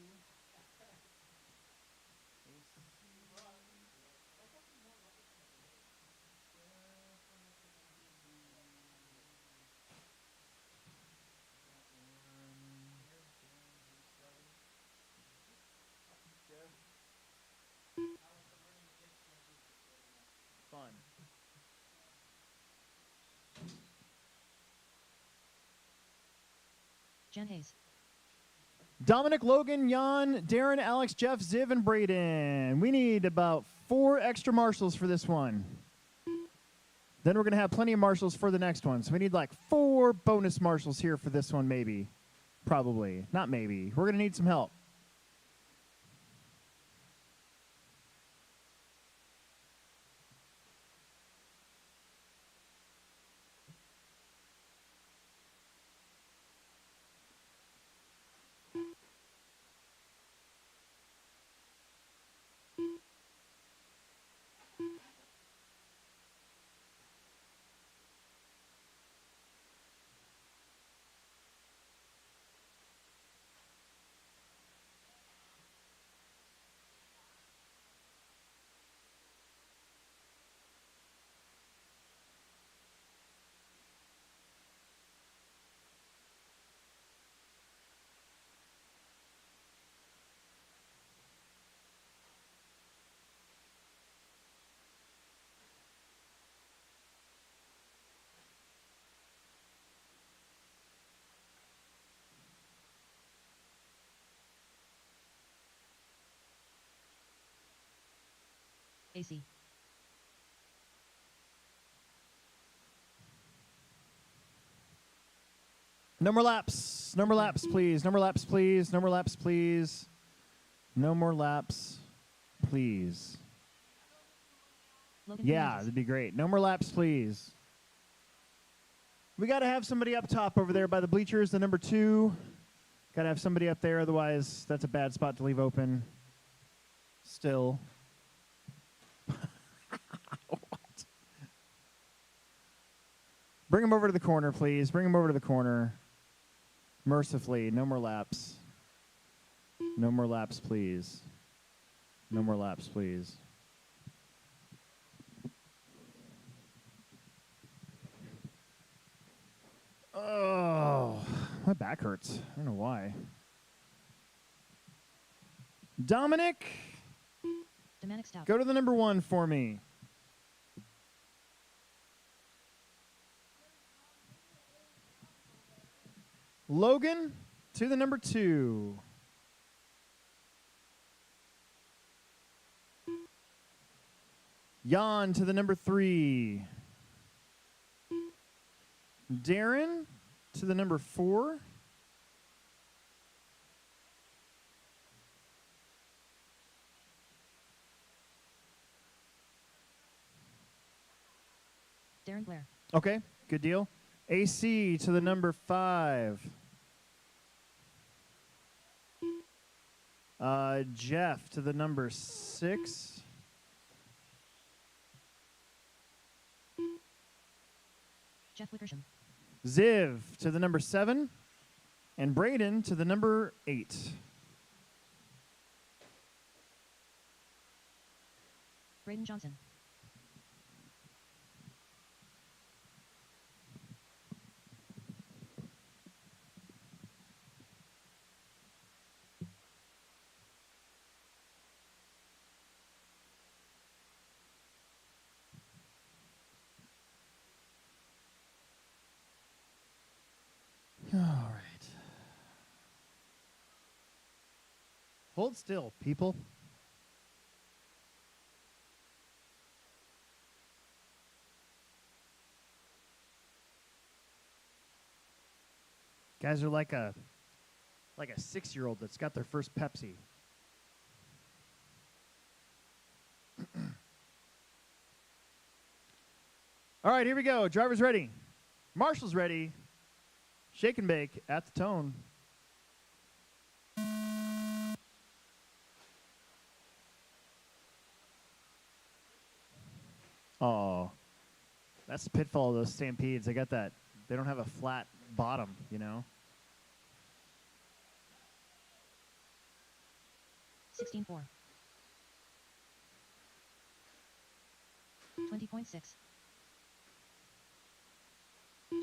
Fun. Jen Hayes. Dominic, Logan, Jan, Darren, Alex, Jeff, Ziv, and Braden. We need about 4 extra marshals for this one. Then we're going to have plenty of marshals for the next one. So we need like 4 bonus marshals here for this one, maybe. Probably. Not maybe. We're going to need some help. AC. No more laps. No more laps, please. No more laps, please. No more laps, please. No more laps, please. Logan Yeah, Fernandez. that'd be great. No more laps, please. We got to have somebody up top over there by the bleachers, the number 2. Got to have somebody up there, otherwise that's a bad spot to leave open. Still. What? Bring him over to the corner, please. Bring him over to the corner. Mercifully, no more laps. No more laps, please. No more laps, please. Oh, my back hurts. I don't know why. Dominic, Dominic Stout. go to the number 1 for me. Logan to the number 2. Jan to the number 3. Darren to the number 4. Darren Blair. Okay, good deal. AC to the number 5. Jeff to the number 6. Jeff Wickersham. Ziv to the number 7. And Braden to the number 8. Braden Johnson. All right. Hold still, people. Guys are like a 6-year-old that's got their first Pepsi. All right, here we go. Driver's ready. Marshall's ready. Shake and bake at the tone. Oh, that's the pitfall of those Stampedes. They got that. They don't have a flat bottom, you know. 16.4. 20.6.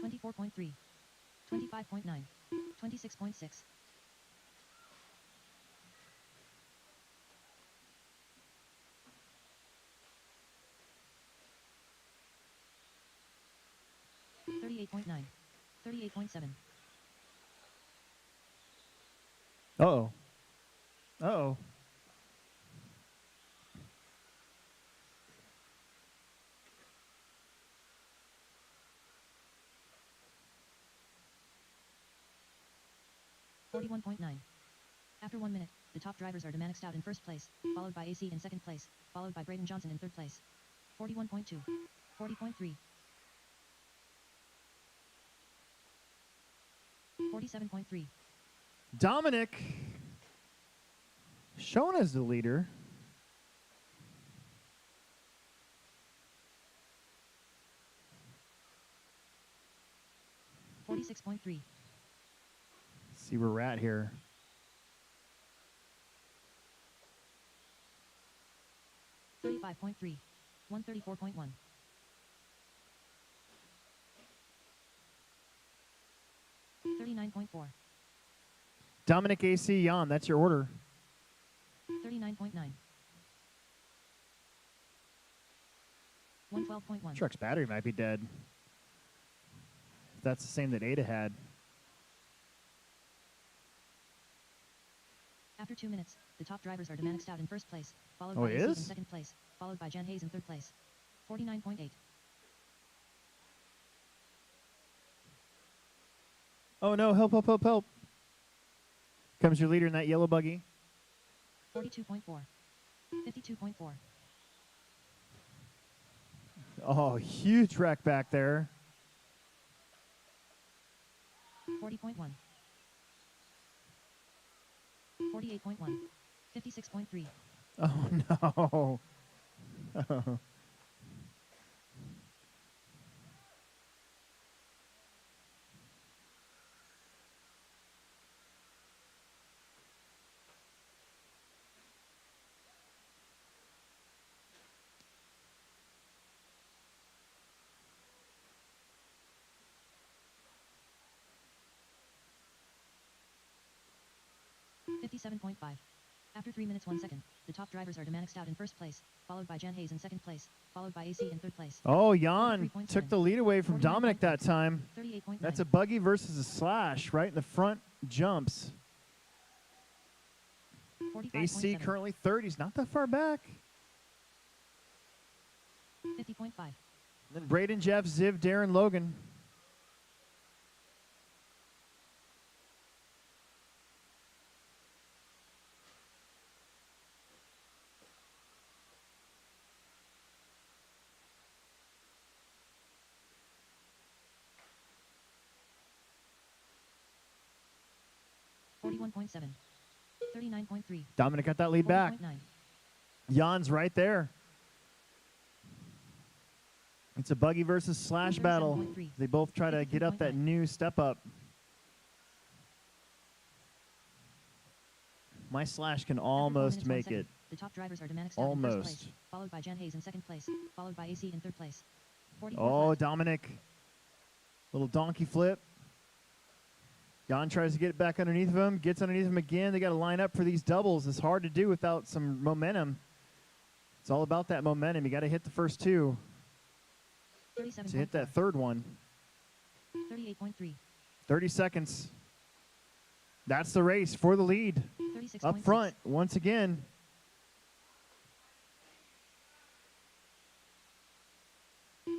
24.3. 25.9. 26.6. 38.9. 38.7. Uh-oh. Uh-oh. After 1 minute, the top drivers are Domanic Stout in first place, followed by AC in second place, followed by Braden Johnson in third place. 41.2. 40.3. 47.3. Dominic shown as the leader. $46.3. See where we're at here. 35.3. 134.1. 39.4. Dominic AC Jan, that's your order. 39.9. 112.1. Truck's battery might be dead. If that's the same that Ada had. After 2 minutes, the top drivers are Domanic Stout in first place, followed Oh, by it AC in is? second place, followed by Jan Hayes in third place. 49.8. Oh no, help, help, help, help. Comes your leader in that yellow buggy. 42.4. 52.4. Oh, huge wreck back there. 40.1. 48.1. 56.3. Oh no. Oh. $57.5. After 3 minutes 1 second, the top drivers are Domanic Stout in first place, followed by Jan Hayes in second place, followed by AC in third place. Oh, Jan 43.7. took the lead away from 49.4. Dominic that time. 38.9. That's a buggy versus a slash right in the front jumps. 45.7. AC currently third. He's not that far back. 50.5. Then Braden, Jeff, Ziv, Darren, Logan. 39.3. Dominic got that lead back. 40.9. Jan's right there. It's a buggy versus slash battle. 37.3. They both try to get up that 53.9. new step up. My slash can After 4 almost minutes, 1 make second, it. The top drivers are Dominic Stout in first Almost. place, followed by Jan Hayes in second place, followed by AC in third place. 44 Oh, flat. Dominic. Little donkey flip. Jan tries to get back underneath of him, gets underneath him again. They got to line up for these doubles. It's hard to do without some momentum. It's all about that momentum. You got to hit the first two 37.4. to hit that third one. 38.3. 30 seconds. That's the race for the lead. 36.6. Up front, once again.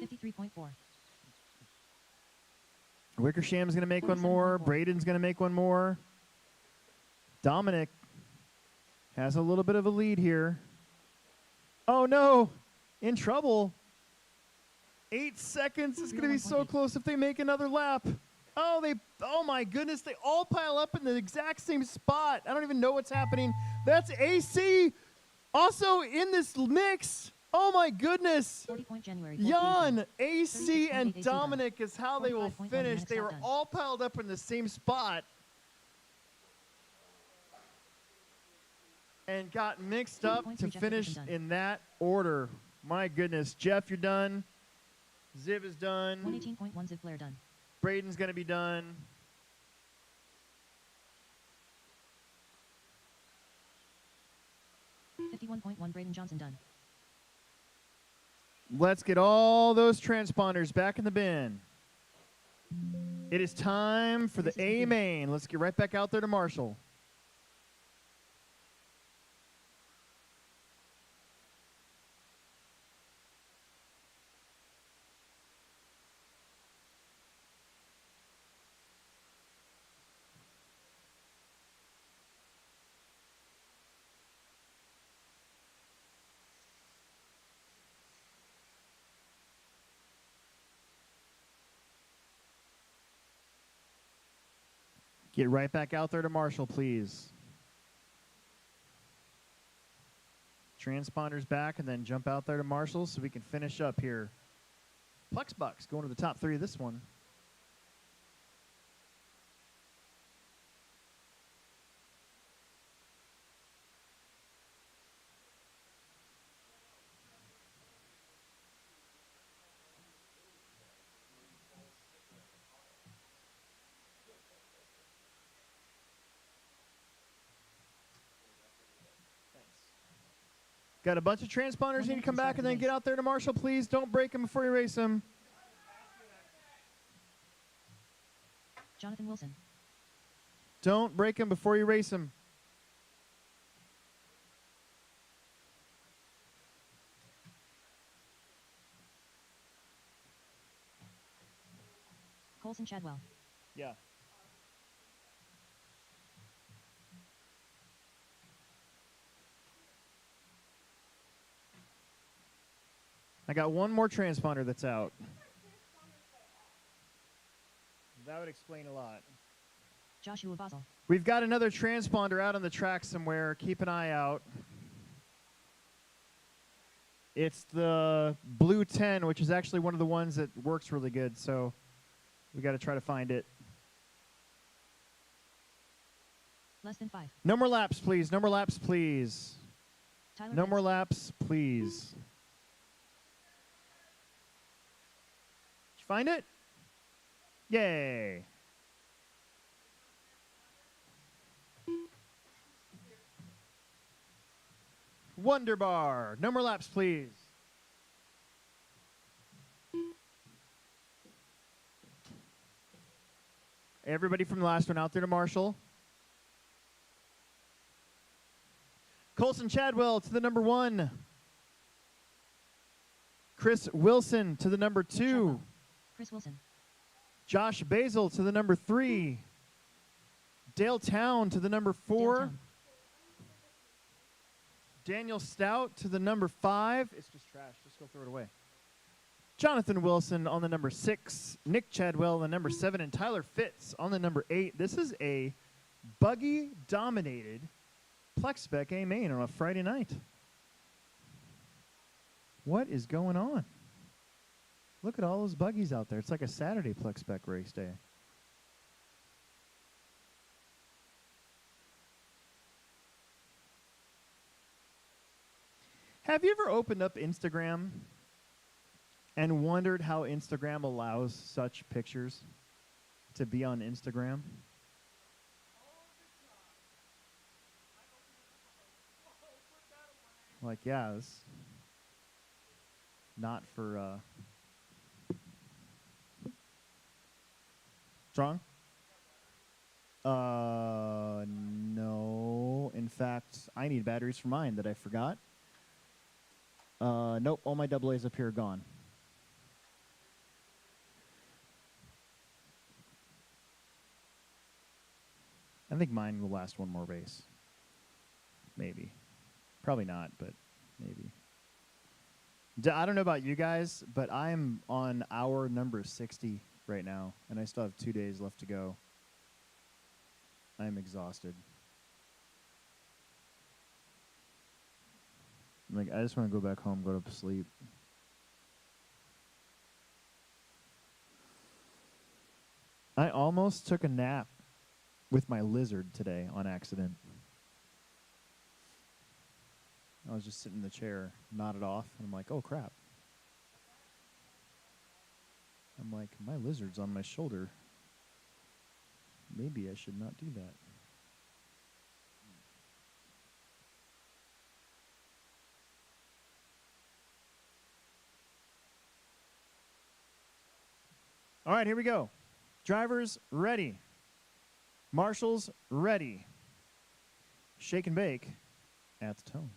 $53.4. Wickersham's going to make one more. 47.4. Braden's going to make one more. Dominic has a little bit of a lead here. Oh, no. In trouble. 8 seconds. It's going to be so 301.8. close if they make another lap. Oh my goodness. They all pile up in the exact same spot. I don't even know what's happening. That's AC also in this mix. Oh, my goodness. 40 point January. Jan, AC, 36.8 and AC Dominic is how they will 45.1 finish. Max They were outdone. all piled up in the same spot and got mixed up 3.3 to Jeff finish Dickerson done. in that order. My goodness. Jeff, you're done. Ziv is done. 118.1 Ziv Blair done. Braden's going to be done. $51.1 Braden Johnson done. Let's get all those transponders back in the bin. It is time for the This is the A bin. main. Let's get right back out there to Marshall. Get right back out there to Marshall, please. Transponders back and then jump out there to Marshall so we can finish up here. Plex Bucks going to the top 3 of this one. Got a bunch of transponders. Need to come back and then get out there to Marshall, please. Don't break them before you race them. Jonathan Wilson. Don't break them before you race them. Colson Chadwell. Yeah. I got one more transponder that's out. That would explain a lot. Joshua Basel. We've got another transponder out on the track somewhere. Keep an eye out. It's the Blue 10, which is actually one of the ones that works really good, so we got to try to find it. Less than 5. No more laps, please. No more laps, please. Tyler No Fitz. more laps, please. Did you find it? Yay. Wonder Bar. No more laps, please. Everybody from the last one out there to Marshall. Colson Chadwell to the number 1. Chris Wilson to the number 2. Chadwell. Chris Wilson. Josh Basil to the number 3. Dale Town to the number 4. Dale Town. Daniel Stout to the number 5. It's just trash. Just go throw it away. Jonathan Wilson on the number 6. Nick Chadwell on the number 7. And Tyler Fitz on the number 8. This is a buggy-dominated Plex Spec A Main on a Friday night. What is going on? Look at all those buggies out there. It's like a Saturday Plex Spec race day. Have you ever opened up Instagram and wondered how Instagram allows such pictures to be on Instagram? Like, yeah, this not for strong? No. In fact, I need batteries for mine that I forgot. Nope, all my AA's up here are gone. I think mine will last one more race. Maybe. Probably not, but maybe. I don't know about you guys, but I'm on hour number 60 right now, and I still have 2 days left to go. I'm exhausted. Like, I just want to go back home, go to sleep. I almost took a nap with my lizard today on accident. I was just sitting in the chair, nodded off, and I'm like, oh, crap. I'm like, my lizard's on my shoulder. Maybe I should not do that. All right, here we go. Drivers, ready. Marshals, ready. Shake and bake at the tone.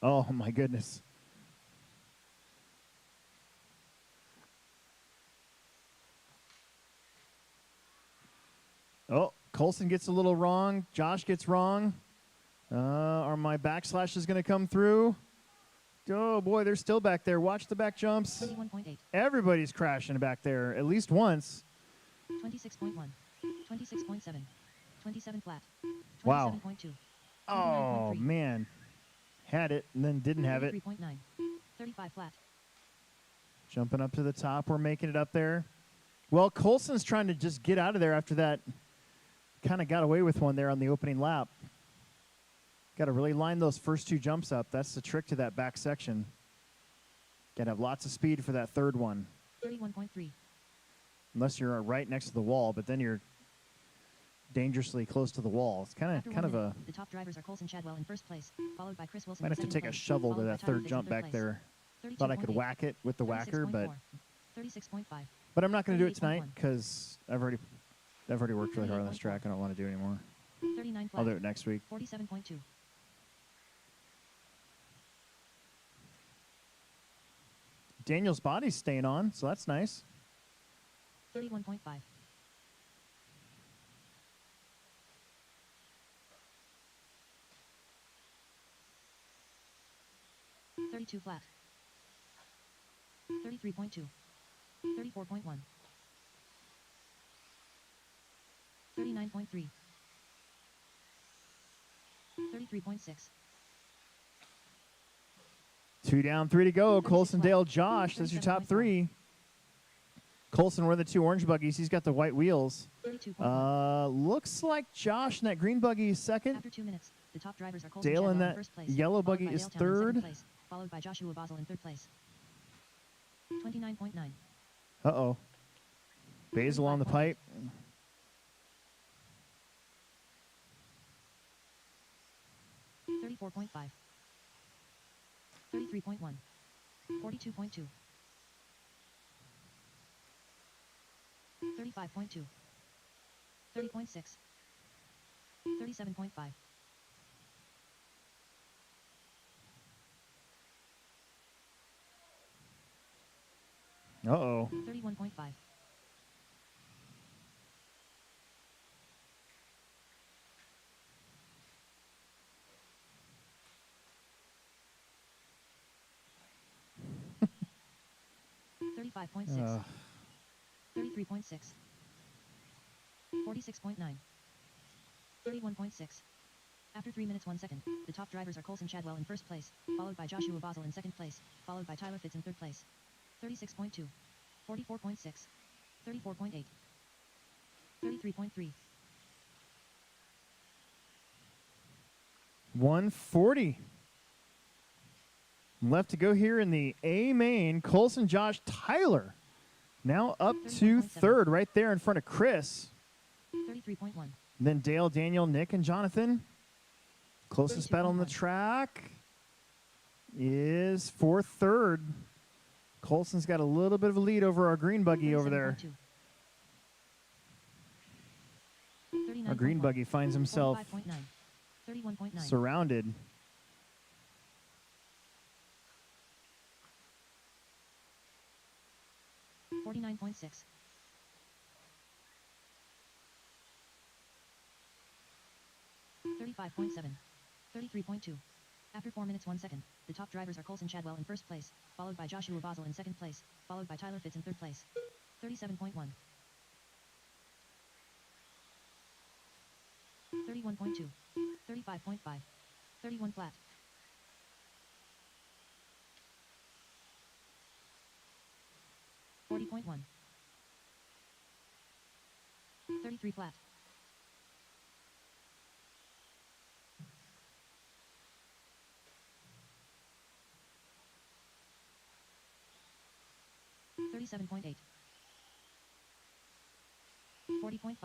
Oh, my goodness. Oh, Colson gets a little wrong. Josh gets wrong. Are my backslashes going to come through? Oh, boy, they're still back there. Watch the back jumps. 31.8. Everybody's crashing back there at least once. 26.1. 26.7. 27 flat. 27.2. Wow. 29.3. Oh, man. Had it and then didn't have it. 33.9. 35 flat. Jumping up to the top. We're making it up there. Well, Colson's trying to just get out of there after that. Kind of got away with one there on the opening lap. Got to really line those first two jumps up. That's the trick to that back section. Got to have lots of speed for that third one. 31.3. Unless you're right next to the wall, but then you're dangerously close to the wall. It's kind of a. The top drivers are Colson Chadwell in first place, followed by Chris Wilson. Might have to take a shovel to that third jump back there. Thought I could whack it with the whacker, but 36.5. but I'm not going to do it tonight because I've already worked really hard on this track. I don't want to do it anymore. 39 flat. I'll do it next week. 47.2. Daniel's body's staying on, so that's nice. 31.5. 32 flat. 33.2. 34.1. 39.3. 33.6. 2 down, 3 to go. Colson, Dale, Josh. That's your top three. Colson, one of the two orange buggies. He's got the white wheels. 32.1. Looks like Josh in that green buggy is second. After 2 minutes, the top drivers are Colson Dale Chadwell in that first place, yellow followed buggy by is Dale Town in third. second place, followed by Joshua Basel in third place. 29.9. Uh-oh. Basil on the pipe. 34.5. 33.1. 42.2. 35.2. 30.6. 37.5. Uh-oh. 31.5. 35.6. 33.6. 46.9. 31.6. After 3 minutes 1 second, the top drivers are Colson Chadwell in first place, followed by Joshua Basel in second place, followed by Tyler Fitz in third place. 36.2. 44.6. 34.8. 33.3. 140. Left to go here in the A main. Colson, Josh, Tyler. Now up to 31.7. third, right there in front of Chris. 33.1. Then Dale, Daniel, Nick, and Jonathan. Closest battle on the 32.1. track is for third. Colson's got a little bit of a lead over our green buggy over there. 39.1. Our green buggy finds himself 45.9. 31.9. surrounded. $49.6. 35.7. 33.2. After 4 minutes 1 second, the top drivers are Colson Chadwell in first place, followed by Joshua Basel in second place, followed by Tyler Fitz in third place. 37.1. 31.2. 35.5. 31 flat. 40.1. 33 flat. 37.8. 40.5.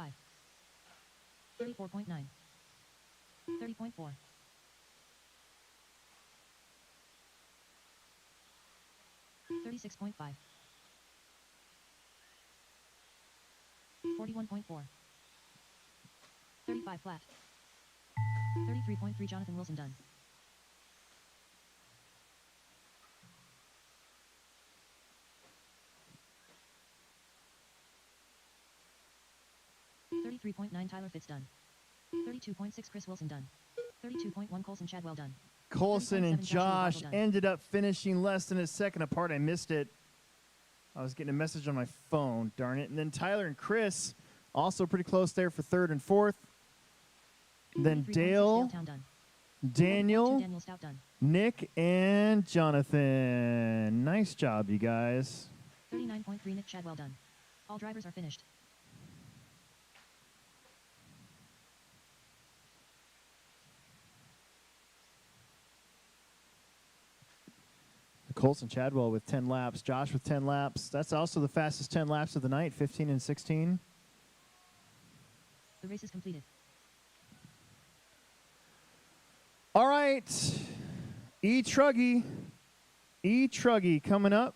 34.9. 30.4. 36.5. 41.4. 35 flat. 33.3. Jonathan Wilson done. .9 Tyler Fitz done. 32.6 Chris Wilson done. 32.1 Colson Chadwell done. Colson and 30.7 Joshua Josh Basel done. ended up finishing less than a second apart. I missed it. I was getting a message on my phone, darn it. And then Tyler and Chris, also pretty close there for third and fourth. Then 33.6 Dale, Town done. 40.2 Daniel, Daniel Stout done. Nick, and Jonathan. Nice job, you guys. 39.3 Nick Chadwell done. All drivers are finished. Colson Chadwell with 10 laps. Josh with 10 laps. That's also the fastest 10 laps of the night, 15 and 16. The race is completed. All right. E-Truggy coming up.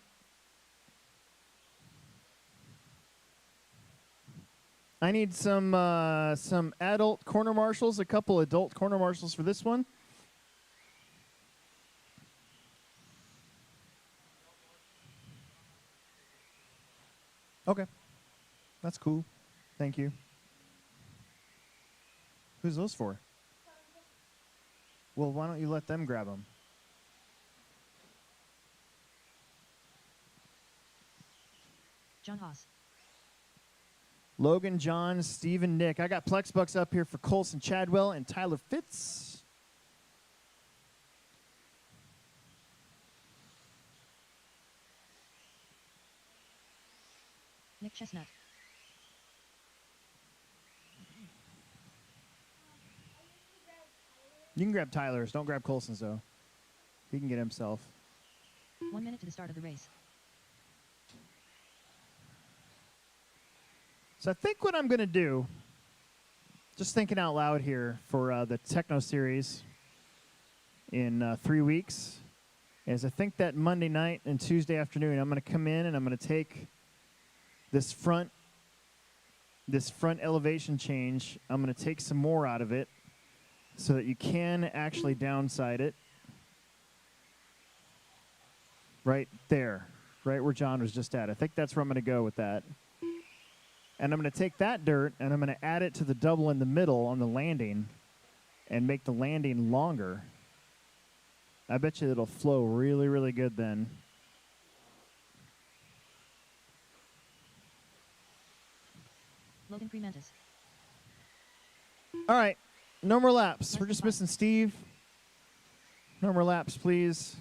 I need some adult corner marshals, a couple adult corner marshals for this one. Okay. That's cool. Thank you. Who's those for? Well, why don't you let them grab them? John Haas. Logan, John, Stephen, Nick. I got Plex Bucks up here for Colson Chadwell and Tyler Fitz. Nick Chestnut. You can grab Tyler's. Don't grab Colson's, though. He can get himself. 1 minute to the start of the race. So I think what I'm going to do, just thinking out loud here for the Techno Series in 3 weeks, is I think that Monday night and Tuesday afternoon I'm going to come in and I'm going to take this front elevation change. I'm going to take some more out of it so that you can actually downside it. Right there, right where John was just at. I think that's where I'm going to go with that. And I'm going to take that dirt and I'm going to add it to the double in the middle on the landing and make the landing longer. I bet you it'll flow really, really good then. Logan Fremantis. All right, no more laps. Less We're than just 5. missing Steve. No more laps, please.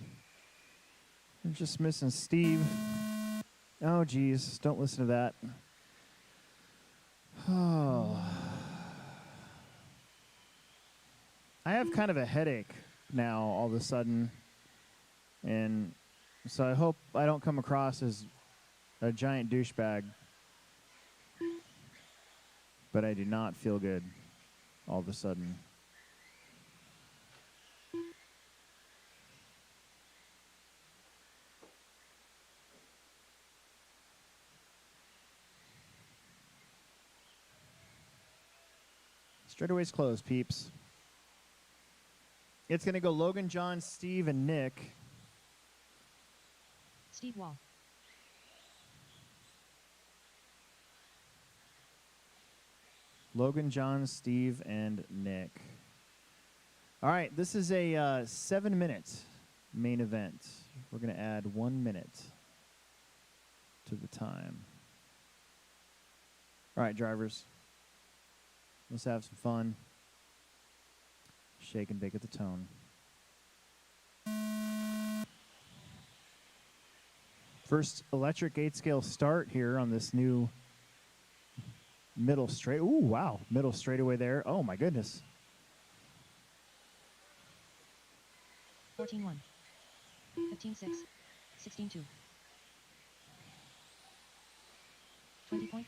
We're just missing Steve. Oh, geez, don't listen to that. Oh. I have kind of a headache now all of a sudden, and so I hope I don't come across as a giant douchebag, but I do not feel good all of a sudden. Straightaway's closed, peeps. It's going to go Logan, John, Steve, and Nick. Steve Wall. Logan, John, Steve, and Nick. All right, this is a 7-minute main event. We're going to add 1 minute to the time. All right, drivers. Let's have some fun. Shake and bake at the tone. First electric 8-scale start here on this new middle straight. Ooh, wow. Middle straightaway there. Oh, my goodness. 14-1. 15-6. 16-2. 20.5.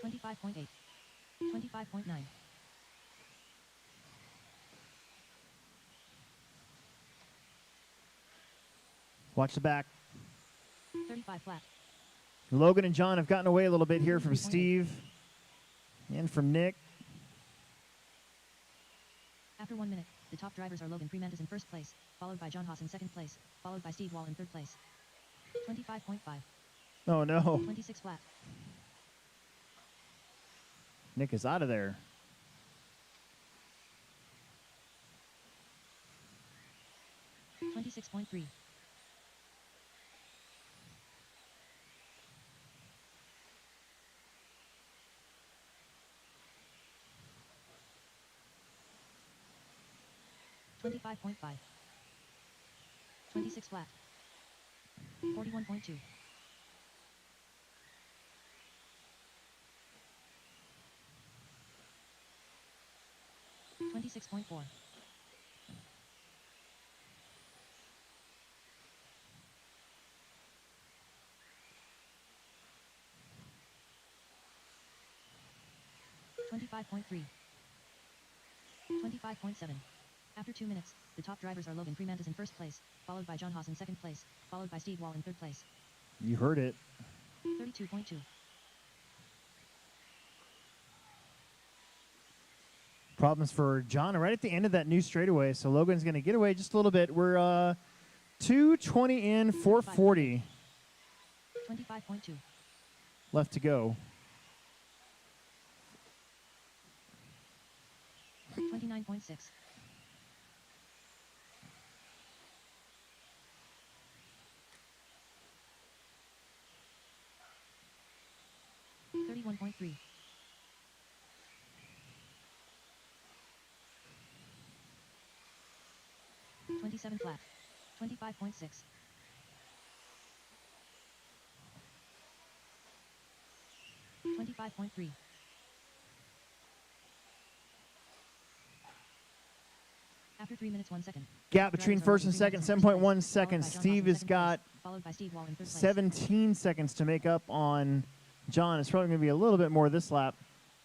25.8. 25.9. Watch the back. 35 flat. Logan and John have gotten away a little bit here from 33.8. Steve and from Nick. After 1 minute, the top drivers are Logan Fremantis in first place, followed by John Haas in second place, followed by Steve Wall in third place. 25.5. Oh, no. 26 flat. Nick is out of there. $26.3. 25.5. 26 flat. 41.2. 26.4. 25.3. 25.7. After 2 minutes, the top drivers are Logan Fremantis in first place, followed by John Haas in second place, followed by Steve Wall in third place. You heard it. 32.2. Problems for John right at the end of that new straightaway, so Logan's going to get away just a little bit. We're 220 in, 440 25.2. left to go. 29.6. 31.3. 27 flat. 25.6. 25.3. After 3 minutes, 1 second. Gap between first and second, 7.1 seconds. Steve has got followed by Steve Wall in third place. 17 seconds to make up on John. It's probably going to be a little bit more this lap.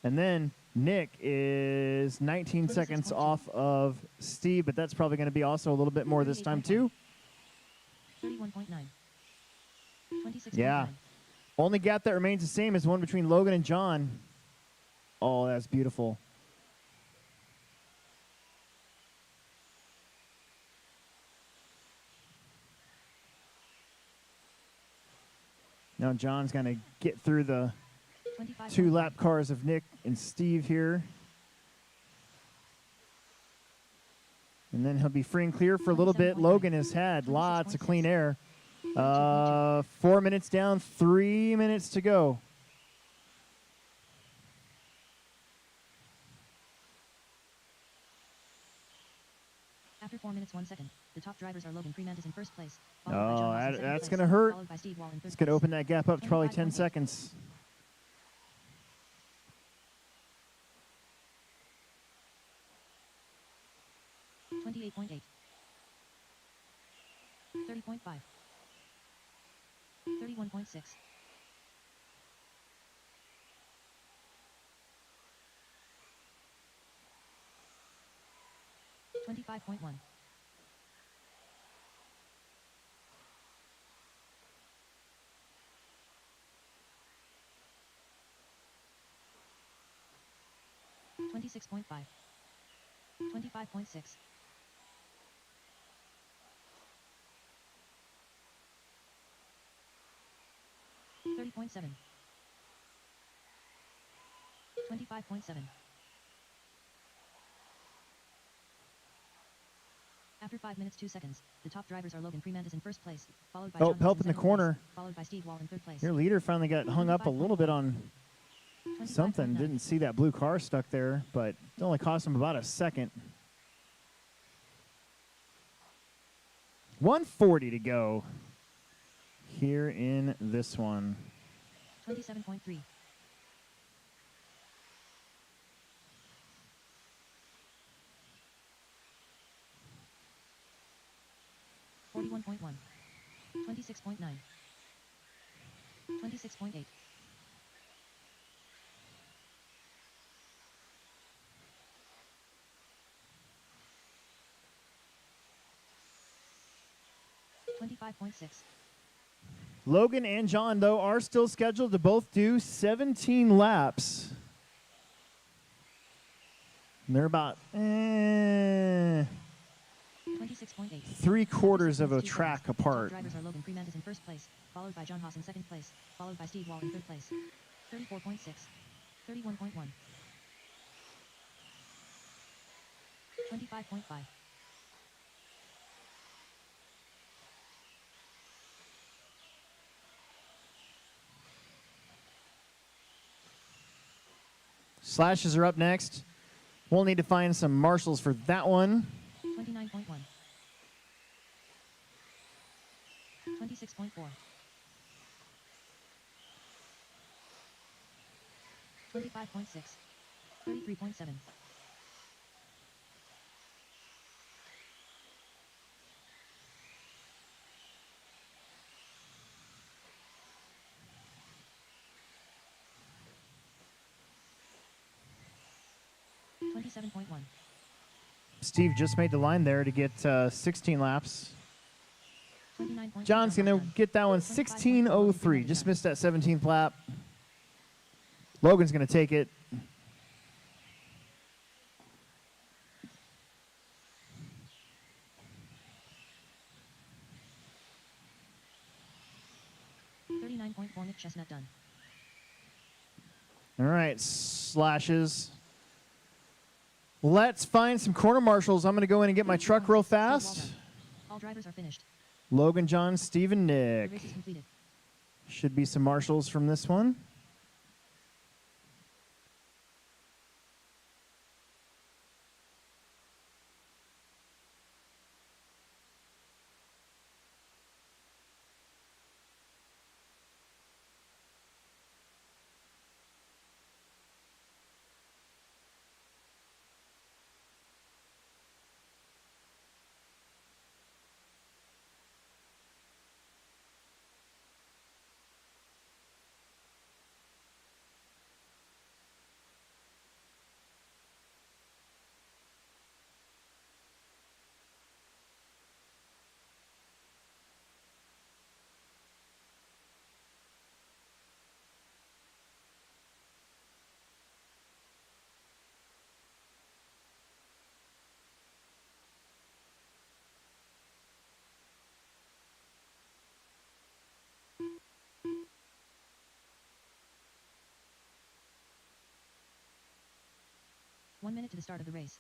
And then Nick is 19 seconds 26.2. off of Steve, but that's probably going to be also a little bit more this time too. 31.9. 26.9. Yeah. Only gap that remains the same is one between Logan and John. Oh, that's beautiful. Now John's going to get through the 25. 2 lap cars of Nick and Steve here. And then he'll be free and clear for a little bit. 27.9. Logan has had lots of 26.6. clean air. 32.2. 4 minutes down, 3 minutes to go. After 4 minutes 1 second, the top drivers are Logan Freemantis in first place. Oh, Followed by John Haas in second that's place, going to hurt. Followed by Steve Wall in third It's going to place. open that gap up to probably 10 25.8. seconds. $28.8. 30.5. 31.6. 25.1. 26.5. 25.6. 30.7. 25.7. After 5 minutes 2 seconds, the top drivers are Logan Freemantis in first place, followed by Oh, John Haas help in in the second corner. place, followed by Steve Wall in third place. Your leader finally got hung up a little bit on 25.9. something. Didn't see that blue car stuck there, but it only cost him about a second. 140 to go here in this one. 27.3. 41.1. 26.9. 26.8. 25.6. Logan and John, though, are still scheduled to both do 17 laps. And they're about 26.8. 3/4 of a 26 track Top apart. drivers are Logan Freemantis in first place, followed by John Haas in second place, followed by Steve Wall in third place. 34.6. 31.1. 25.5. Slashes are up next. We'll need to find some marshals for that one. 29.1. 26.4. 25.6. 33.7. 27.1. Steve just made the line there to get 16 laps. 29.2. John's going to done. get that one 16:03. Just missed that 17th lap. Logan's going to take it. Nick Chestnut done. All right, Slashes. Let's find some corner marshals. I'm going to go in and get my truck real fast. All drivers are finished. Logan, John, Steve, and The Nick. race is completed. Should be some marshals from this one. 1 minute to the start of the race.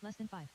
Less than 5.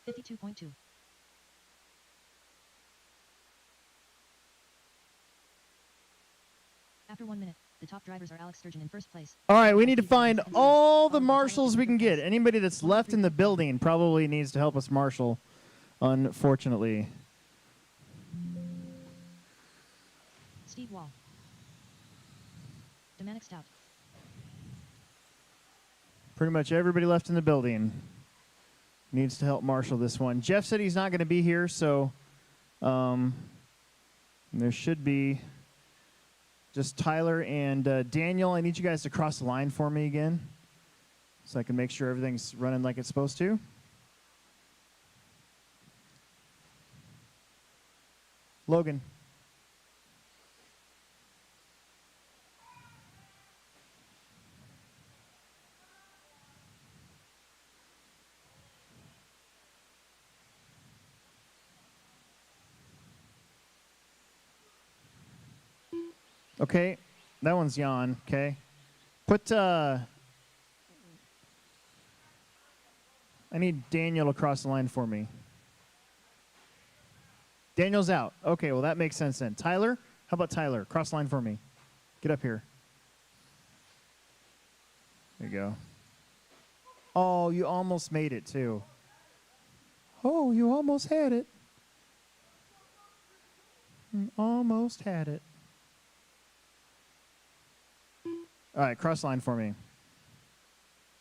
$52.2. After 1 minute, the top drivers are Alex Sturgeon in first place. All right, followed we by need to Steve Wall in find second place, all the followed by Tyler marshals Fitz we in can third get. place. Anybody that's left in the 103.1. building probably needs to help us marshal, unfortunately. Steve Wall. Domanic Stout. Pretty much everybody left in the building needs to help marshal this one. Jeff said he's not going to be here, so there should be just Tyler and Daniel. I need you guys to cross the line for me again so I can make sure everything's running like it's supposed to. Logan. Okay, that one's Jan, okay. Put, I need Daniel to cross the line for me. Daniel's out. Okay, well, that makes sense then. Tyler? How about Tyler? Cross the line for me. Get up here. There you go. Oh, you almost made it, too. Oh, you almost had it. You almost had it. All right, cross the line for me.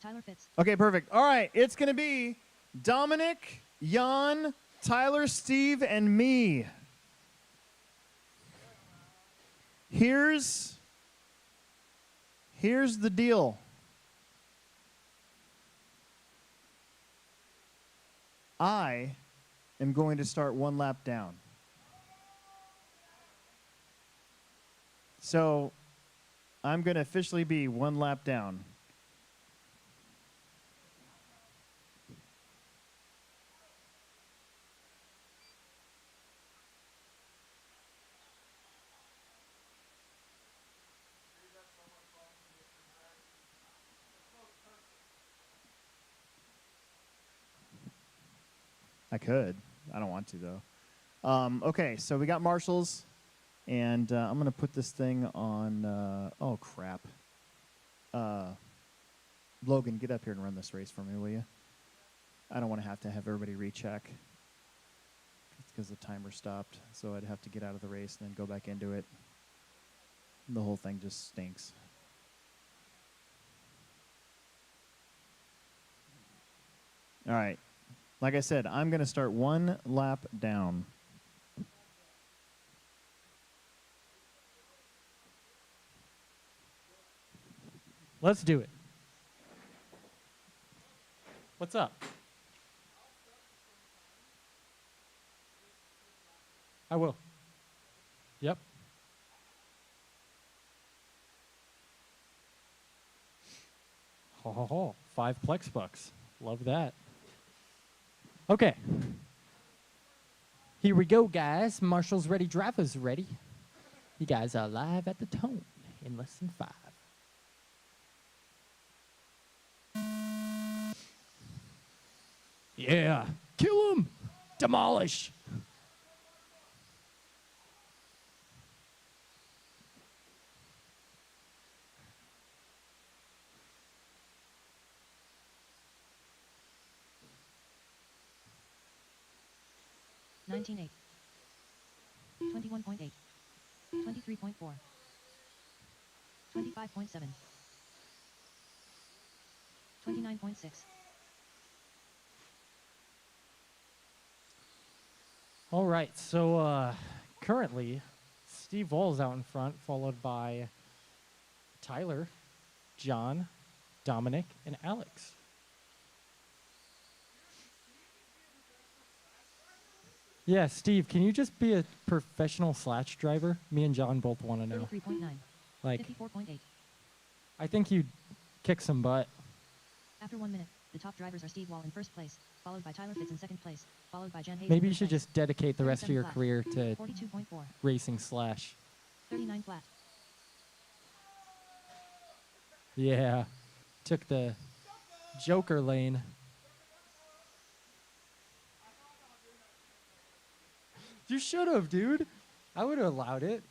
Tyler Fitz. Okay, perfect. All right, it's going to be Dominic, Jan, Tyler, Steve, and me. Here's the deal. I am going to start 1 lap down. So I'm going to officially be 1 lap down. I could. I don't want to, though. Okay, so we got marshals, and I'm going to put this thing on, oh, crap. Logan, get up here and run this race for me, will you? I don't want to have everybody recheck. It's because the timer stopped, so I'd have to get out of the race and then go back into it. The whole thing just stinks. All right. Like I said, I'm going to start 1 lap down. Let's do it. What's up? I will. Yep. Ho, ho, ho. 5 Plex bucks. Love that. Okay. Here we go, guys. Marshall's ready, driver's ready. You guys are live at the Tone in less than 5. Yeah. Kill him. Demolish. $19.8. $21.8. $23.4. $25.7. $29.6. All right, so currently, Steve Wall's out in front, followed by Tyler, John, Dominic, and Alex. Yeah, Steve, can you just be a professional Slash driver? Me and John both want to know. 33.9. Like, 54.8. I think you'd kick some butt. After 1 minute, the top drivers are Steve Wall in first place, followed by Tyler Fitz in second place, followed by Jen Hayes. Maybe in you third should place. just dedicate the rest of 37 your flat. career to 42.4. racing Slash. 39 flat. Yeah, took the Joker lane. You should have, dude. I would have allowed it.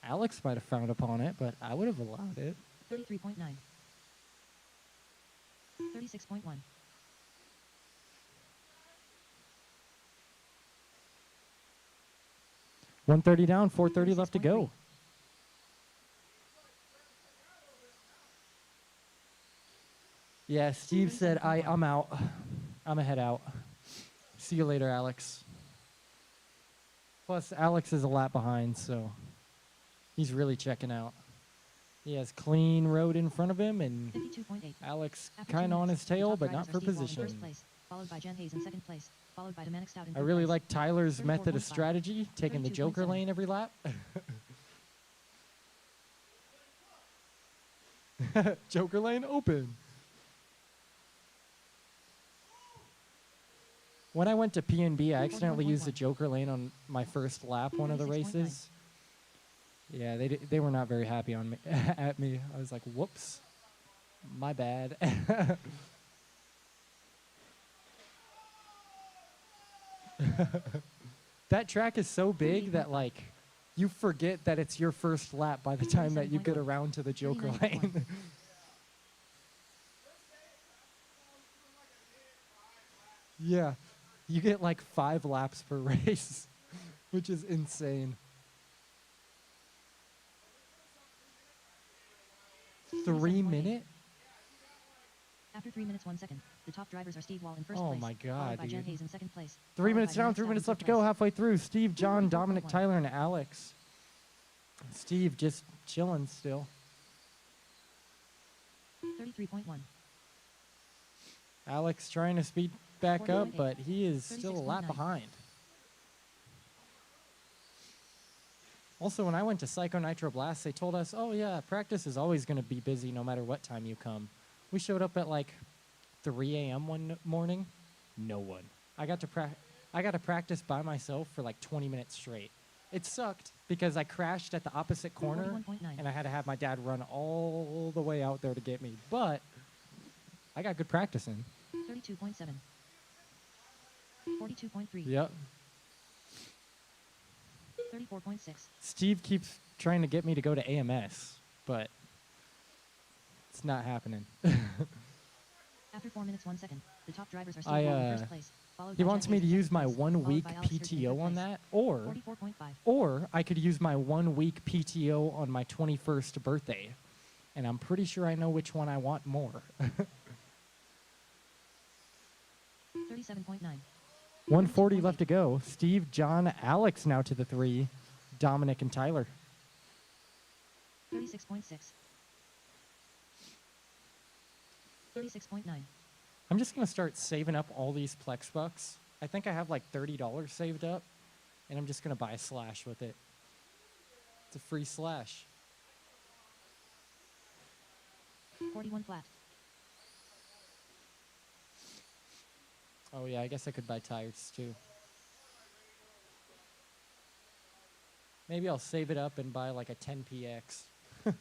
Alex might have frowned upon it, but I would have allowed it. 33.9. 36.1. $130 down, $430 left to go. 36.3. Yeah, Steve said, I'm out. I'm a head out. See you later, Alex. Plus, Alex is a lap behind, so he's really checking out. He has clean road in front of him, and 52.8. Alex After kind 2 of on minutes, his the tail, top but drivers not are for Steve Wall in position. first place, followed by Jen Hayes in second place, followed by Dominic Stout in I third really place. like Tyler's method of 34.5. strategy, taking the Joker 32.7. lane every lap. Joker lane open. When I went to P&B, I accidentally used the 41.1. Joker lane on my first lap one of the 36.9. races. Yeah, they were not very happy on me at me. I was like, "Whoops, my bad." That track is so big that like you forget that it's your first lap by the time that you get 37.1. around to the Joker 39.1. lane. Yeah, you get like 5 laps per race, which is insane. 3 minute? After 3 minutes 1 second, the top drivers are Steve Wall in first Oh place, my God, followed by Jen dude. Hayes in second place. 3 followed minutes by down, Dominic 3 Stout in minutes third left to go, place. halfway through. Steve, John, Dominic, 34.1. Tyler, and Alex. Steve just chilling still. 33.1. Alex trying to speed back up, 40.8. but he is still a lap 36.9. behind. Also, when I went to Psycho Nitro Blast, they told us, oh yeah, practice is always going to be busy no matter what time you come. We showed up at like 3 a.m. one morning. No one. I got to practice by myself for like 20 minutes straight. It sucked because I crashed at the opposite corner 41.9. and I had to have my dad run all the way out there to get me. But I got good practice in. 32.7. 42.3. Yep. 34.6. Steve keeps trying to get me to go to AMS, but it's not happening. After 4 minutes 1 second, the top drivers are Steve I, Wall in first place, followed He by wants Jen me Hayes to in use second my place, 1 followed week by Alex Sturgeon in PTO third on place. that, 44.5. or I could use my 1 week PTO on my 21st birthday. And I'm pretty sure I know which one I want more. 37.9. 140 left to go. Steve, John, Alex now to the 3. Dominic and Tyler. 36.6. 36.9. I'm just going to start saving up all these Plex bucks. I think I have like $30 saved up, and I'm just going to buy a slash with it. It's a free slash. 41 flat. Oh, yeah, I guess I could buy tires, too. Maybe I'll save it up and buy like a 10PX. 38.9.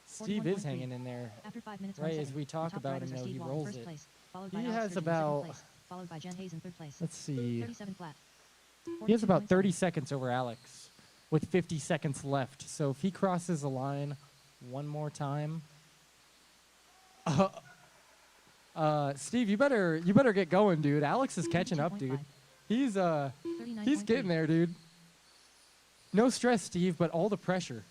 Steve is 41.3. hanging in there. After 5 minutes, Right 1 as second. we The talk top about drivers him, are though, Steve he Wall in rolls first it. place, followed by He Alex has Sturgeon in about, second place, followed by Jen Hayes in third place. let's see, 37 flat. he has about 42.7. 30 seconds over Alex with 50 seconds left. So if he crosses the line one more time, Steve, you better get going, dude. Alex is catching up, dude. 52.5. He's 39.3. getting there, dude. No stress, Steve, but all the pressure.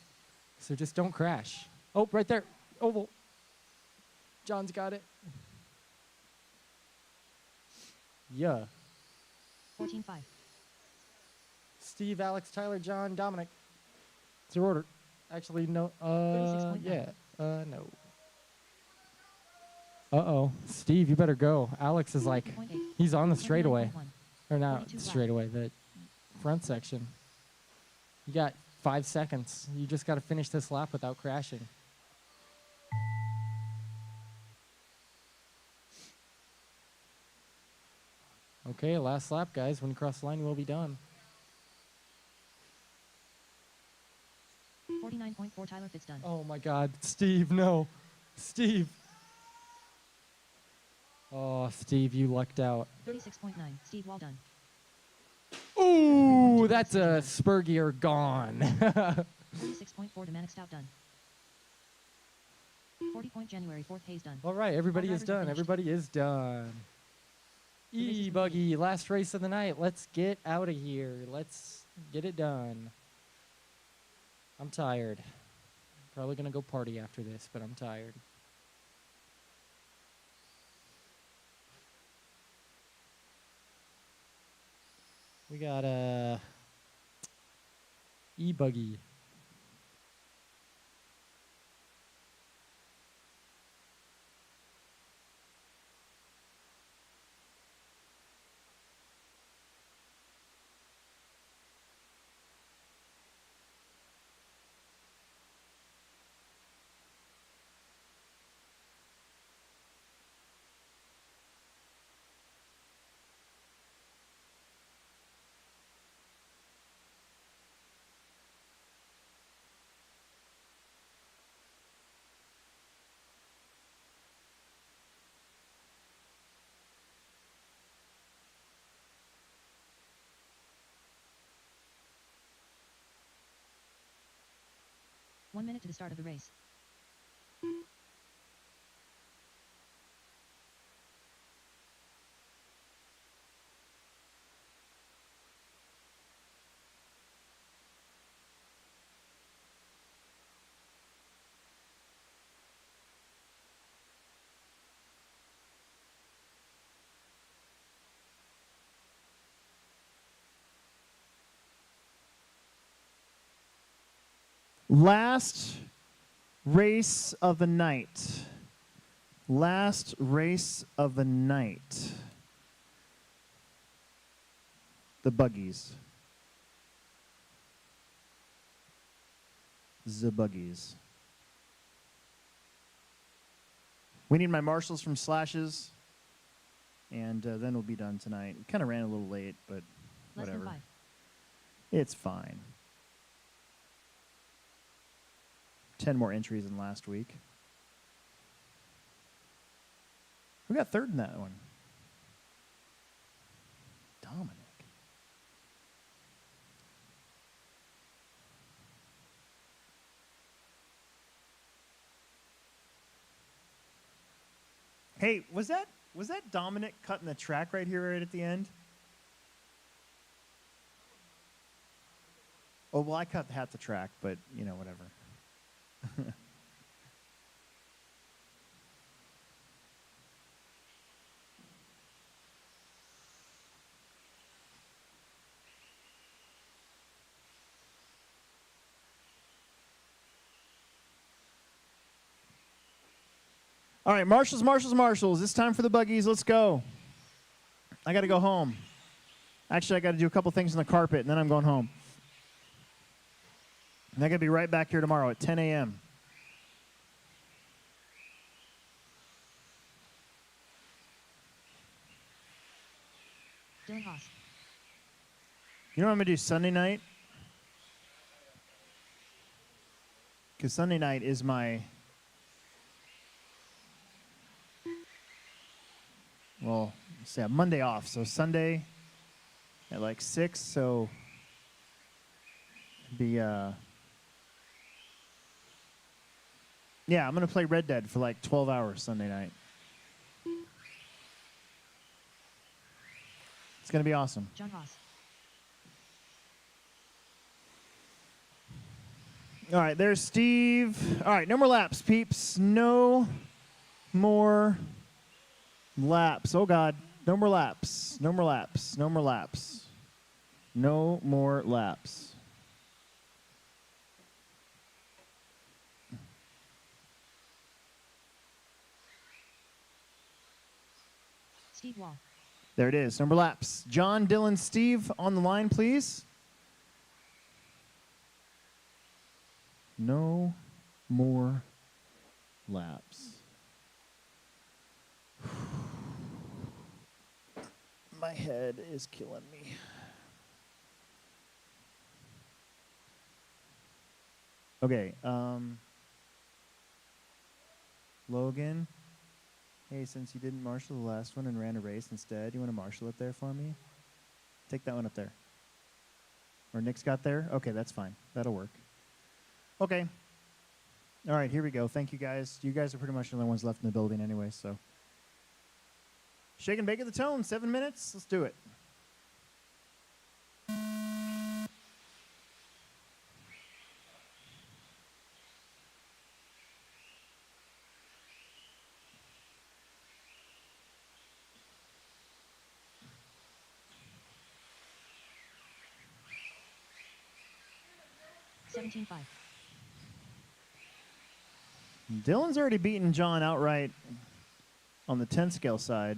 So just don't crash. Oh, right there. Oval. John's got it. Yeah. 14.5. Steve, Alex, Tyler, John, Dominic. It's your order. Actually, no. 36.9. Yeah. No. Uh-oh. Steve, you better go. Alex is like, 40.8. he's on the straightaway. 29.1. Or not 42 flat. straightaway, the front section. You got 5 seconds. You just got to finish this lap without crashing. Okay, last lap, guys. When you cross the line, you will be done. 49.4. Tyler Fitz done. Oh, my God. Steve, no. Steve. Oh, Steve, you lucked out. 36.9. Steve Wall done. Ooh, that's a spur gear gone. 36.4. Domanic Stout done. 40. January 4th. Hayes done. All right, everybody All is drivers are done. finished. Everybody is done. race is E-Buggy, last race of the night. Let's get out of here. Let's get it done. I'm tired. Probably going to go party after this, but I'm tired. We got E-Buggy. One minute to the start of the race. Last race of the night. Last race of the night. The buggies. The buggies. We need my marshals from Slashes, and then we'll be done tonight. We kind of ran a little late, but Less than whatever. 5. It's fine. 10 more entries than last week. Who got third in that one? Dominic. Hey, was that Dominic cutting the track right here right at the end? Oh, well, I cut half the track, but, you know, whatever. All right, Marshalls. It's time for the buggies. Let's go. I got to go home. Actually, I got to do a couple things on the carpet, and then I'm going home. And I got to be right back here tomorrow at 10 a.m. Dylan Haas. You know what I'm going to do Sunday night? Because Sunday night is my... Well, let's see, I have Monday off. So Sunday at like 6, so... Yeah, I'm going to play Red Dead for like 12 hours Sunday night. It's going to be awesome. John Haas. All right, there's Steve. All right, no more laps, peeps. No more laps. Oh, God. No more laps. No more laps. No more laps. No more laps. Steve Wall. There it is. Number laps. John, Dylan, Steve on the line, please. No more laps. My head is killing me. Okay. Logan. Hey, since you didn't marshal the last one and ran a race instead, you want to marshal it there for me? Take that one up there. Or Nick's got there? Okay, that's fine. That'll work. Okay. All right, here we go. Thank you, guys. You guys are pretty much the only ones left in the building anyway, so. Shake and bake at the tone, 7 minutes. Let's do it. $17.5. Dylan's already beaten John outright on the 10 scale side.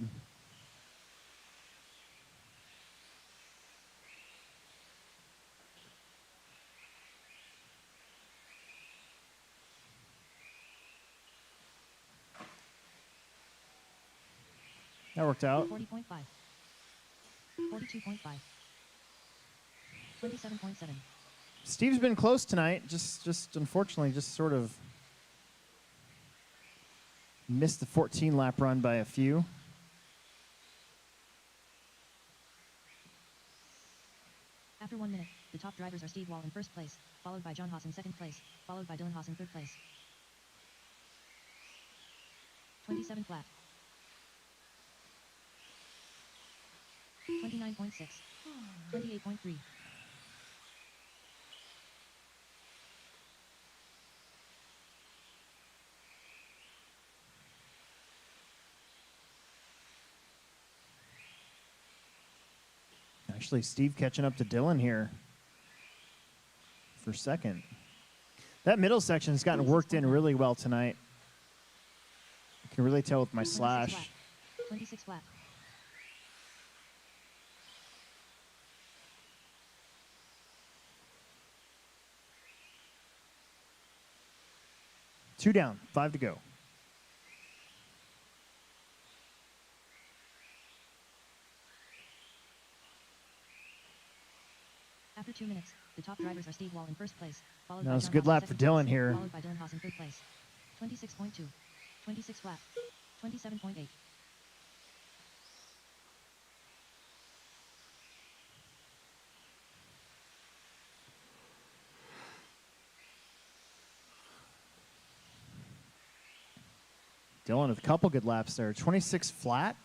That worked out. 40.5. 42.5. 27.7. Steve's been close tonight. Just unfortunately, just sort of missed the 14 lap run by a few. After 1 minute, the top drivers are Steve Wall in first place, followed by John Haas in second place, followed by Dylan Haas in third place. 27 flat. 29.6. 28.3. Actually, Steve catching up to Dylan here for second. That middle section has gotten worked in really well tonight. I can really tell with my 26 slash. flat. 26 flat. Two down, 5 to go. After 2 minutes, the top drivers are Steve Wall in first place, followed That by was a John good Haas in lap for second Dylan place, here. followed by Dylan Haas in third place. 26.2. 26 flat. 27.8. Dylan with a couple good laps there. 26 flat.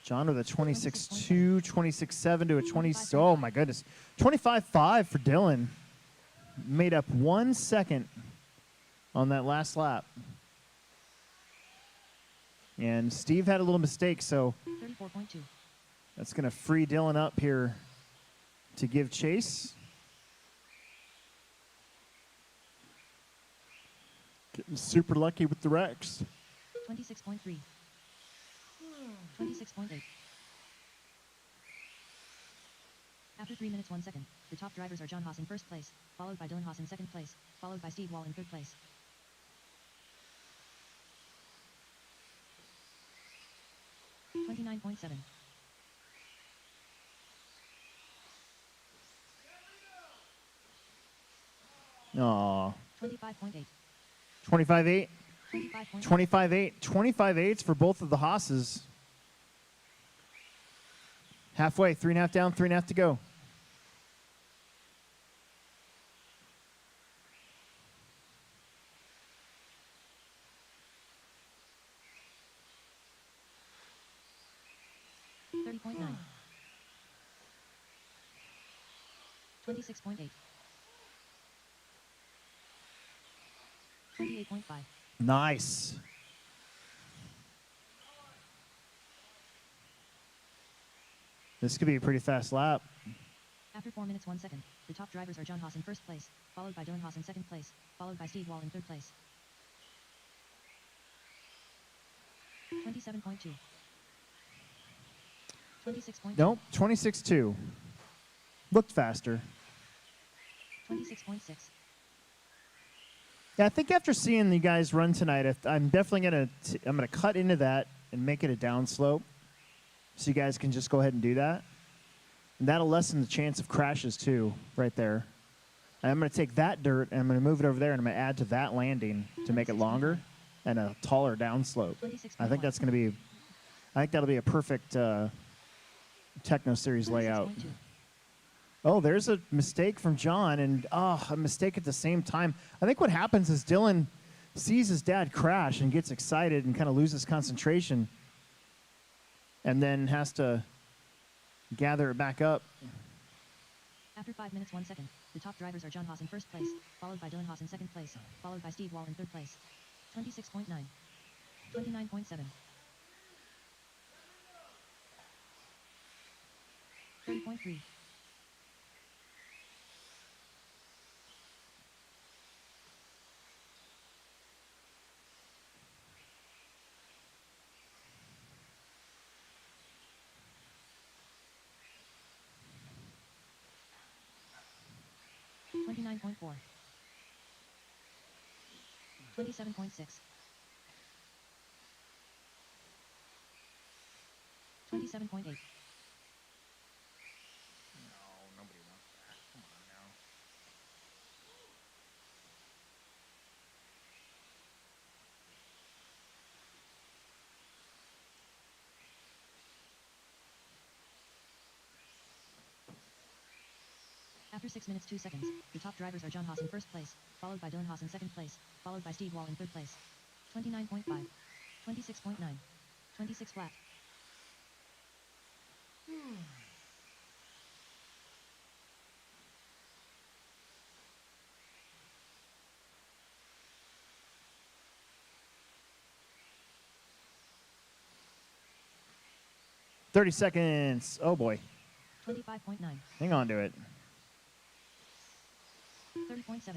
John with a 26.2, 26.7 to a 20. Oh, my goodness. 25.5 for Dylan. Made up 1 second on that last lap. And Steve had a little mistake, so 34.2. that's going to free Dylan up here to give chase. Getting super lucky with the Rex. 26.3. 26.8. After 3 minutes 1 second, the top drivers are John Haas in first place, followed by Dylan Haas in second place, followed by Steve Wall in third place. $29.7. Aw. 25.8. 25-8. 25.8. 25-8. 25-8s for both of the Haas's. Halfway. 3.5 down, 3.5 to go. $30.9. 26.8. 28.5. Nice. This could be a pretty fast lap. After 4 minutes 1 second, the top drivers are John Haas in first place, followed by Dylan Haas in second place, followed by Steve Wall in third place. 27.2. 26.2. Nope. 26-2. Looked faster. 26.6. Yeah, I think after seeing you guys run tonight, I'm definitely gonna cut into that and make it a downslope, so you guys can just go ahead and do that, and that'll lessen the chance of crashes too, right there. And I'm gonna take that dirt and I'm gonna move it over there, and I'm gonna add to that landing to make it longer and a taller downslope. I think that's gonna be, I think that'll be a perfect Techno Series layout. 26.2. Oh, there's a mistake from John, and a mistake at the same time. I think what happens is Dylan sees his dad crash and gets excited and kind of loses concentration, and then has to gather it back up. After 5 minutes 1 second, the top drivers are John Haas in first place, followed by Dylan Haas in second place, followed by Steve Wall in third place. 26.9. 29.7. 30.3. 29.4. 27.6. 27.8. After 6 minutes 2 seconds, the top drivers are John Haas in first place, followed by Dylan Haas in second place, followed by Steve Wall in third place. 29.5. 26.9. 26 flat. "30 seconds. Oh boy. 25.9. Hang on to it. 30.7.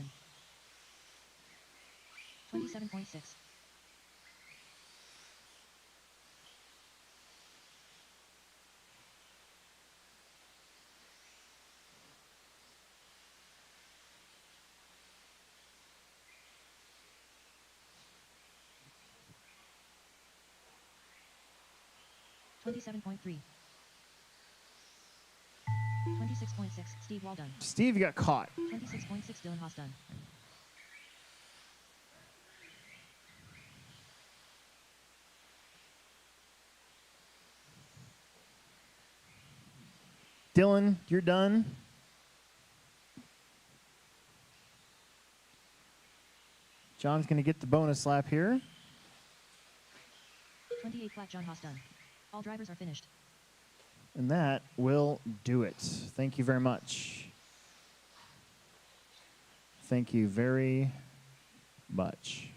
27.6. 27.3. 26.6. Steve Wall done. Steve got caught. 26.6. Dylan Haas done. Dylan, you're done. John's going to get the bonus lap here. 28 flat. John Haas done. All drivers are finished. And that will do it. Thank you very much. Thank you very much.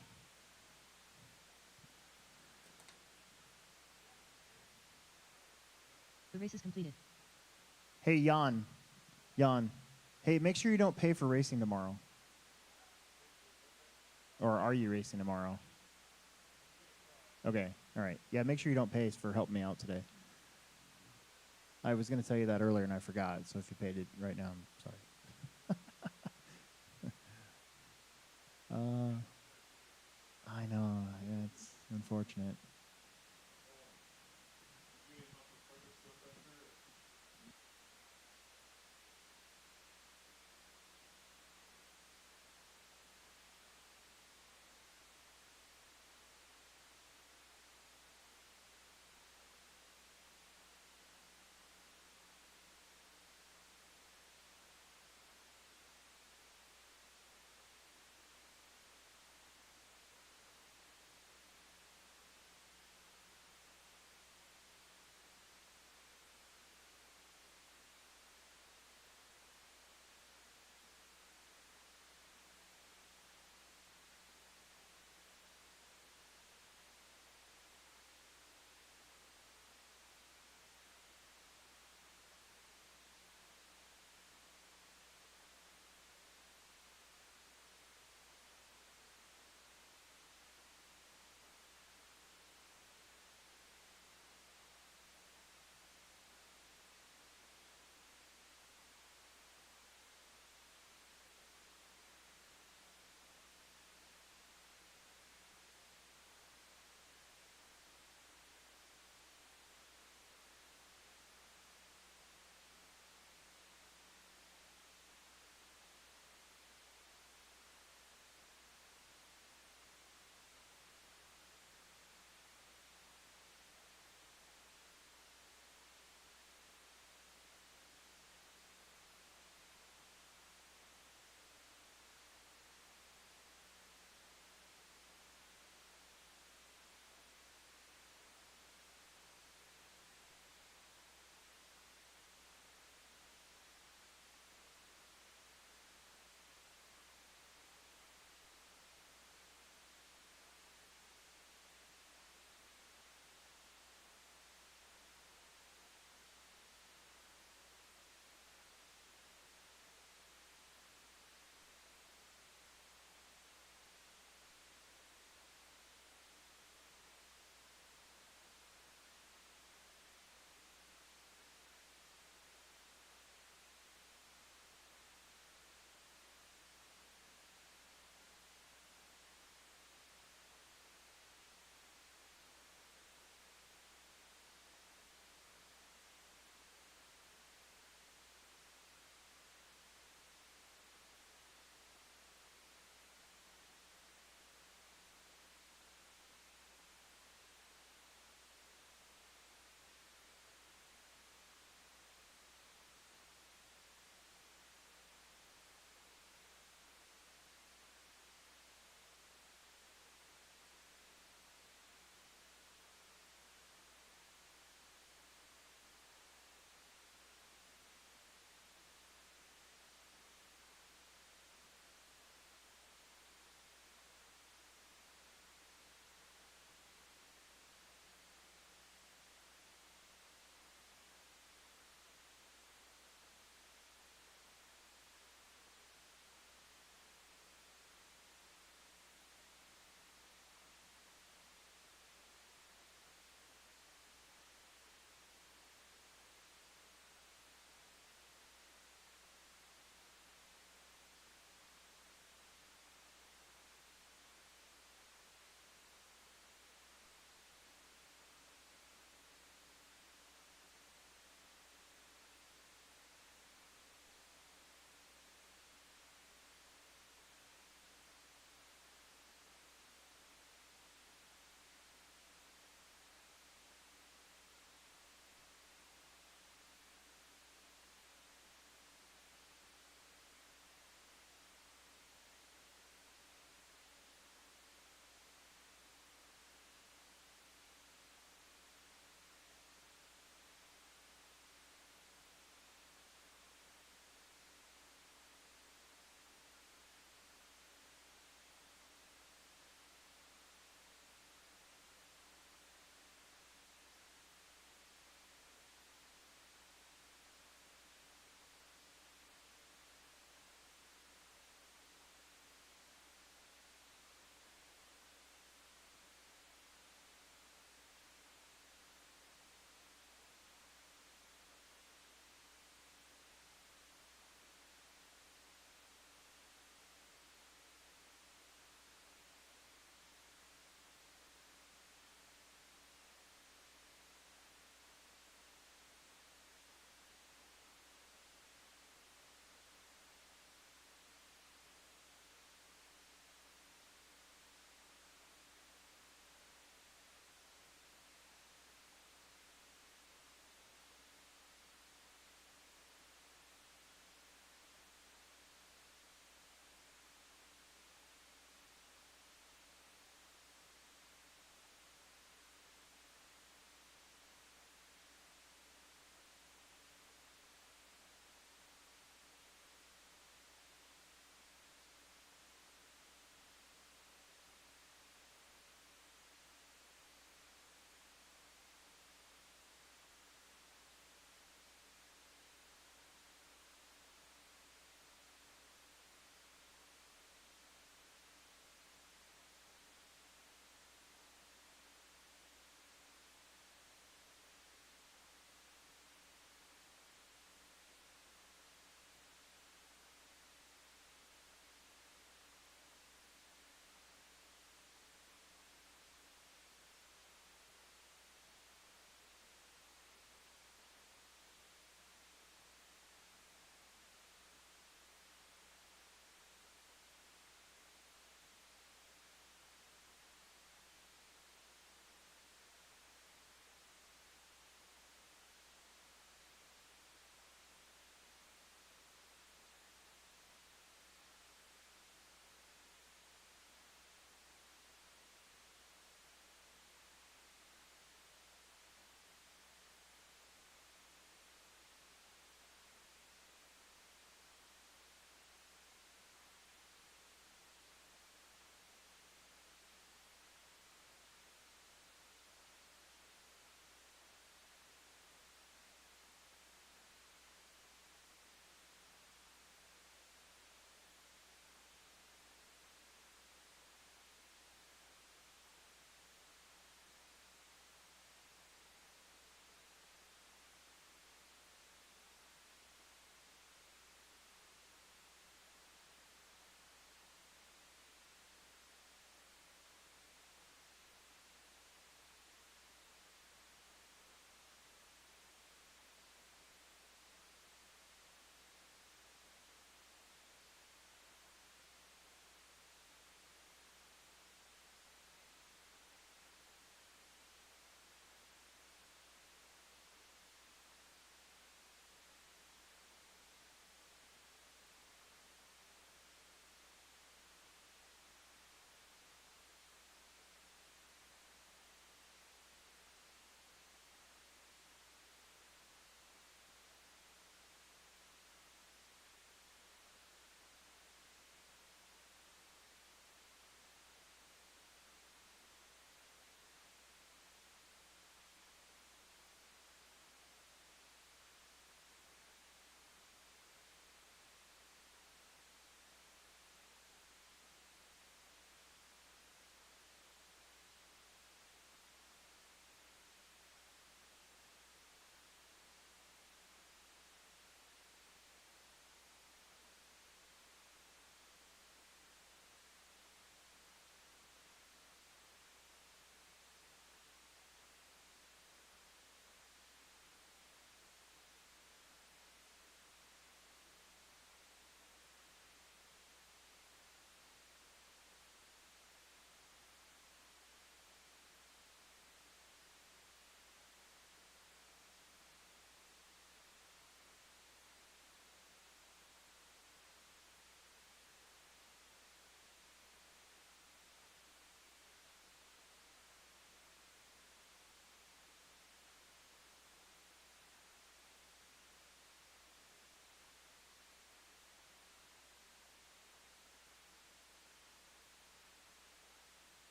The race is completed. Hey, Jan. Jan. Hey, make sure you don't pay for racing tomorrow. Or are you racing tomorrow? Okay. All right. Yeah, make sure you don't pay for helping me out today. I was going to tell you that earlier and I forgot. So if you paid it right now, I'm sorry. I know. Yeah, it's unfortunate.